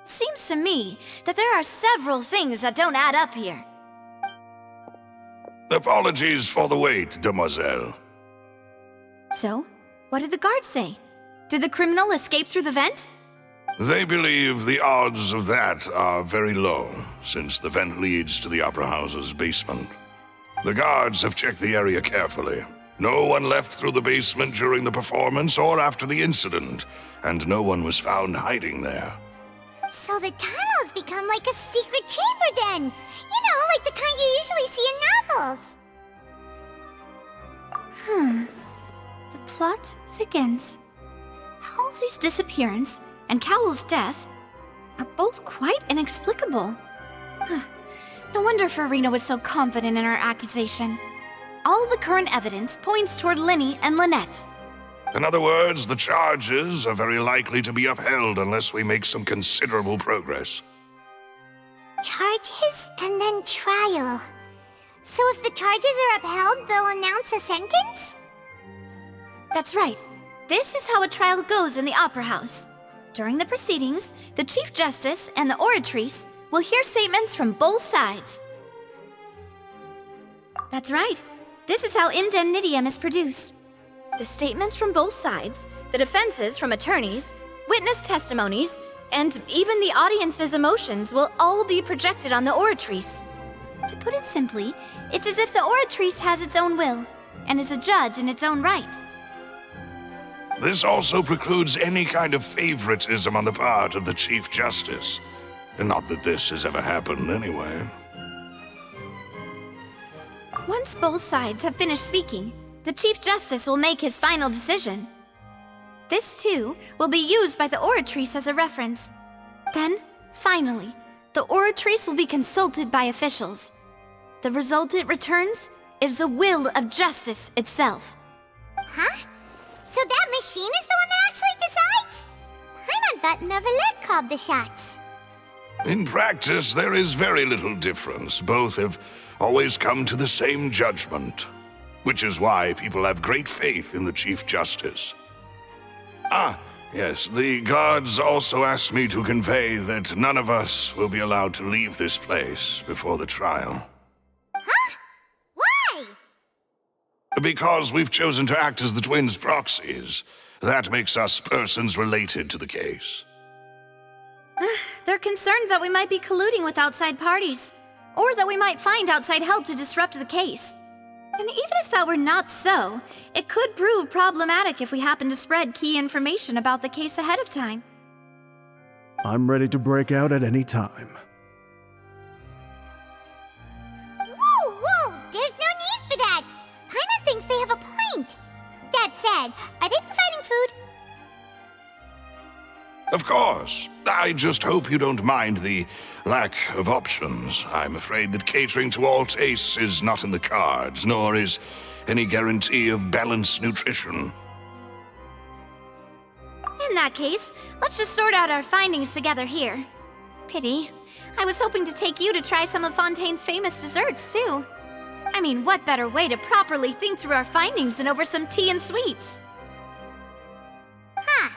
Seems to me that there are several things that don't add up here. Apologies for the wait, demoiselle. So, what did the guards say? Did the criminal escape through the vent? They believe the odds of that are very low, since the vent leads to the Opera House's basement. The guards have checked the area carefully. No one left through the basement during the performance or after the incident, and no one was found hiding there. So the tunnels become like a secret chamber then! You know, like the kind you usually see in novels! The plot thickens. Halsey's disappearance and Cowell's death are both quite inexplicable. No wonder Farina was so confident in her accusation. All the current evidence points toward Linny and Lynette. In other words, the charges are very likely to be upheld unless we make some considerable progress. Charges and then trial. So if the charges are upheld, they'll announce a sentence? That's right. This is how a trial goes in the Opera House. During the proceedings, the Chief Justice and the Oratrice will hear statements from both sides. That's right. This is how indemnitium is produced. The statements from both sides, the defenses from attorneys, witness testimonies, and even the audience's emotions will all be projected on the Oratrice. To put it simply, it's as if the Oratrice has its own will, and is a judge in its own right. This also precludes any kind of favoritism on the part of the Chief Justice. And not that this has ever happened anyway. Once both sides have finished speaking, the Chief Justice will make his final decision. This, too, will be used by the Oratrice as a reference. Then, finally, the Oratrice will be consulted by officials. The result it returns is the will of justice itself. Huh? So that machine is the one that actually decides? Paimon thought Neverlet called the shots. In practice, there is very little difference. Both have always come to the same judgment, which is why people have great faith in the Chief Justice. Ah, yes, the guards also asked me to convey that none of us will be allowed to leave this place before the trial. Huh? Why? Because we've chosen to act as the twins' proxies. That makes us persons related to the case. They're concerned that we might be colluding with outside parties, or that we might find outside help to disrupt the case. And even if that were not so, it could prove problematic if we happen to spread key information about the case ahead of time. I'm ready to break out at any time. Whoa! There's no need for that! Paimon thinks they have a point. That said, are they providing food? Of course. I just hope you don't mind the lack of options. I'm afraid that catering to all tastes is not in the cards, nor is any guarantee of balanced nutrition. In that case, let's just sort out our findings together here. Pity. I was hoping to take you to try some of Fontaine's famous desserts, too. I mean, what better way to properly think through our findings than over some tea and sweets? Huh.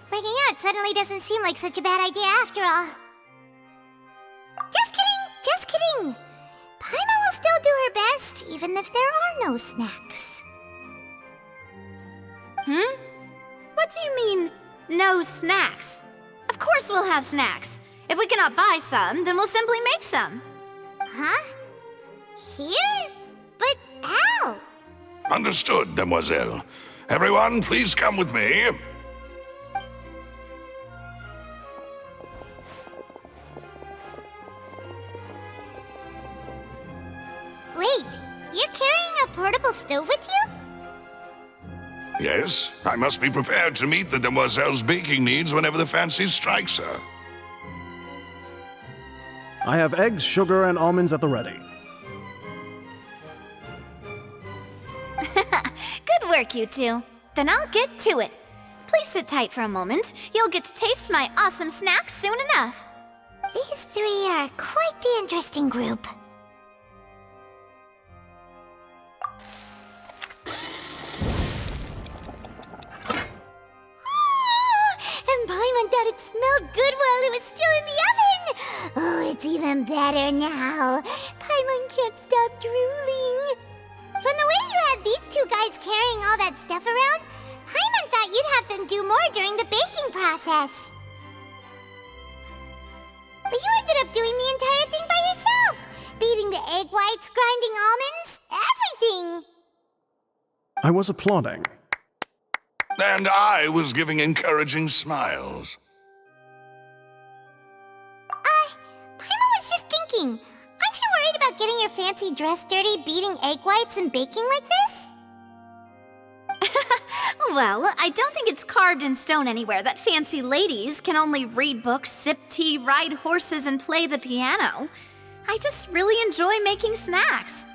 Breaking out suddenly doesn't seem like such a bad idea after all. Just kidding! Paimon will still do her best, even if there are no snacks. What do you mean, no snacks? Of course we'll have snacks. If we cannot buy some, then we'll simply make some. Huh? Here? But how? Understood, Demoiselle. Everyone, please come with me. Wait, you're carrying a portable stove with you? Yes, I must be prepared to meet the Demoiselle's baking needs whenever the fancy strikes her. I have eggs, sugar, and almonds at the ready. Good work, you two. Then I'll get to it. Please sit tight for a moment. You'll get to taste my awesome snacks soon enough. These three are quite the interesting group. And Paimon thought it smelled good while it was still in the oven! Oh, it's even better now. Paimon can't stop drooling. From the way you had these two guys carrying all that stuff around, Paimon thought you'd have them do more during the baking process. But you ended up doing the entire thing by yourself! Beating the egg whites, grinding almonds, everything! I was applauding. And I was giving encouraging smiles. fancy dress dirty beating egg whites and baking like this? Well, I don't think it's carved in stone anywhere that fancy ladies can only read books, sip tea, ride horses, and play the piano. I just really enjoy making snacks.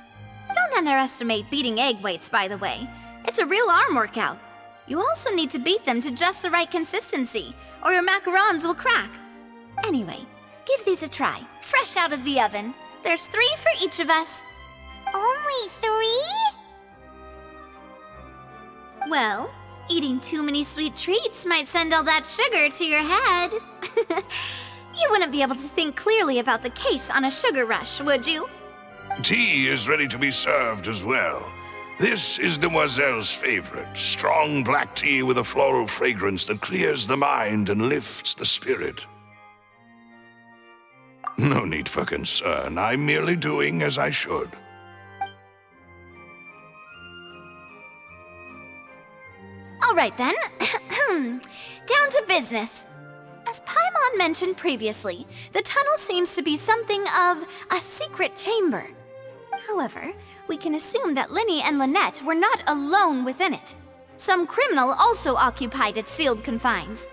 Don't underestimate beating egg whites, by the way. It's a real arm workout. You also need to beat them to just the right consistency, or your macarons will crack. Anyway, give these a try, fresh out of the oven. There's 3 for each of us. Only 3? Well, eating too many sweet treats might send all that sugar to your head. You wouldn't be able to think clearly about the case on a sugar rush, would you? Tea is ready to be served as well. This is Demoiselle's favorite, strong black tea with a floral fragrance that clears the mind and lifts the spirit. No need for concern. I'm merely doing as I should. All right then. Down to business. As Paimon mentioned previously, the tunnel seems to be something of a secret chamber. However, we can assume that Linny and Lynette were not alone within it. Some criminal also occupied its sealed confines.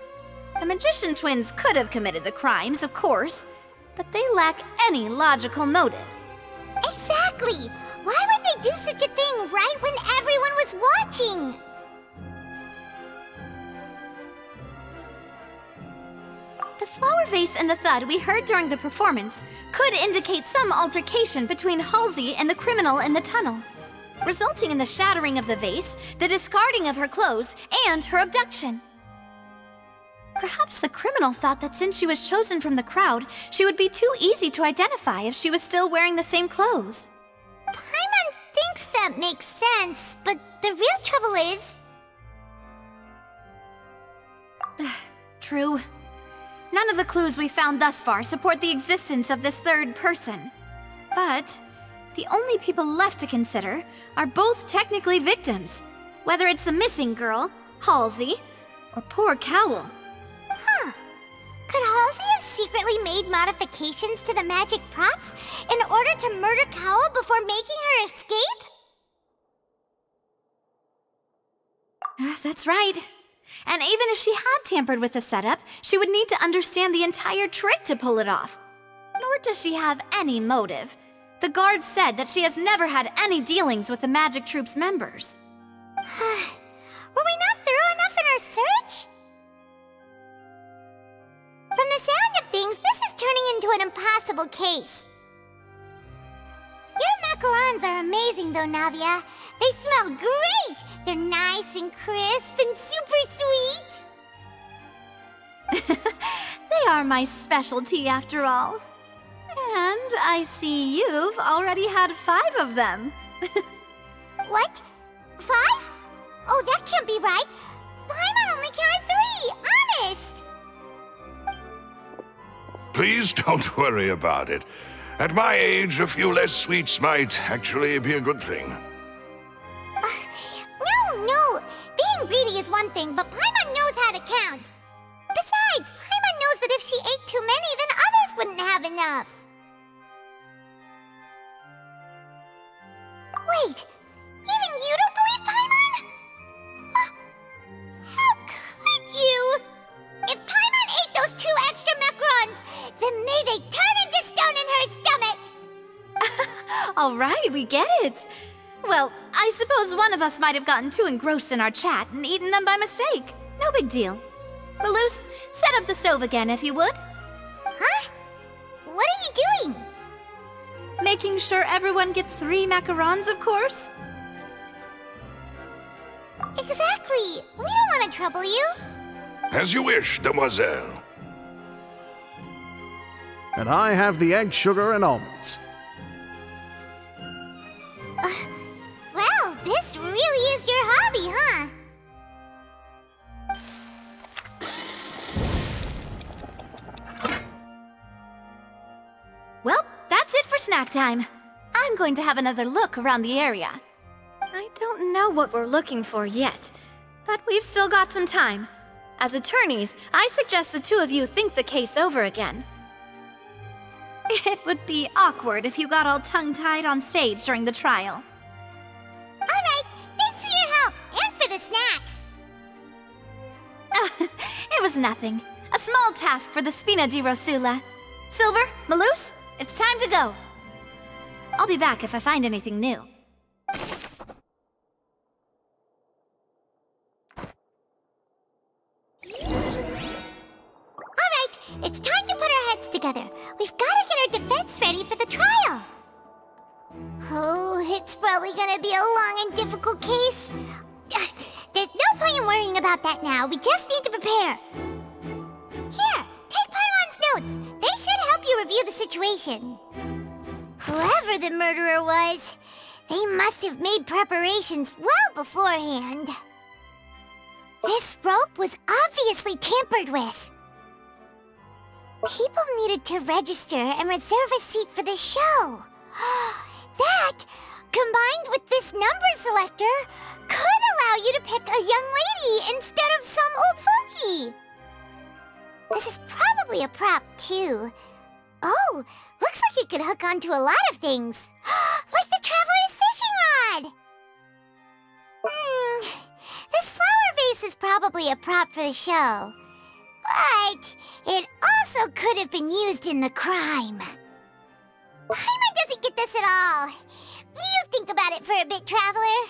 The magician twins could have committed the crimes, of course, but they lack any logical motive. Exactly! Why would they do such a thing right when everyone was watching? The flower vase and the thud we heard during the performance could indicate some altercation between Halsey and the criminal in the tunnel, resulting in the shattering of the vase, the discarding of her clothes, and her abduction. Perhaps the criminal thought that since she was chosen from the crowd, she would be too easy to identify if she was still wearing the same clothes. Paimon thinks that makes sense, but the real trouble is... True. None of the clues we found thus far support the existence of this third person. But the only people left to consider are both technically victims, whether it's the missing girl, Halsey, or poor Cowell. Huh. Could Halsey have secretly made modifications to the magic props in order to murder Cowell before making her escape? That's right. And even if she had tampered with the setup, she would need to understand the entire trick to pull it off. Nor does she have any motive. The guards said that she has never had any dealings with the magic troop's members. Were we not thorough enough in our search? From the sound of things, this is turning into an impossible case. Your macarons are amazing though, Navia. They smell great! They're nice and crisp and super sweet! They are my specialty after all. And I see you've already had 5 of them. What? 5? Oh, that can't be right. Paimon only counted 3, honest! Please don't worry about it. At my age, a few less sweets might actually be a good thing. No. Being greedy is one thing, but Paimon knows how to count. Besides, Paimon knows that if she ate too many, then others wouldn't have enough. Wait, even you don't believe Paimon? How could you? If Paimon ate those 2 extra macarons, then may they turn into stone in her stomach! All right, we get it. Well, I suppose one of us might have gotten too engrossed in our chat and eaten them by mistake. No big deal. Lelouch, set up the stove again if you would. Huh? What are you doing? Making sure everyone gets 3 macarons, of course. Exactly. We don't want to trouble you. As you wish, demoiselle. And I have the egg, sugar, and almonds. Well, this really is your hobby, huh? Well, that's it for snack time. I'm going to have another look around the area. I don't know what we're looking for yet, but we've still got some time. As attorneys, I suggest the 2 of you think the case over again. It would be awkward if you got all tongue-tied on stage during the trial. Alright, thanks for your help, and for the snacks. It was nothing. A small task for the Spina di Rosula. Silver, Malus, it's time to go. I'll be back if I find anything new. Alright, it's time to put our heads together. We've got to get our defense ready for the trial. Oh, it's probably gonna be a long and difficult case. There's no point in worrying about that now. We just need to prepare. Here, take Paimon's notes. They should help you review the situation. Whoever the murderer was, they must have made preparations well beforehand. This rope was obviously tampered with. People needed to register and reserve a seat for the show. That, combined with this number selector, could allow you to pick a young lady instead of some old fogey. This is probably a prop, too. Oh, looks like it could hook onto a lot of things. Like the Traveler's fishing rod! This flower vase is probably a prop for the show. But it also could have been used in the crime. Paimon doesn't get this at all. You think about it for a bit, Traveler.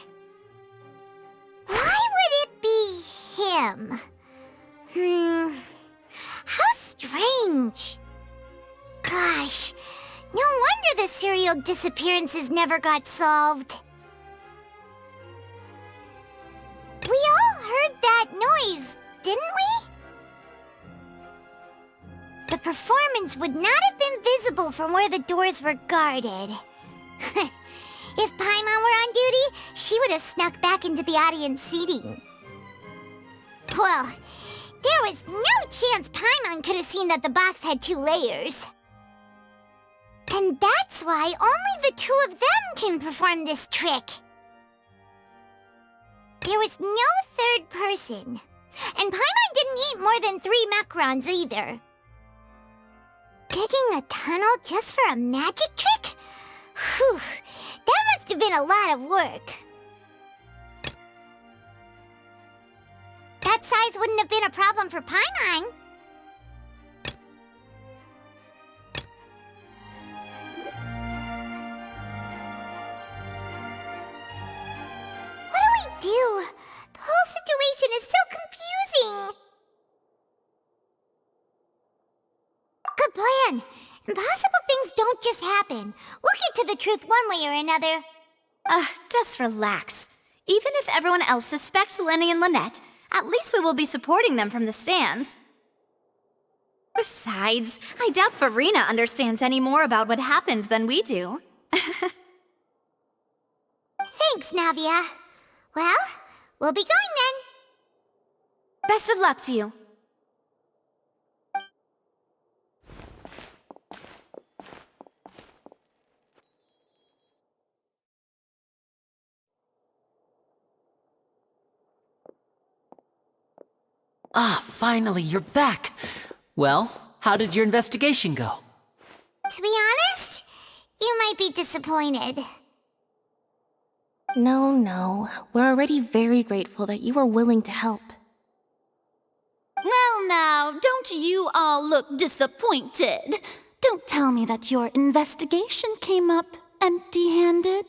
Why would it be him? How strange. Gosh, no wonder the serial disappearances never got solved. We all heard that noise, didn't we? The performance would not have been visible from where the doors were guarded. If Paimon were on duty, she would have snuck back into the audience seating. Well, there was no chance Paimon could have seen that the box had 2 layers. And that's why only the 2 of them can perform this trick. There was no third person. And Paimon didn't eat more than 3 macarons either. Digging a tunnel just for a magic trick? Whew, that must have been a lot of work. That size wouldn't have been a problem for Paimon. What do we do? The whole situation is so confusing. Good plan. Impossible things don't just happen. We'll get to the truth one way or another. Just relax. Even if everyone else suspects Lenny and Lynette, at least we will be supporting them from the stands. Besides, I doubt Farina understands any more about what happened than we do. Thanks, Navia. Well, we'll be going then. Best of luck to you. Ah, finally, you're back. Well, how did your investigation go? To be honest, you might be disappointed. No. We're already very grateful that you were willing to help. Well now, don't you all look disappointed. Don't tell me that your investigation came up empty-handed.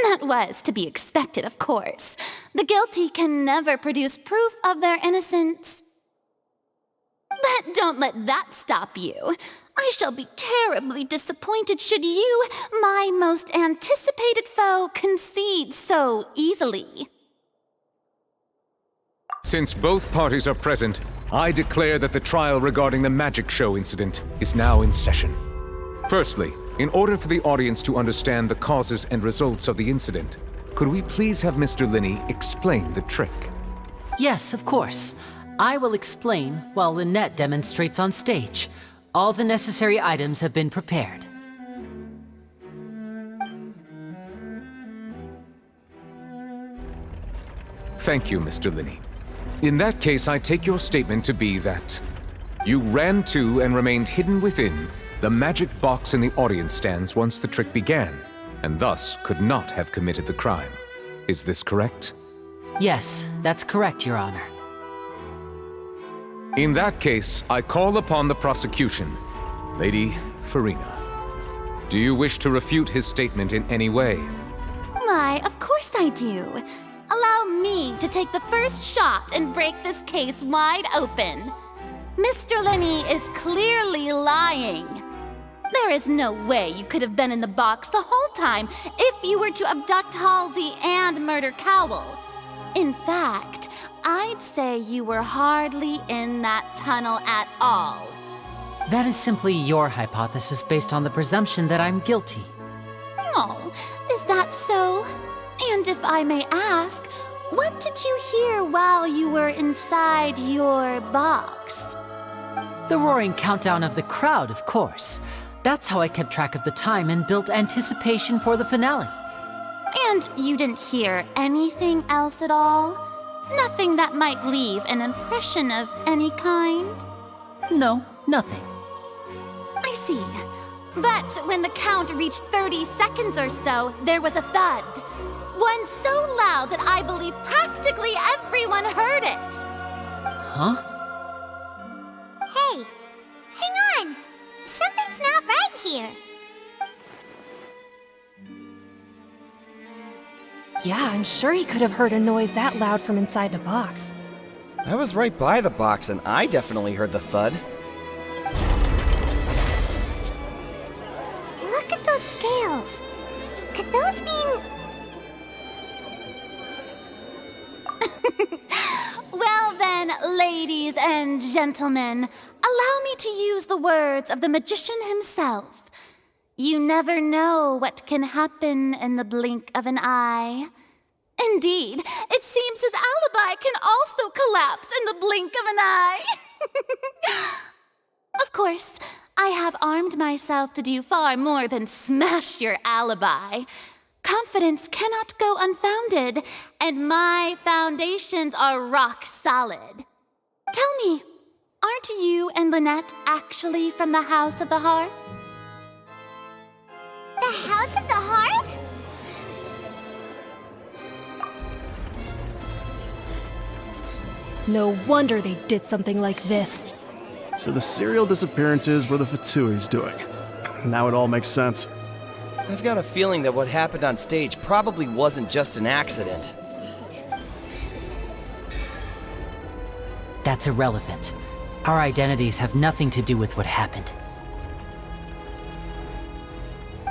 That was to be expected, of course. The guilty can never produce proof of their innocence. But don't let that stop you. I shall be terribly disappointed should you, my most anticipated foe, concede so easily. Since both parties are present, I declare that the trial regarding the magic show incident is now in session. Firstly, in order for the audience to understand the causes and results of the incident, could we please have Mr. Linney explain the trick? Yes, of course. I will explain while Lynette demonstrates on stage. All the necessary items have been prepared. Thank you, Mr. Linney. In that case, I take your statement to be that you ran to and remained hidden within the magic box in the audience stands once the trick began, and thus could not have committed the crime. Is this correct? Yes, that's correct, Your Honor. In that case, I call upon the prosecution. Lady Farina, do you wish to refute his statement in any way? Why, of course I do. Allow me to take the first shot and break this case wide open. Mr. Lenny is clearly lying. There is no way you could have been in the box the whole time if you were to abduct Halsey and murder Cowell. In fact, I'd say you were hardly in that tunnel at all. That is simply your hypothesis based on the presumption that I'm guilty. Oh, is that so? And if I may ask, what did you hear while you were inside your box? The roaring countdown of the crowd, of course. That's how I kept track of the time and built anticipation for the finale. And you didn't hear anything else at all? Nothing that might leave an impression of any kind? No, nothing. I see. But when the count reached 30 seconds or so, there was a thud. One so loud that I believe practically everyone heard it. Huh? Hey, hang on! Something's not right here. Yeah, I'm sure he could have heard a noise that loud from inside the box. I was right by the box, and I definitely heard the thud. Look at those scales. Could those mean... Well then, ladies and gentlemen, allow me to use the words of the magician himself. You never know what can happen in the blink of an eye. Indeed, it seems his alibi can also collapse in the blink of an eye. Of course, I have armed myself to do far more than smash your alibi. Confidence cannot go unfounded, and my foundations are rock solid. Tell me, aren't you and Lynette actually from the House of the Hearth? The House of the Hearth? No wonder they did something like this. So the serial disappearances were the Fatsui's doing. Now it all makes sense. I've got a feeling that what happened on stage probably wasn't just an accident. That's irrelevant. Our identities have nothing to do with what happened.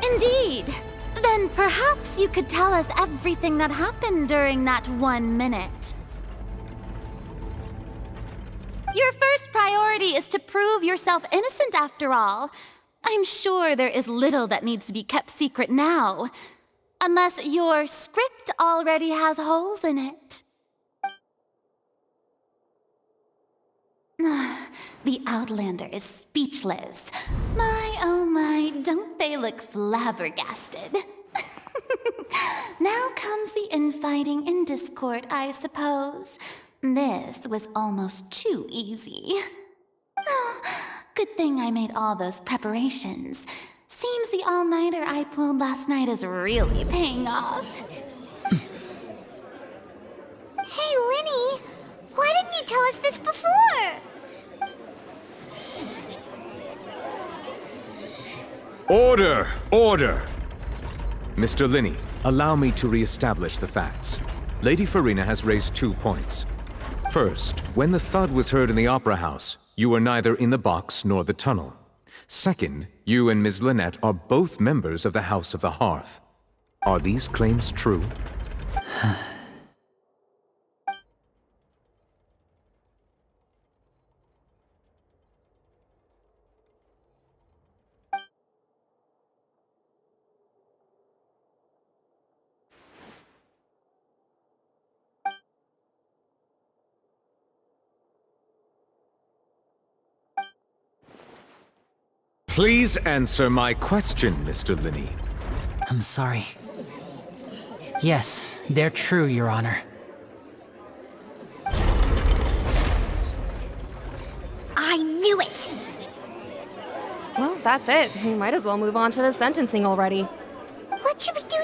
Indeed. Then perhaps you could tell us everything that happened during that 1 minute. Your first priority is to prove yourself innocent after all. I'm sure there is little that needs to be kept secret now. Unless your script already has holes in it. The Outlander is speechless. My, oh my, don't they look flabbergasted? Now comes the infighting and discord, I suppose. This was almost too easy. Good thing I made all those preparations. Seems the all-nighter I pulled last night is really paying off. Hey, Linny! Why didn't you tell us this before? Order! Order! Mr. Linney, allow me to re-establish the facts. Lady Farina has raised 2 points. First, when the thud was heard in the Opera House, you were neither in the box nor the tunnel. Second, you and Ms. Lynette are both members of the House of the Hearth. Are these claims true? Please answer my question, Mr. Linney. I'm sorry. Yes, they're true, Your Honor. I knew it! Well, that's it. We might as well move on to the sentencing already. What should we do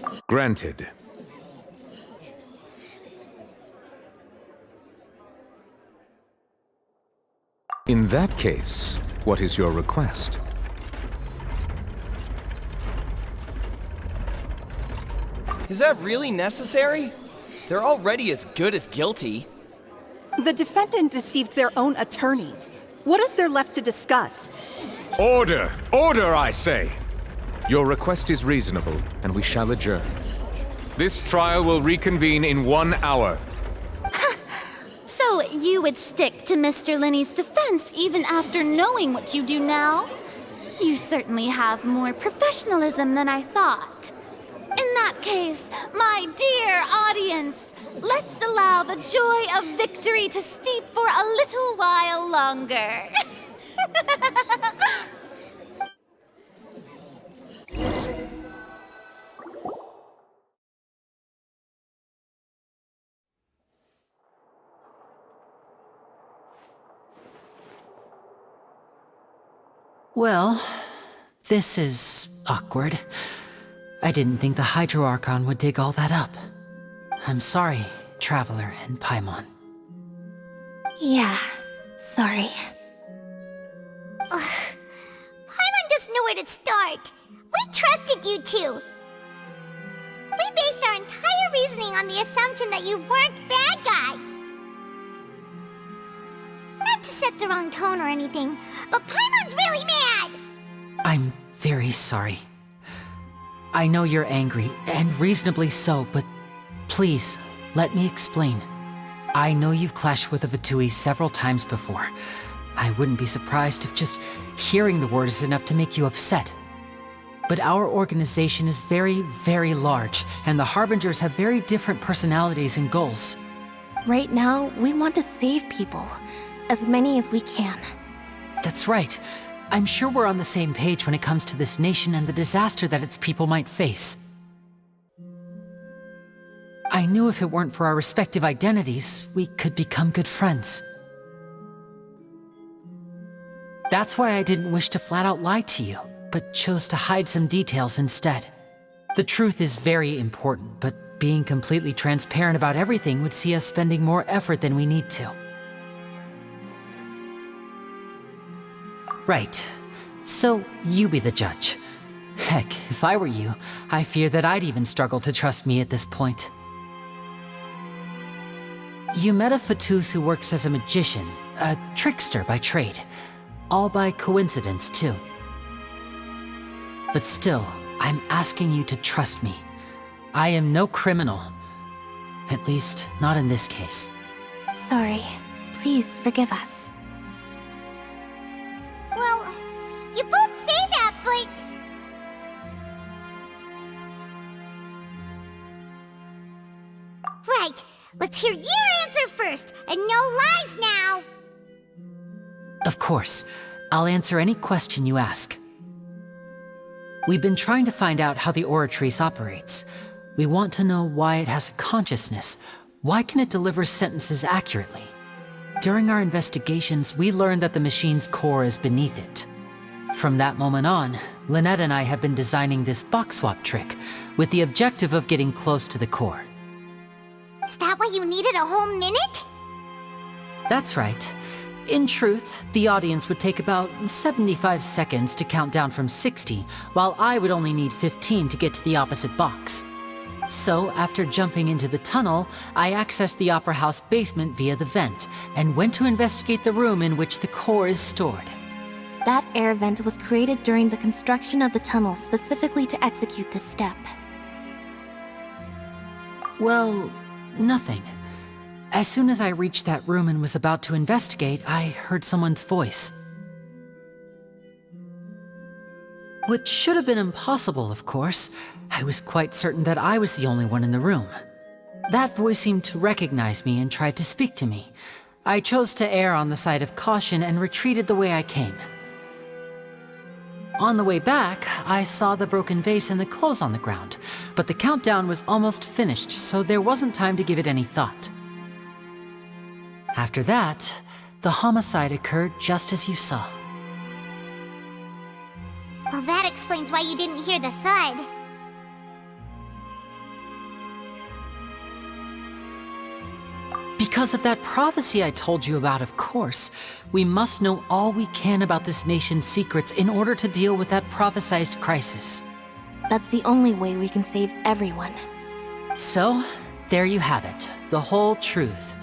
now? Granted. In that case, what is your request? Is that really necessary? They're already as good as guilty. The defendant deceived their own attorneys. What is there left to discuss? Order! Order, I say! Your request is reasonable, and we shall adjourn. This trial will reconvene in 1 hour. So you would stick to Mr. Linney's defense even after knowing what you do now? You certainly have more professionalism than I thought. In that case, my dear audience, let's allow the joy of victory to steep for a little while longer. Well, this is awkward. I didn't think the Hydro Archon would dig all that up. I'm sorry, Traveler and Paimon. Yeah, sorry. Paimon doesn't know where to start. We trusted you two. We based our entire reasoning on the assumption that you weren't bad guys. Not to set the wrong tone or anything, but Paimon's really mad! I'm very sorry. I know you're angry, and reasonably so, but please, let me explain. I know you've clashed with the Vatui several times before. I wouldn't be surprised if just hearing the word is enough to make you upset. But our organization is very, very large, and the Harbingers have very different personalities and goals. Right now, we want to save people. As many as we can. That's right. I'm sure we're on the same page when it comes to this nation and the disaster that its people might face. I knew if it weren't for our respective identities, we could become good friends. That's why I didn't wish to flat out lie to you, but chose to hide some details instead. The truth is very important, but being completely transparent about everything would see us spending more effort than we need to. Right. So, you be the judge. Heck, if I were you, I fear that I'd even struggle to trust me at this point. You met a Fatus who works as a magician, a trickster by trade. All by coincidence, too. But still, I'm asking you to trust me. I am no criminal. At least, not in this case. Sorry. Please forgive us. Well, you both say that, but... Right, let's hear your answer first, and no lies now! Of course. I'll answer any question you ask. We've been trying to find out how the Oratrice operates. We want to know why it has a consciousness. Why can it deliver sentences accurately? During our investigations, we learned that the machine's core is beneath it. From that moment on, Lynette and I have been designing this box swap trick, with the objective of getting close to the core. Is that why you needed a whole minute? That's right. In truth, the audience would take about 75 seconds to count down from 60, while I would only need 15 to get to the opposite box. So, after jumping into the tunnel, I accessed the Opera House basement via the vent, and went to investigate the room in which the core is stored. That air vent was created during the construction of the tunnel specifically to execute this step. Well, nothing. As soon as I reached that room and was about to investigate, I heard someone's voice. Which should have been impossible, of course. I was quite certain that I was the only one in the room. That voice seemed to recognize me and tried to speak to me. I chose to err on the side of caution and retreated the way I came. On the way back, I saw the broken vase and the clothes on the ground, but the countdown was almost finished, so there wasn't time to give it any thought. After that, The homicide occurred just as you saw. Well, that explains why you didn't hear the thud. Because of that prophecy I told you about, of course. We must know all we can about this nation's secrets in order to deal with that prophesized crisis. That's the only way we can save everyone. So, there you have it. The whole truth.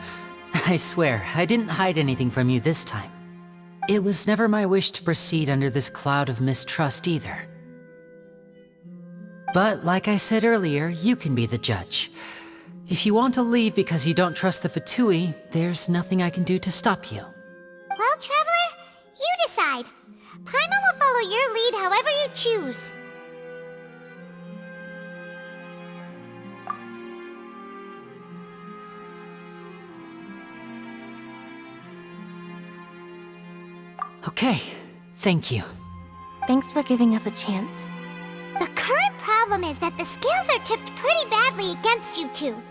I swear, I didn't hide anything from you this time. It was never my wish to proceed under this cloud of mistrust either. But like I said earlier, you can be the judge. If you want to leave because you don't trust the Fatui, there's nothing I can do to stop you. Well, Traveler, you decide. Paimon will follow your lead however you choose. Okay, thank you. Thanks for giving us a chance. The current problem is that the scales are tipped pretty badly against you two.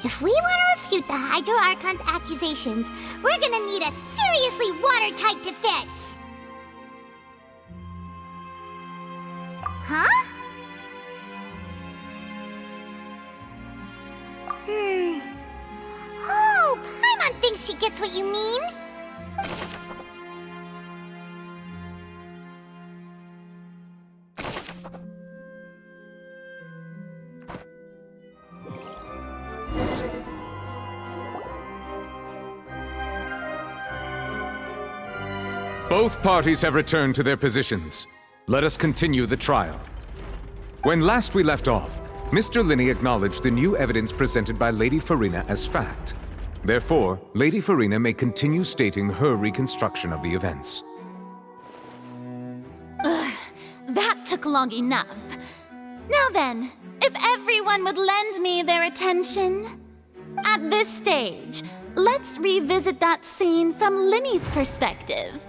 If we want to refute the Hydro Archon's accusations, we're gonna need a seriously watertight defense. Huh? Oh, Paimon thinks she gets what you mean. Both parties have returned to their positions. Let us continue the trial. When last we left off, Mr. Linney acknowledged the new evidence presented by Lady Farina as fact. Therefore, Lady Farina may continue stating her reconstruction of the events. Ugh, that took long enough. Now then, if everyone would lend me their attention. At this stage, let's revisit that scene from Linney's perspective.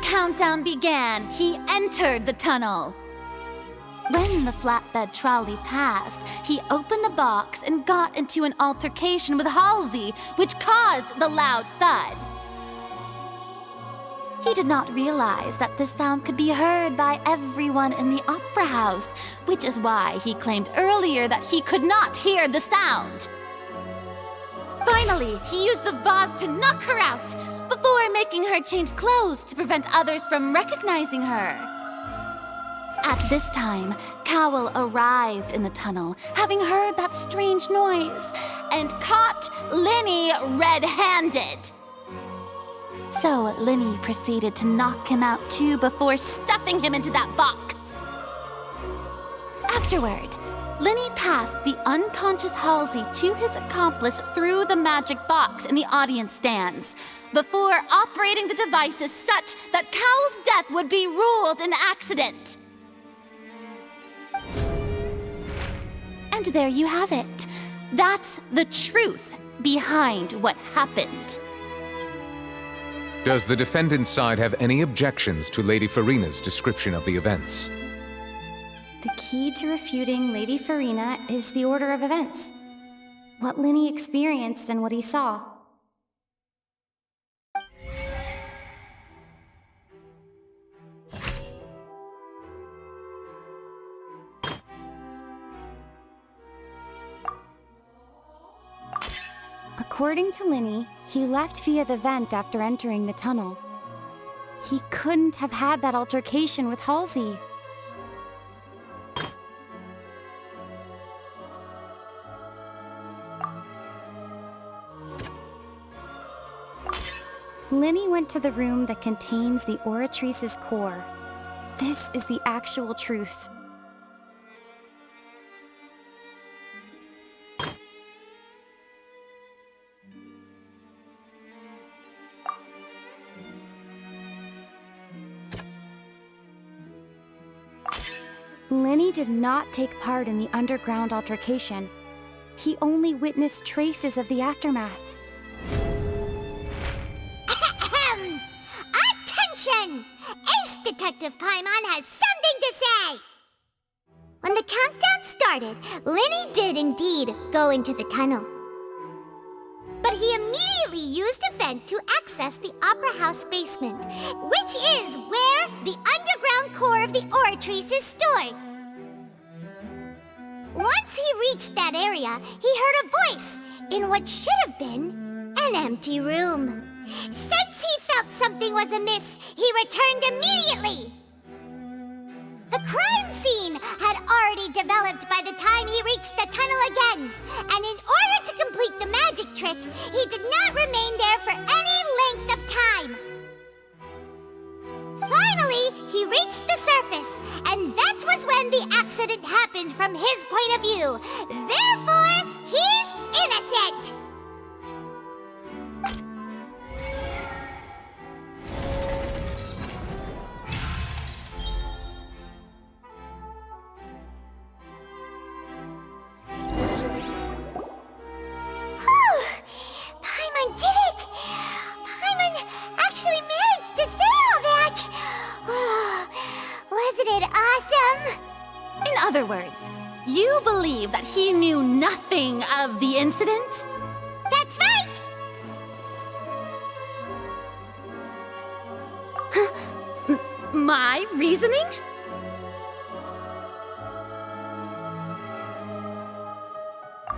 Countdown began, he entered the tunnel. When the flatbed trolley passed, he opened the box and got into an altercation with Halsey, which caused the loud thud. He did not realize that this sound could be heard by everyone in the opera house, which is why he claimed earlier that he could not hear the sound. Finally, he used the vase to knock her out, before making her change clothes to prevent others from recognizing her. At this time, Cowell arrived in the tunnel, having heard that strange noise, and caught Linney red-handed. So Linney proceeded to knock him out too before stuffing him into that box. Afterward, Linney passed the unconscious Halsey to his accomplice through the magic box in the audience stands, before operating the devices such that Cowell's death would be ruled an accident. And there you have it. That's the truth behind what happened. Does the defendant's side have any objections to Lady Farina's description of the events? The key to refuting Lady Farina is the order of events. What Linney experienced and what he saw. According to Linney, he left via the vent after entering the tunnel. He couldn't have had that altercation with Halsey. Linney went to the room that contains the Oratrice's core. This is the actual truth. Lenny did not take part in the underground altercation. He only witnessed traces of the aftermath. Attention! Ace Detective Paimon has something to say! When the countdown started, Lenny did indeed go into the tunnel. But he immediately used a vent to access the Opera House basement, which is where the underground core of the Oratrice is stored. Once he reached that area, he heard a voice in what should have been an empty room. Since he felt something was amiss, he returned immediately. The crime scene had already developed by the time he reached the tunnel again, and in order to complete the magic trick, he did not remain there for any length of time. Finally, he reached the surface, and that was when the accident happened from his point of view. Therefore, he's innocent! Paimon did it! Paimon actually managed to say all that! Wasn't it awesome? In other words, you believe that he knew nothing of the incident? That's right! My reasoning?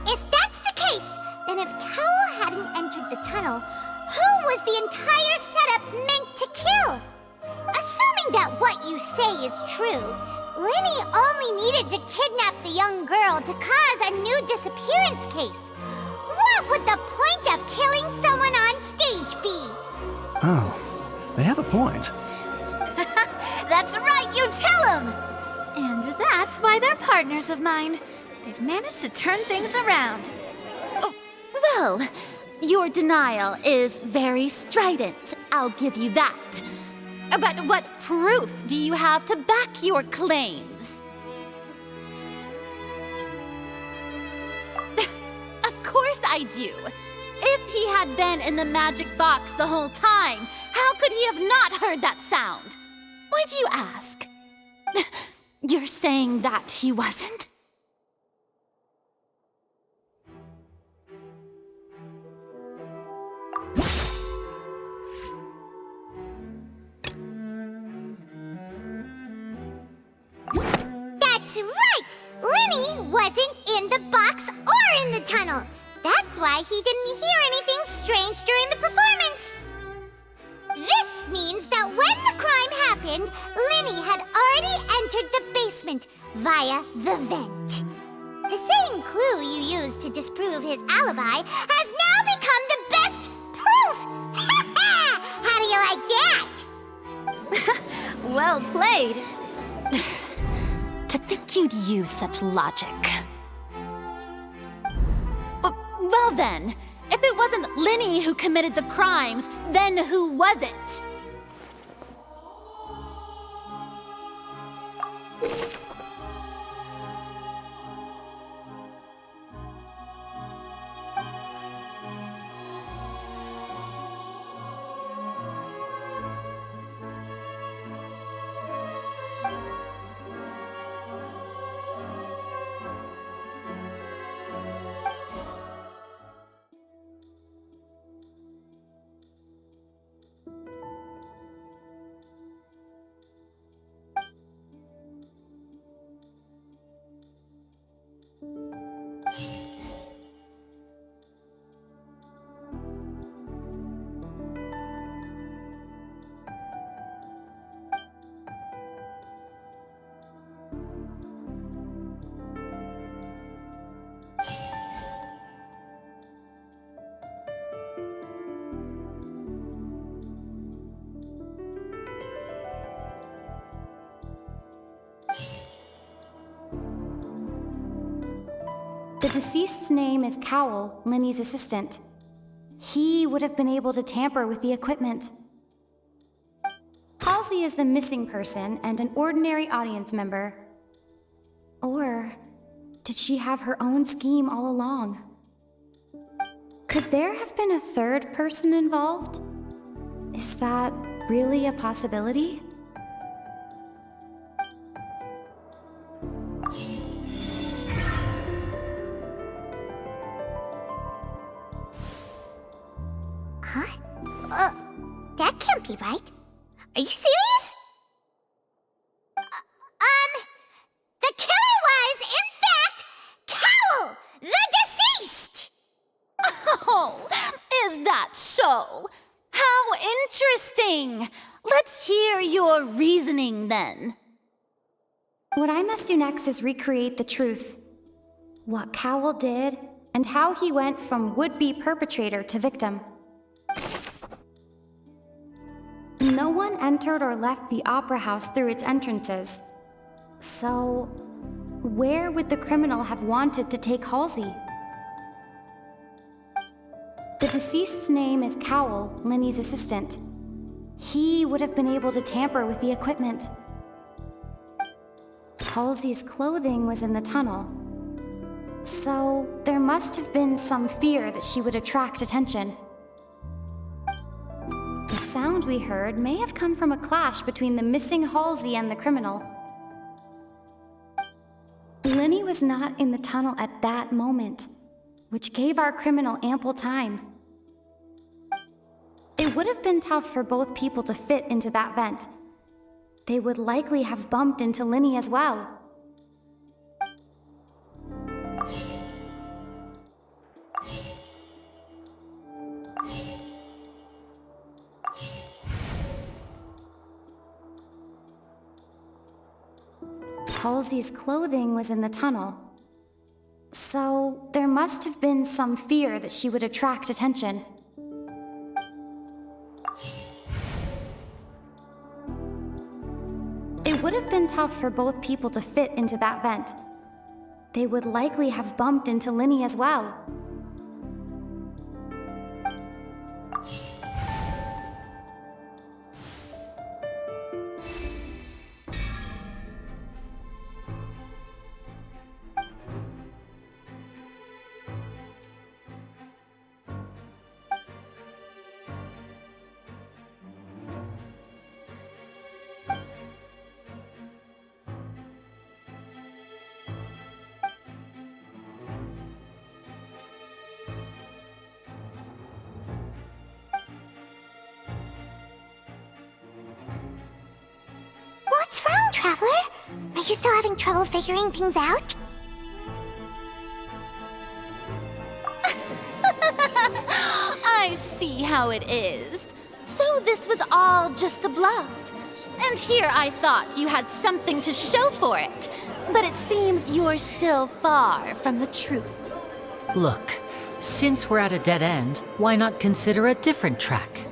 If that's the case, then if Cowell hadn't entered the tunnel, who was the entire setup meant to kill? Assuming that what you say is true, Lenny only needed to kidnap the young girl to cause a new disappearance case. What would the point of killing someone on stage be? Oh, they have a point. That's right, you tell him! And that's why they're partners of mine. They've managed to turn things around. Oh, well, your denial is very strident, I'll give you that. But what proof do you have to back your claims? Of course I do. If he had been in the magic box the whole time, how could he have not heard that sound? Why do you ask? You're saying that he wasn't? That's right! Lenny wasn't in the box or in the tunnel. That's why he didn't hear anything strange during the performance. This means that when the crime happened, Lenny had already entered the basement via the vent. The same clue you used to disprove his alibi has now become the best proof! How do you like that? Well played. To think you'd use such logic. Well then, if it wasn't Lenny who committed the crimes, then who was it? The deceased's name is Cowell, Lenny's assistant. He would have been able to tamper with the equipment. Halsey is the missing person and an ordinary audience member. Or did she have her own scheme all along? Could there have been a third person involved? Is that really a possibility? Huh? That can't be right. Are you serious? The killer was, in fact, Cowl, the deceased! Oh, is that so? How interesting! Let's hear your reasoning then. What I must do next is recreate the truth. What Cowl did, and how he went from would-be perpetrator to victim. No one entered or left the Opera House through its entrances. So, where would the criminal have wanted to take Halsey? The deceased's name is Cowl, Linny's assistant. He would have been able to tamper with the equipment. Halsey's clothing was in the tunnel. So, there must have been some fear that she would attract attention. The sound we heard may have come from a clash between the missing Halsey and the criminal. Linny was not in the tunnel at that moment, which gave our criminal ample time. It would have been tough for both people to fit into that vent. They would likely have bumped into Linny as well. Halsey's clothing was in the tunnel. So, there must have been some fear that she would attract attention. It would have been tough for both people to fit into that vent. They would likely have bumped into Linny as well. What's wrong, Traveler? Are you still having trouble figuring things out? I see how it is. So this was all just a bluff. And here I thought you had something to show for it. But it seems you're still far from the truth. Look, since we're at a dead end, why not consider a different track?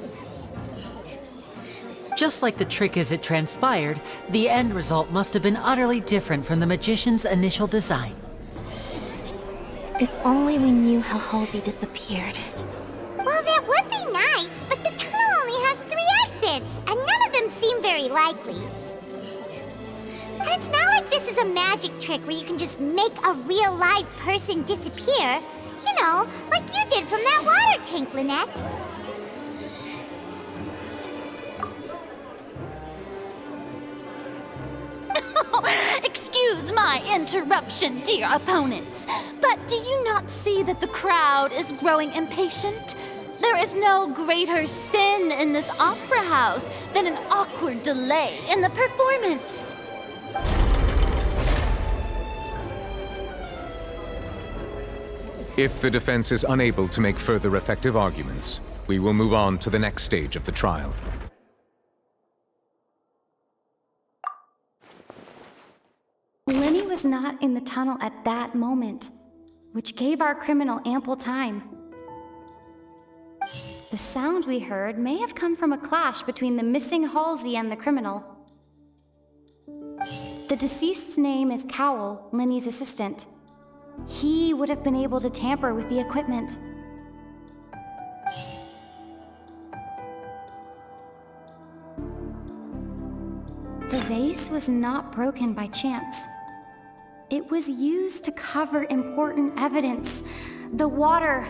Just like the trick as it transpired, the end result must have been utterly different from the magician's initial design. If only we knew how Halsey disappeared. Well, that would be nice, but the tunnel only has 3 exits, and none of them seem very likely. And it's not like this is a magic trick where you can just make a real live person disappear. You know, like you did from that water tank, Lynette. Excuse my interruption, dear opponents, but do you not see that the crowd is growing impatient? There is no greater sin in this opera house than an awkward delay in the performance. If the defense is unable to make further effective arguments, we will move on to the next stage of the trial. Linny was not in the tunnel at that moment, which gave our criminal ample time. The sound we heard may have come from a clash between the missing Halsey and the criminal. The deceased's name is Cowl, Linny's assistant. He would have been able to tamper with the equipment. The vase was not broken by chance. It was used to cover important evidence. The water.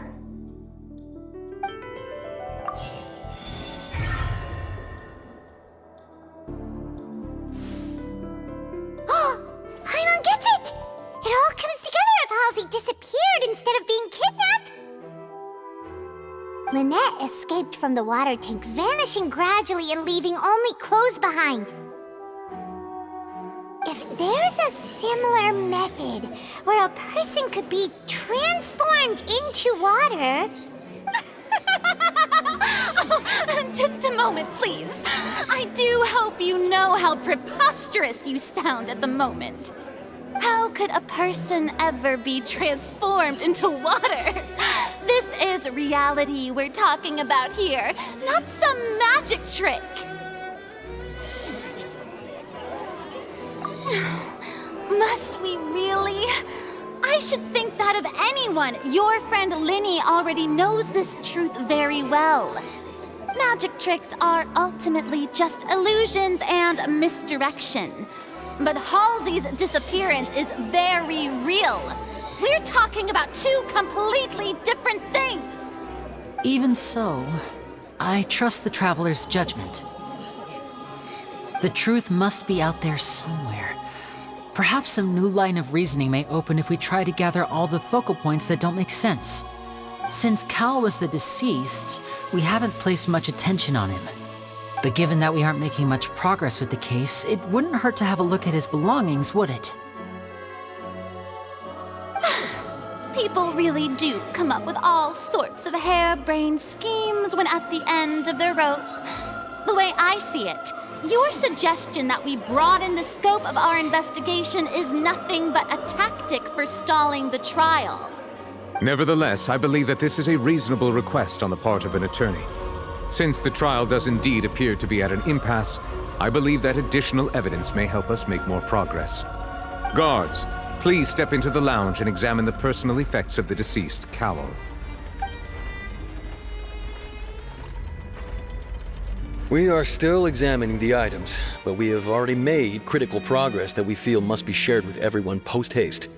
Paimon gets it! It all comes together if Halsey disappeared instead of being kidnapped. Lynette escaped from the water tank, vanishing gradually and leaving only clothes behind. If there's a similar method where a person could be transformed into water... Oh, just a moment, please. I do hope you know how preposterous you sound at the moment. How could a person ever be transformed into water? This is reality we're talking about here, not some magic trick. Must we really? I should think that of anyone. Your friend Linny already knows this truth very well. Magic tricks are ultimately just illusions and misdirection. But Halsey's disappearance is very real. We're talking about two completely different things. Even so, I trust the Traveler's judgment. The truth must be out there somewhere. Perhaps some new line of reasoning may open if we try to gather all the focal points that don't make sense. Since Cal was the deceased, we haven't placed much attention on him. But given that we aren't making much progress with the case, it wouldn't hurt to have a look at his belongings, would it? People really do come up with all sorts of harebrained schemes when at the end of their rope. The way I see it, your suggestion that we broaden the scope of our investigation is nothing but a tactic for stalling the trial. Nevertheless, I believe that this is a reasonable request on the part of an attorney. Since the trial does indeed appear to be at an impasse, I believe that additional evidence may help us make more progress. Guards, please step into the lounge and examine the personal effects of the deceased, Cowell. We are still examining the items, but we have already made critical progress that we feel must be shared with everyone post-haste.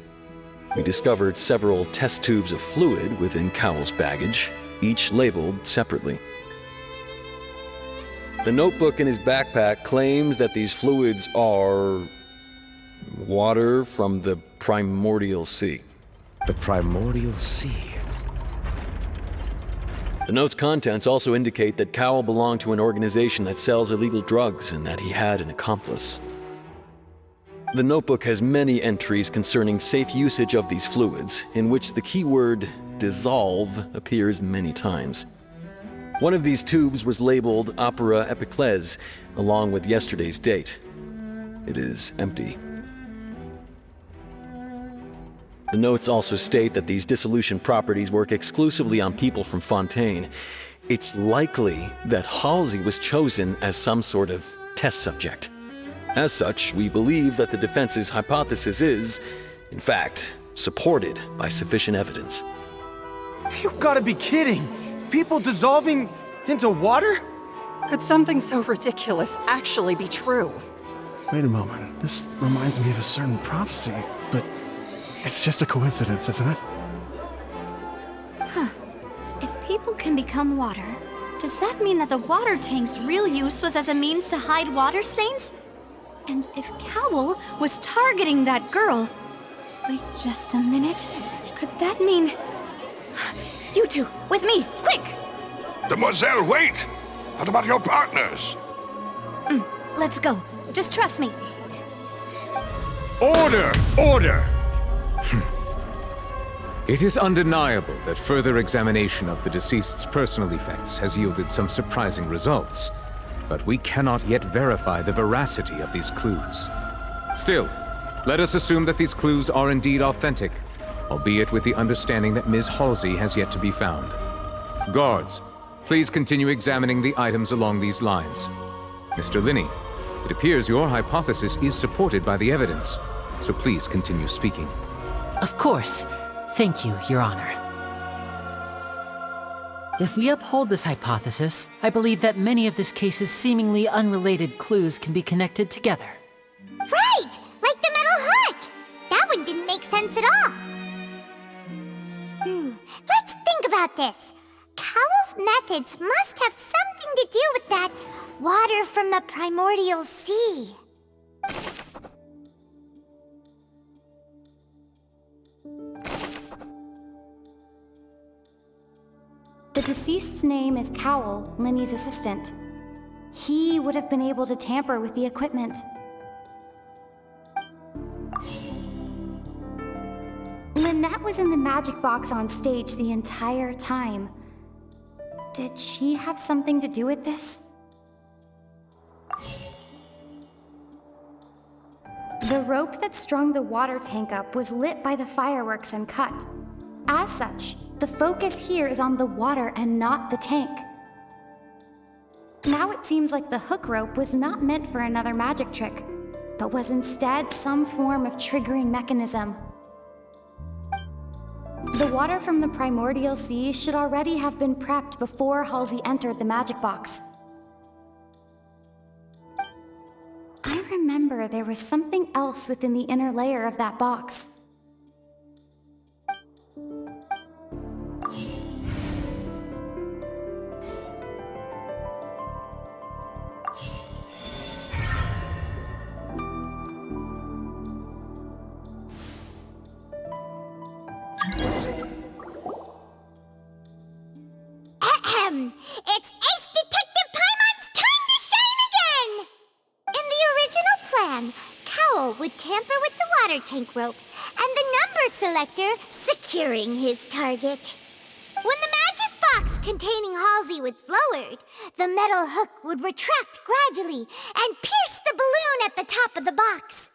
We discovered several test tubes of fluid within Cowell's baggage, each labeled separately. The notebook in his backpack claims that these fluids are water from the primordial sea. The primordial sea? The note's contents also indicate that Cowell belonged to an organization that sells illegal drugs and that he had an accomplice. The notebook has many entries concerning safe usage of these fluids, in which the keyword dissolve appears many times. One of these tubes was labeled Opera Epiclese, along with yesterday's date. It is empty. The notes also state that these dissolution properties work exclusively on people from Fontaine. It's likely that Halsey was chosen as some sort of test subject. As such, we believe that the defense's hypothesis is, in fact, supported by sufficient evidence. You've got to be kidding! People dissolving into water? Could something so ridiculous actually be true? Wait a moment. This reminds me of a certain prophecy, but it's just a coincidence, isn't it? Huh. If people can become water, does that mean that the water tank's real use was as a means to hide water stains? And if Cowell was targeting that girl... Wait just a minute. Could that mean... You two, with me, quick! Demoiselle, wait! What about your partners? Let's go. Just trust me. Order! Order! It is undeniable that further examination of the deceased's personal effects has yielded some surprising results, but we cannot yet verify the veracity of these clues. Still, let us assume that these clues are indeed authentic, albeit with the understanding that Ms. Halsey has yet to be found. Guards, please continue examining the items along these lines. Mr. Linney, it appears your hypothesis is supported by the evidence, so please continue speaking. Of course. Thank you, Your Honor. If we uphold this hypothesis, I believe that many of this case's seemingly unrelated clues can be connected together. Right! Like the metal hook! That one didn't evidence at all. Let's think about this. Cowell's methods must have something to do with that water from the primordial sea. The deceased's name is Cowell, Linny's assistant. He would have been able to tamper with the equipment. Lynette was in the magic box on stage the entire time. Did she have something to do with this? The rope that strung the water tank up was lit by the fireworks and cut. As such, the focus here is on the water and not the tank. Now it seems like the hook rope was not meant for another magic trick, but was instead some form of triggering mechanism. The water from the primordial sea should already have been prepped before Halsey entered the magic box. I remember there was something else within the inner layer of that box. It's Ace Detective Paimon's time to shine again! In the original plan, Cowell would tamper with the water tank rope and the number selector securing his target. When the magic box containing Halsey was lowered, the metal hook would retract gradually and pierce the balloon at the top of the box.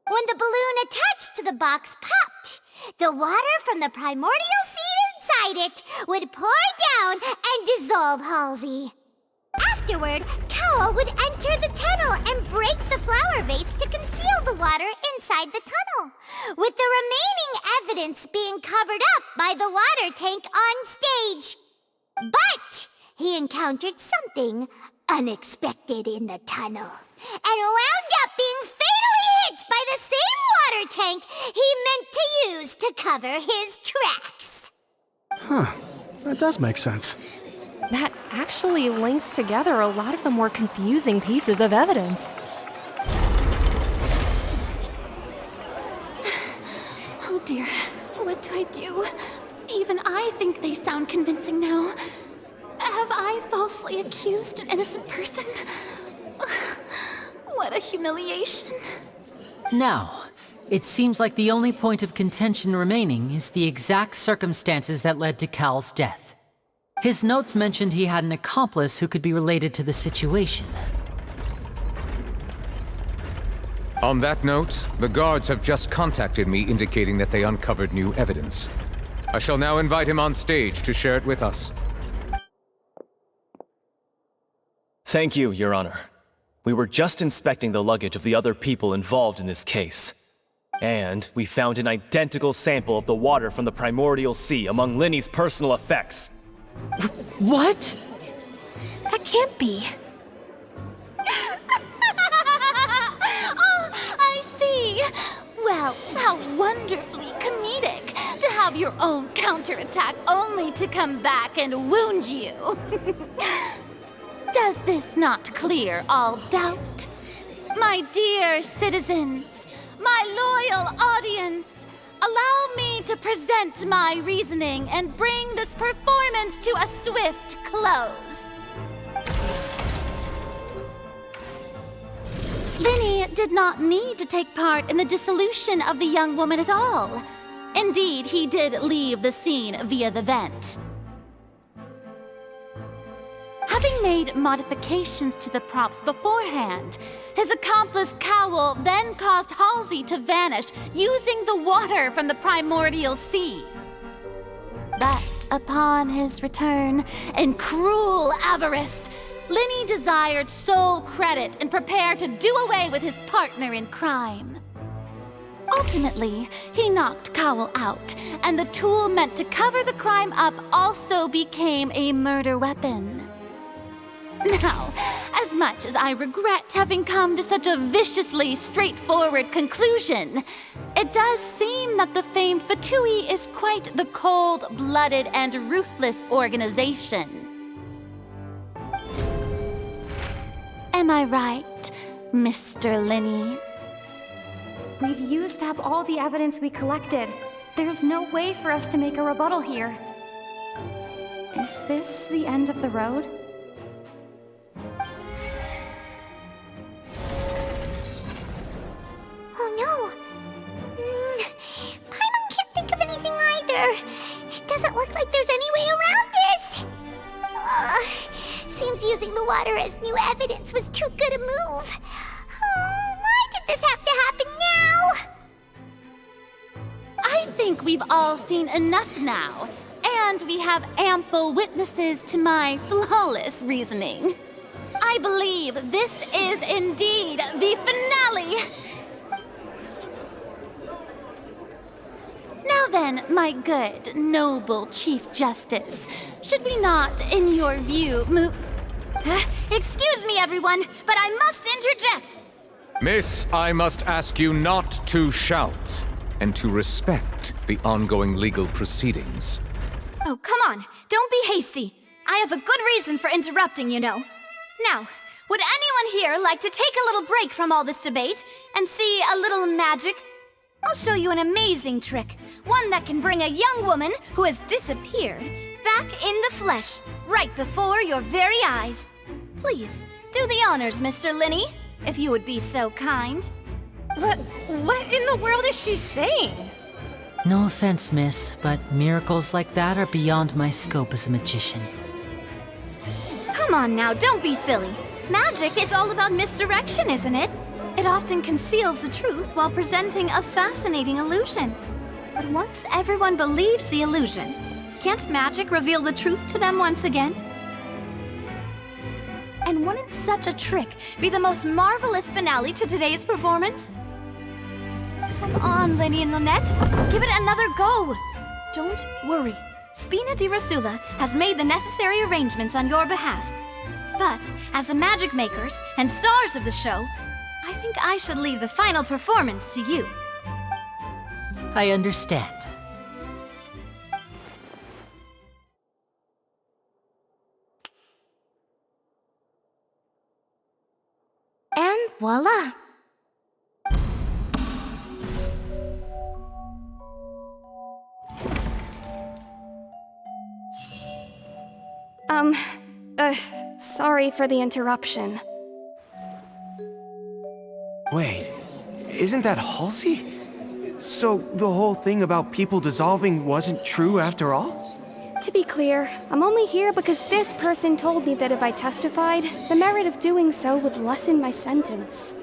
When the balloon attached to the box popped, the water from the primordial seed inside it would pour down and dissolve Halsey. Afterward, Cowell would enter the tunnel and break the flower vase to conceal the water inside the tunnel, with the remaining evidence being covered up by the water tank on stage. But he encountered something unexpected in the tunnel and wound up being fatally hit by the same water tank he meant to use to cover his tracks. Huh. That does make sense. That actually links together a lot of the more confusing pieces of evidence. Oh dear, what do I do? Even I think they sound convincing now. Have I falsely accused an innocent person? What a humiliation. Now, it seems like the only point of contention remaining is the exact circumstances that led to Cal's death. His notes mentioned he had an accomplice who could be related to the situation. On that note, the guards have just contacted me indicating that they uncovered new evidence. I shall now invite him on stage to share it with us. Thank you, Your Honor. We were just inspecting the luggage of the other people involved in this case. And we found an identical sample of the water from the primordial sea among Linny's personal effects. What? That can't be. Oh, I see. Well, how wonderfully comedic to have your own counterattack only to come back and wound you. Does this not clear all doubt? My dear citizens, my loyal audience, allow me to present my reasoning and bring this performance to a swift close. Linny did not need to take part in the dissolution of the young woman at all. Indeed, he did leave the scene via the vent. Having made modifications to the props beforehand, his accomplice Cowell then caused Halsey to vanish using the water from the primordial sea. But upon his return, in cruel avarice, Linny desired sole credit and prepared to do away with his partner in crime. Ultimately, he knocked Cowell out, and the tool meant to cover the crime up also became a murder weapon. Now, as much as I regret having come to such a viciously straightforward conclusion, it does seem that the famed Fatui is quite the cold-blooded and ruthless organization. Am I right, Mr. Linny? We've used up all the evidence we collected. There's no way for us to make a rebuttal here. Is this the end of the road? Oh no! Paimon can't think of anything either. It doesn't look like there's any way around this. Seems using the water as new evidence was too good a move. Why did this have to happen now? I think we've all seen enough now, and we have ample witnesses to my flawless reasoning. I believe this is indeed the finale. Now then, my good, noble Chief Justice, should we not, in your view, Excuse me, everyone, but I must interject! Miss, I must ask you not to shout, and to respect the ongoing legal proceedings. Oh, come on, don't be hasty. I have a good reason for interrupting, you know. Now, would anyone here like to take a little break from all this debate and see a little magic? I'll show you an amazing trick, one that can bring a young woman who has disappeared back in the flesh, right before your very eyes. Please, do the honors, Mr. Linny, if you would be so kind. What in the world is she saying? No offense, miss, but miracles like that are beyond my scope as a magician. Come on now, don't be silly. Magic is all about misdirection, isn't it? It often conceals the truth while presenting a fascinating illusion. But once everyone believes the illusion, can't magic reveal the truth to them once again? And wouldn't such a trick be the most marvelous finale to today's performance? Come on, Linny and Lynette, give it another go. Don't worry, Spina di Rasula has made the necessary arrangements on your behalf. But as the magic makers and stars of the show, I think I should leave the final performance to you. I understand. And voila! Sorry for the interruption. Wait, isn't that Halsey? So the whole thing about people dissolving wasn't true after all? To be clear, I'm only here because this person told me that if I testified, the merit of doing so would lessen my sentence.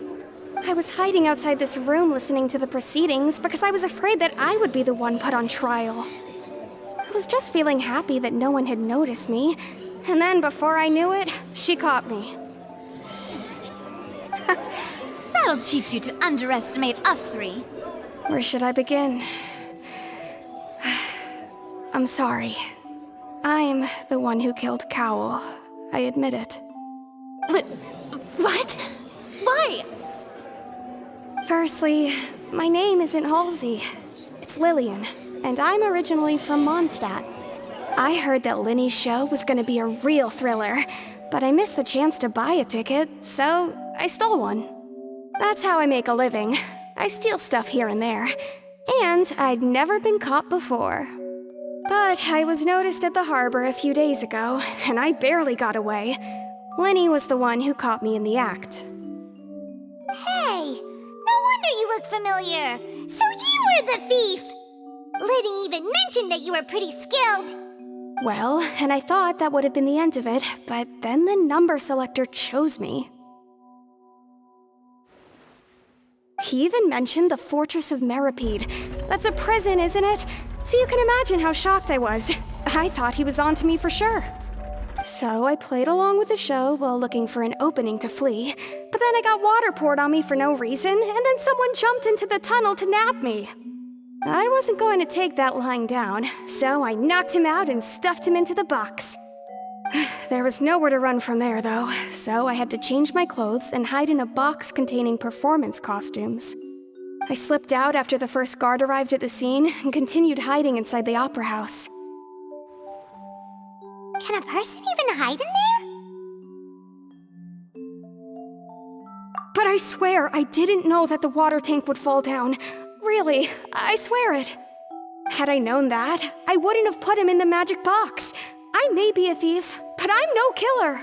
I was hiding outside this room listening to the proceedings because I was afraid that I would be the one put on trial. I was just feeling happy that no one had noticed me, and then before I knew it, she caught me. That'll teach you to underestimate us three. Where should I begin? I'm sorry. I'm the one who killed Cowl. I admit it. What? Why? Firstly, my name isn't Halsey. It's Lillian, and I'm originally from Mondstadt. I heard that Linny's show was gonna be a real thriller, but I missed the chance to buy a ticket, so I stole one. That's how I make a living. I steal stuff here and there, and I'd never been caught before. But I was noticed at the harbor a few days ago, and I barely got away. Linny was the one who caught me in the act. Hey, no wonder you look familiar. So you were the thief! Liddy even mentioned that you were pretty skilled. Well, and I thought that would have been the end of it, but then the number selector chose me. He even mentioned the Fortress of Meripede. That's a prison, isn't it? So you can imagine how shocked I was. I thought he was on to me for sure. So I played along with the show while looking for an opening to flee, but then I got water poured on me for no reason, and then someone jumped into the tunnel to nab me. I wasn't going to take that lying down, so I knocked him out and stuffed him into the box. There was nowhere to run from there, though, so I had to change my clothes and hide in a box containing performance costumes. I slipped out after the first guard arrived at the scene and continued hiding inside the opera house. Can a person even hide in there? But I swear I didn't know that the water tank would fall down. Really, I swear it. Had I known that, I wouldn't have put him in the magic box. I may be a thief, but I'm no killer.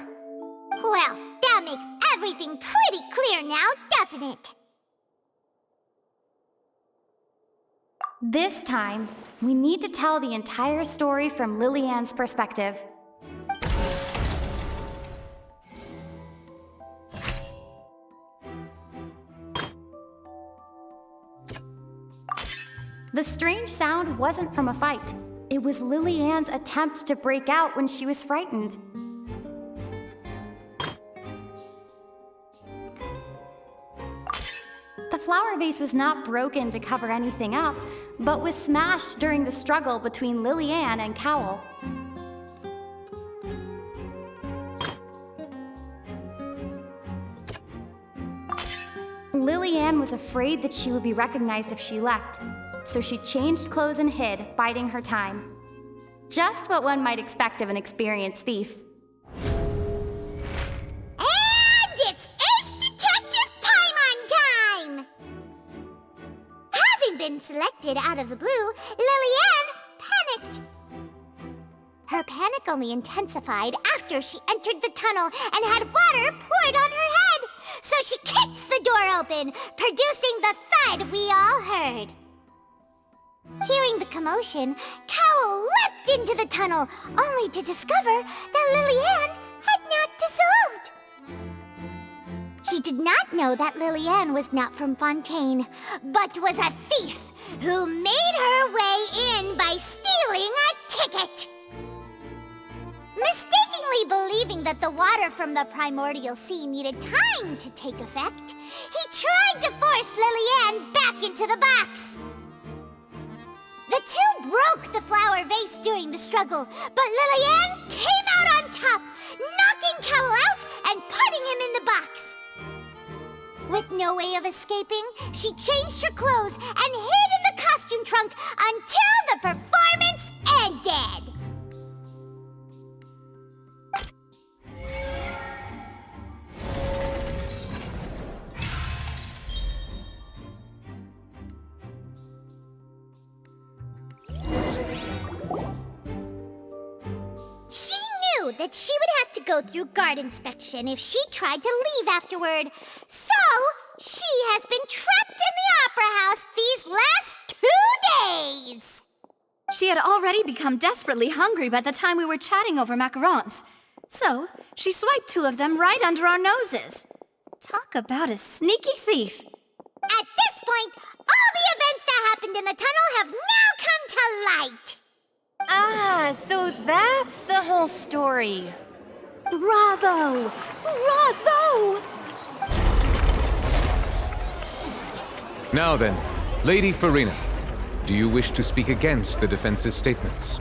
Well, that makes everything pretty clear now, doesn't it? This time, we need to tell the entire story from Lillian's perspective. The strange sound wasn't from a fight. It was Lillian's attempt to break out when she was frightened. The flower vase was not broken to cover anything up, but was smashed during the struggle between Lillian and Cowell. Lillian was afraid that she would be recognized if she left, so she changed clothes and hid, biding her time. Just what one might expect of an experienced thief. And it's Ace Detective Paimon time! Having been selected out of the blue, Lillian panicked. Her panic only intensified after she entered the tunnel and had water poured on her head. So she kicked the door open, producing the thud we all heard. Hearing the commotion, Cowell leapt into the tunnel, only to discover that Lillian had not dissolved. He did not know that Lillian was not from Fontaine, but was a thief who made her way in by stealing a ticket. Mistakenly believing that the water from the primordial sea needed time to take effect, he tried to force Lillian back into the box. The two broke the flower vase during the struggle, but Lillian came out on top, knocking Cowell out and putting him in the box. With no way of escaping, she changed her clothes and hid in the costume trunk until the performance ended. She knew that she would have to go through guard inspection if she tried to leave afterward. So, she has been trapped in the opera house these last 2 days. She had already become desperately hungry by the time we were chatting over macarons. So, she swiped 2 of them right under our noses. Talk about a sneaky thief. At this point, all the events that happened in the tunnel have now come to light. Ah, so that's the whole story. Bravo! Bravo! Now then, Lady Farina, do you wish to speak against the defense's statements?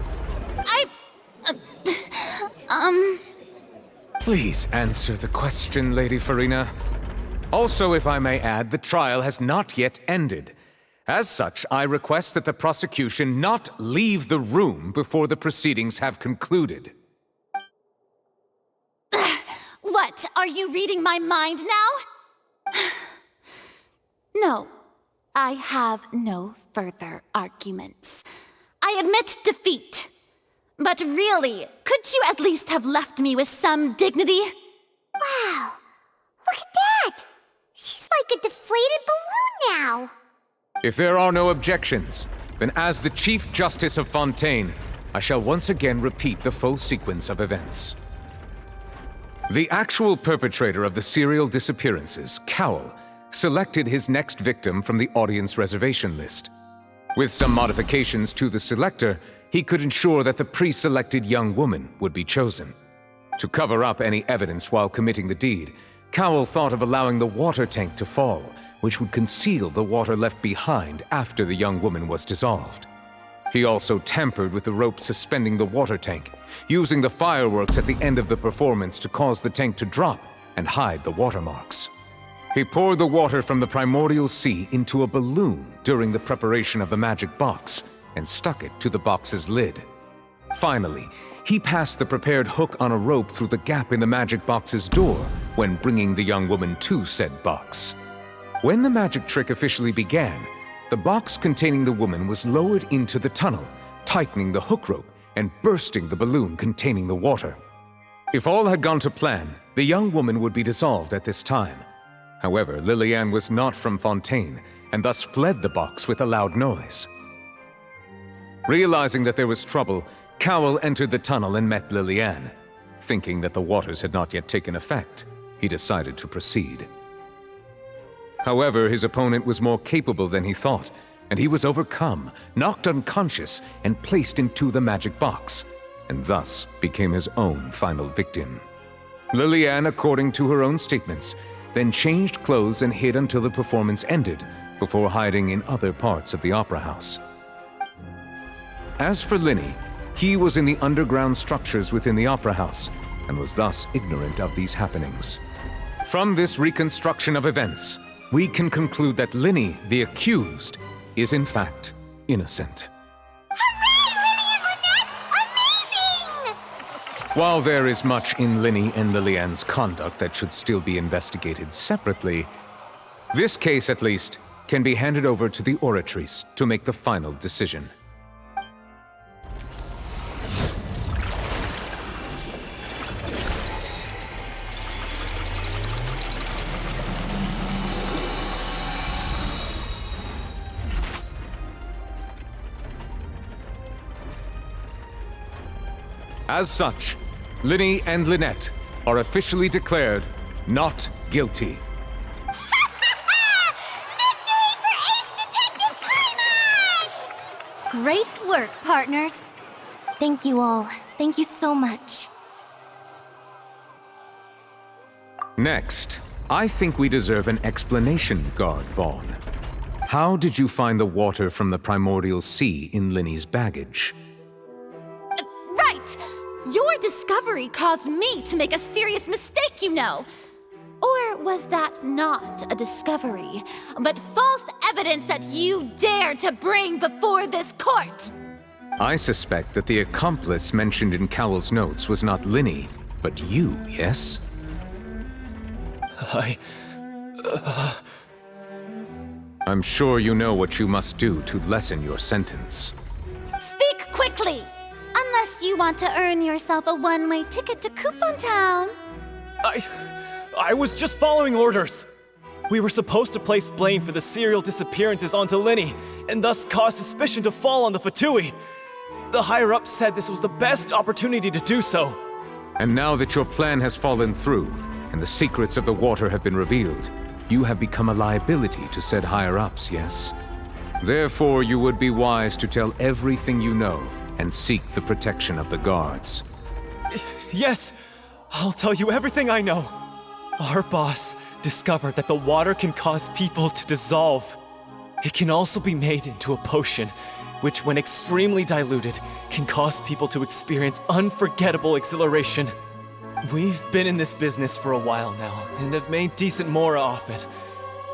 Please answer the question, Lady Farina. Also, if I may add, the trial has not yet ended. As such, I request that the prosecution not leave the room before the proceedings have concluded. What, are you reading my mind now? No, I have no further arguments. I admit defeat. But really, could you at least have left me with some dignity? Wow, look at that! She's like a deflated balloon now. If there are no objections, then as the Chief Justice of Fontaine, I shall once again repeat the full sequence of events. The actual perpetrator of the serial disappearances, Cowell, selected his next victim from the audience reservation list. With some modifications to the selector, he could ensure that the pre-selected young woman would be chosen. To cover up any evidence while committing the deed, Cowell thought of allowing the water tank to fall, which would conceal the water left behind after the young woman was dissolved. He also tampered with the rope suspending the water tank, using the fireworks at the end of the performance to cause the tank to drop and hide the watermarks. He poured the water from the primordial sea into a balloon during the preparation of the magic box and stuck it to the box's lid. Finally, he passed the prepared hook on a rope through the gap in the magic box's door when bringing the young woman to said box. When the magic trick officially began, the box containing the woman was lowered into the tunnel, tightening the hook rope and bursting the balloon containing the water. If all had gone to plan, the young woman would be dissolved at this time. However, Lillian was not from Fontaine and thus fled the box with a loud noise. Realizing that there was trouble, Cowell entered the tunnel and met Lillian. Thinking that the waters had not yet taken effect, he decided to proceed. However, his opponent was more capable than he thought, and he was overcome, knocked unconscious, and placed into the magic box, and thus became his own final victim. Lillian, according to her own statements, then changed clothes and hid until the performance ended, before hiding in other parts of the opera house. As for Linny, he was in the underground structures within the opera house, and was thus ignorant of these happenings. From this reconstruction of events, we can conclude that Linny, the accused, is in fact innocent. While there is much in Linny and Lillian's conduct that should still be investigated separately, this case, at least, can be handed over to the Oratrice to make the final decision. As such, Linny and Lynette are officially declared not guilty. Great work, partners. Thank you all. Thank you so much. Next, I think we deserve an explanation, Guard Vaughn. How did you find the water from the primordial sea in Linny's baggage? Right! Your discovery caused me to make a serious mistake, you know. Or was that not a discovery, but false evidence that you dared to bring before this court? I suspect that the accomplice mentioned in Cowell's notes was not Linny, but you, yes? I'm sure you know what you must do to lessen your sentence. Speak quickly! Unless you want to earn yourself a one-way ticket to Coupon Town. I was just following orders. We were supposed to place blame for the serial disappearances onto Linny, and thus cause suspicion to fall on the Fatui. The higher-ups said this was the best opportunity to do so. And now that your plan has fallen through, and the secrets of the water have been revealed, you have become a liability to said higher-ups, yes? Therefore, you would be wise to tell everything you know, and seek the protection of the guards. Yes, I'll tell you everything I know. Our boss discovered that the water can cause people to dissolve. It can also be made into a potion, which when extremely diluted, can cause people to experience unforgettable exhilaration. We've been in this business for a while now, and have made decent mora off it.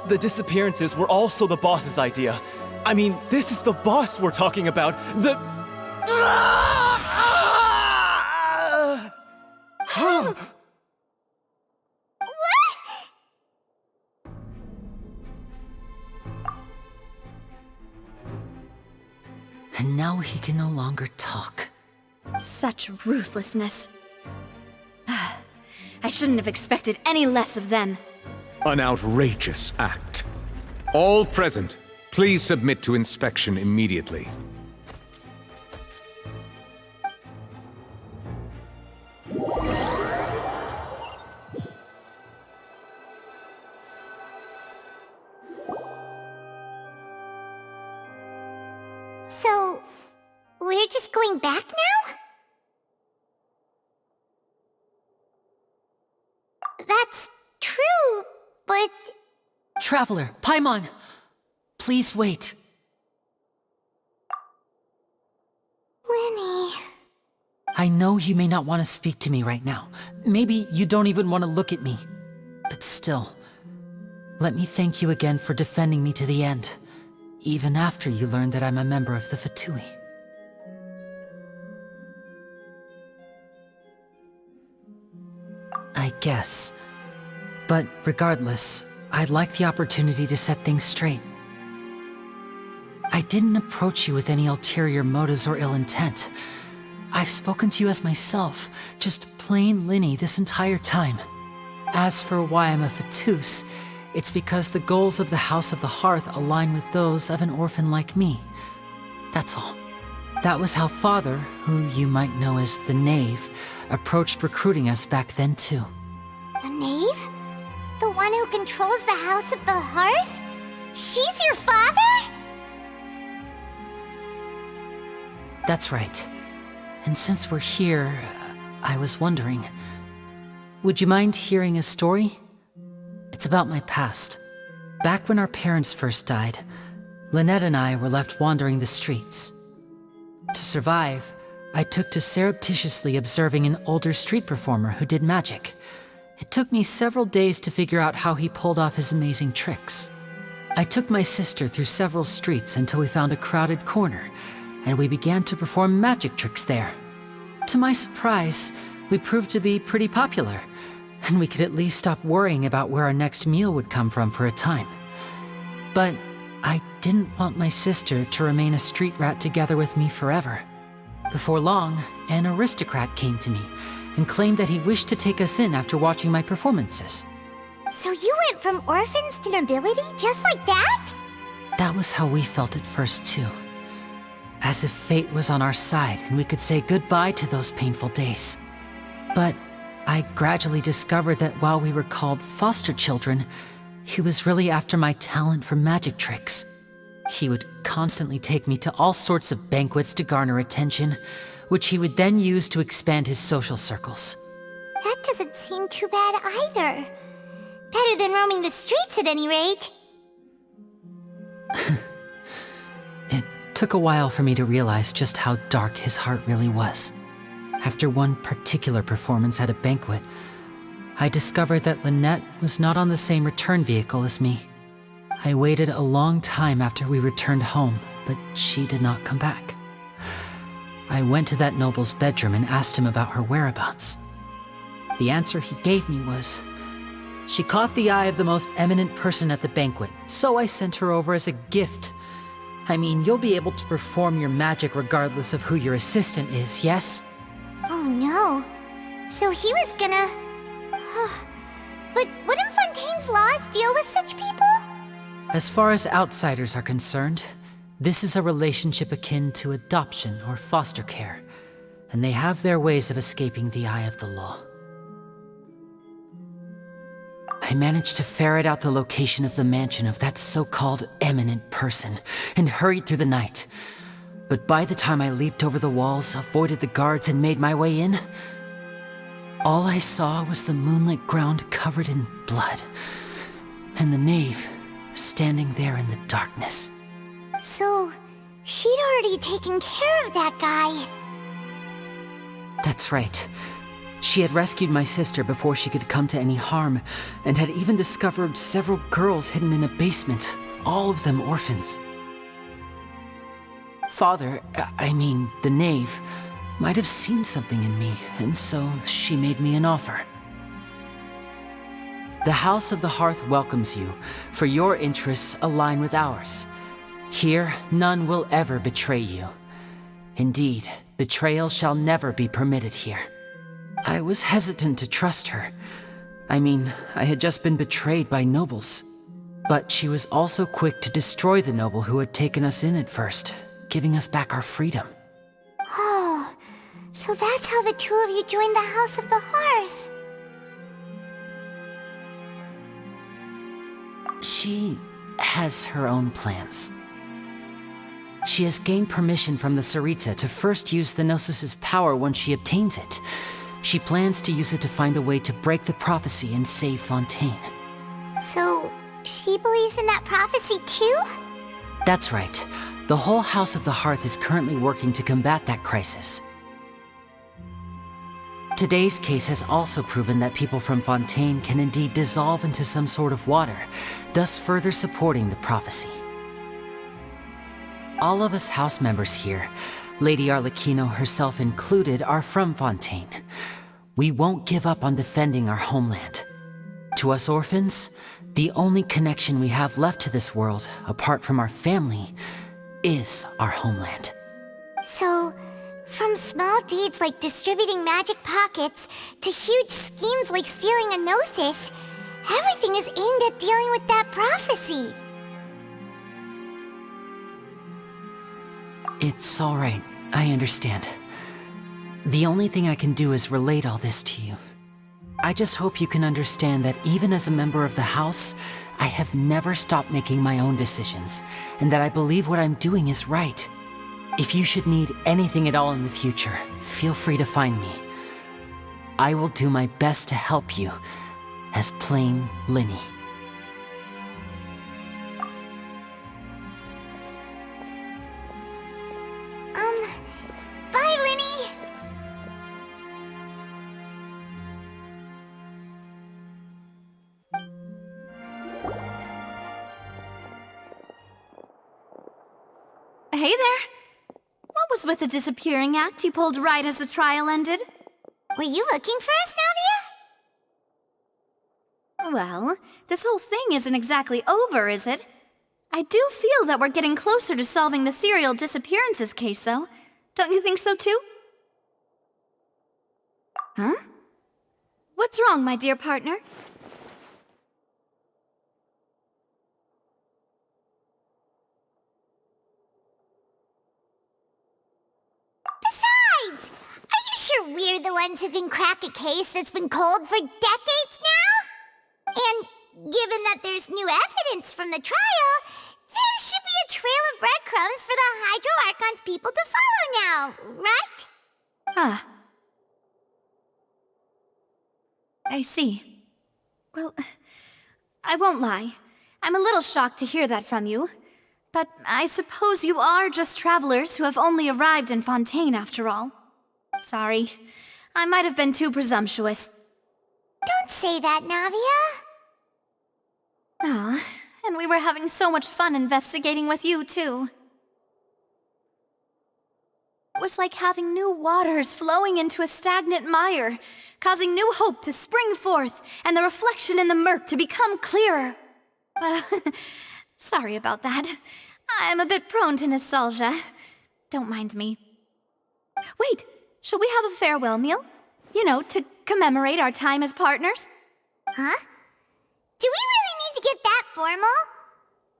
The disappearances were also the boss's idea. I mean, this is the boss we're talking about. And now he can no longer talk. Such ruthlessness. I shouldn't have expected any less of them. An outrageous act. All present, please submit to inspection immediately. So, we're just going back now? That's true, but... Traveler, Paimon, please wait. I know you may not want to speak to me right now. Maybe you don't even want to look at me. But still, let me thank you again for defending me to the end, even after you learned that I'm a member of the Fatui. I guess. But regardless, I'd like the opportunity to set things straight. I didn't approach you with any ulterior motives or ill intent. I've spoken to you as myself, just plain Lyney this entire time. As for why I'm a Fatus, it's because the goals of the House of the Hearth align with those of an orphan like me. That's all. That was how Father, who you might know as the Knave, approached recruiting us back then too. The Knave? The one who controls the House of the Hearth? She's your father? That's right. And since we're here, I was wondering, would you mind hearing a story? It's about my past. Back when our parents first died, Lynette and I were left wandering the streets. To survive, I took to surreptitiously observing an older street performer who did magic. It took me several days to figure out how he pulled off his amazing tricks. I took my sister through several streets until we found a crowded corner, and we began to perform magic tricks there. To my surprise, we proved to be pretty popular, and we could at least stop worrying about where our next meal would come from for a time. But I didn't want my sister to remain a street rat together with me forever. Before long, an aristocrat came to me and claimed that he wished to take us in after watching my performances. So you went from orphans to nobility just like that? That was how we felt at first too. As if fate was on our side and we could say goodbye to those painful days. But I gradually discovered that while we were called foster children, he was really after my talent for magic tricks. He would constantly take me to all sorts of banquets to garner attention, which he would then use to expand his social circles. That doesn't seem too bad either. Better than roaming the streets at any rate. It took a while for me to realize just how dark his heart really was. After one particular performance at a banquet, I discovered that Lynette was not on the same return vehicle as me. I waited a long time after we returned home, but she did not come back. I went to that noble's bedroom and asked him about her whereabouts. The answer he gave me was, she caught the eye of the most eminent person at the banquet, so I sent her over as a gift. I mean, you'll be able to perform your magic regardless of who your assistant is, yes? Oh no. So he was gonna... But wouldn't Fontaine's laws deal with such people? As far as outsiders are concerned, this is a relationship akin to adoption or foster care, and they have their ways of escaping the eye of the law. I managed to ferret out the location of the mansion of that so-called eminent person and hurried through the night. But by the time I leaped over the walls, avoided the guards, and made my way in, all I saw was the moonlit ground covered in blood, and the knave standing there in the darkness. So, she'd already taken care of that guy. That's right. She had rescued my sister before she could come to any harm, and had even discovered several girls hidden in a basement, all of them orphans. Father, the knave, might have seen something in me, and so she made me an offer. The House of the Hearth welcomes you, for your interests align with ours. Here, none will ever betray you. Indeed, betrayal shall never be permitted here. I was hesitant to trust her. I had just been betrayed by nobles. But she was also quick to destroy the noble who had taken us in at first, giving us back our freedom. Oh, so that's how the two of you joined the House of the Hearth. She has her own plans. She has gained permission from the Sarita to first use the Gnosis' power once she obtains it. She plans to use it to find a way to break the prophecy and save Fontaine. So, she believes in that prophecy too? That's right. The whole House of the Hearth is currently working to combat that crisis. Today's case has also proven that people from Fontaine can indeed dissolve into some sort of water, thus further supporting the prophecy. All of us house members here, Lady Arlecchino herself included, are from Fontaine. We won't give up on defending our homeland. To us orphans, the only connection we have left to this world, apart from our family, is our homeland. So, from small deeds like distributing magic pockets to huge schemes like stealing a Gnosis, everything is aimed at dealing with that prophecy. It's all right. I understand. The only thing I can do is relate all this to you. I just hope you can understand that even as a member of the House, I have never stopped making my own decisions, and that I believe what I'm doing is right. If you should need anything at all in the future, feel free to find me. I will do my best to help you, as plain Linny. Bye, Linny! Hey there! What was with the disappearing act you pulled right as the trial ended? Were you looking for us, Navia? Well, this whole thing isn't exactly over, is it? I do feel that we're getting closer to solving the serial disappearances case, though. Don't you think so, too? Huh? What's wrong, my dear partner? Besides, are you sure we're the ones who can crack a case that's been cold for decades now? And given that there's new evidence from the trial, there should be a trail of breadcrumbs for the Hydro Archon's people to follow now, right? Ah. I see. Well, I won't lie. I'm a little shocked to hear that from you. But I suppose you are just travelers who have only arrived in Fontaine after all. Sorry. I might have been too presumptuous. Don't say that, Navia. Ah, and we were having so much fun investigating with you, too. It was like having new waters flowing into a stagnant mire, causing new hope to spring forth, and the reflection in the murk to become clearer. Well, sorry about that. I'm a bit prone to nostalgia. Don't mind me. Wait, shall we have a farewell meal? You know, to commemorate our time as partners? Huh? Do we really need to get that formal?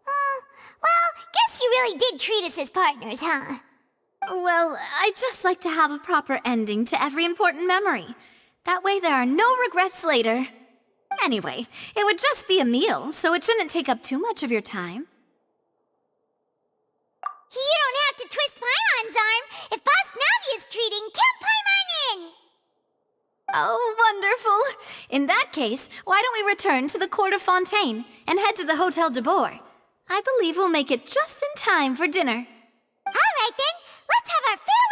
Well, guess you really did treat us as partners, huh? Well, I'd just like to have a proper ending to every important memory. That way there are no regrets later. Anyway, it would just be a meal, so it shouldn't take up too much of your time. You don't have to twist Paimon's arm. If Boss Navia's treating, count Paimon in! Oh, wonderful. In that case, why don't we return to the Court of Fontaine and head to the Hotel de Boer? I believe we'll make it just in time for dinner. All right then, let's have our farewell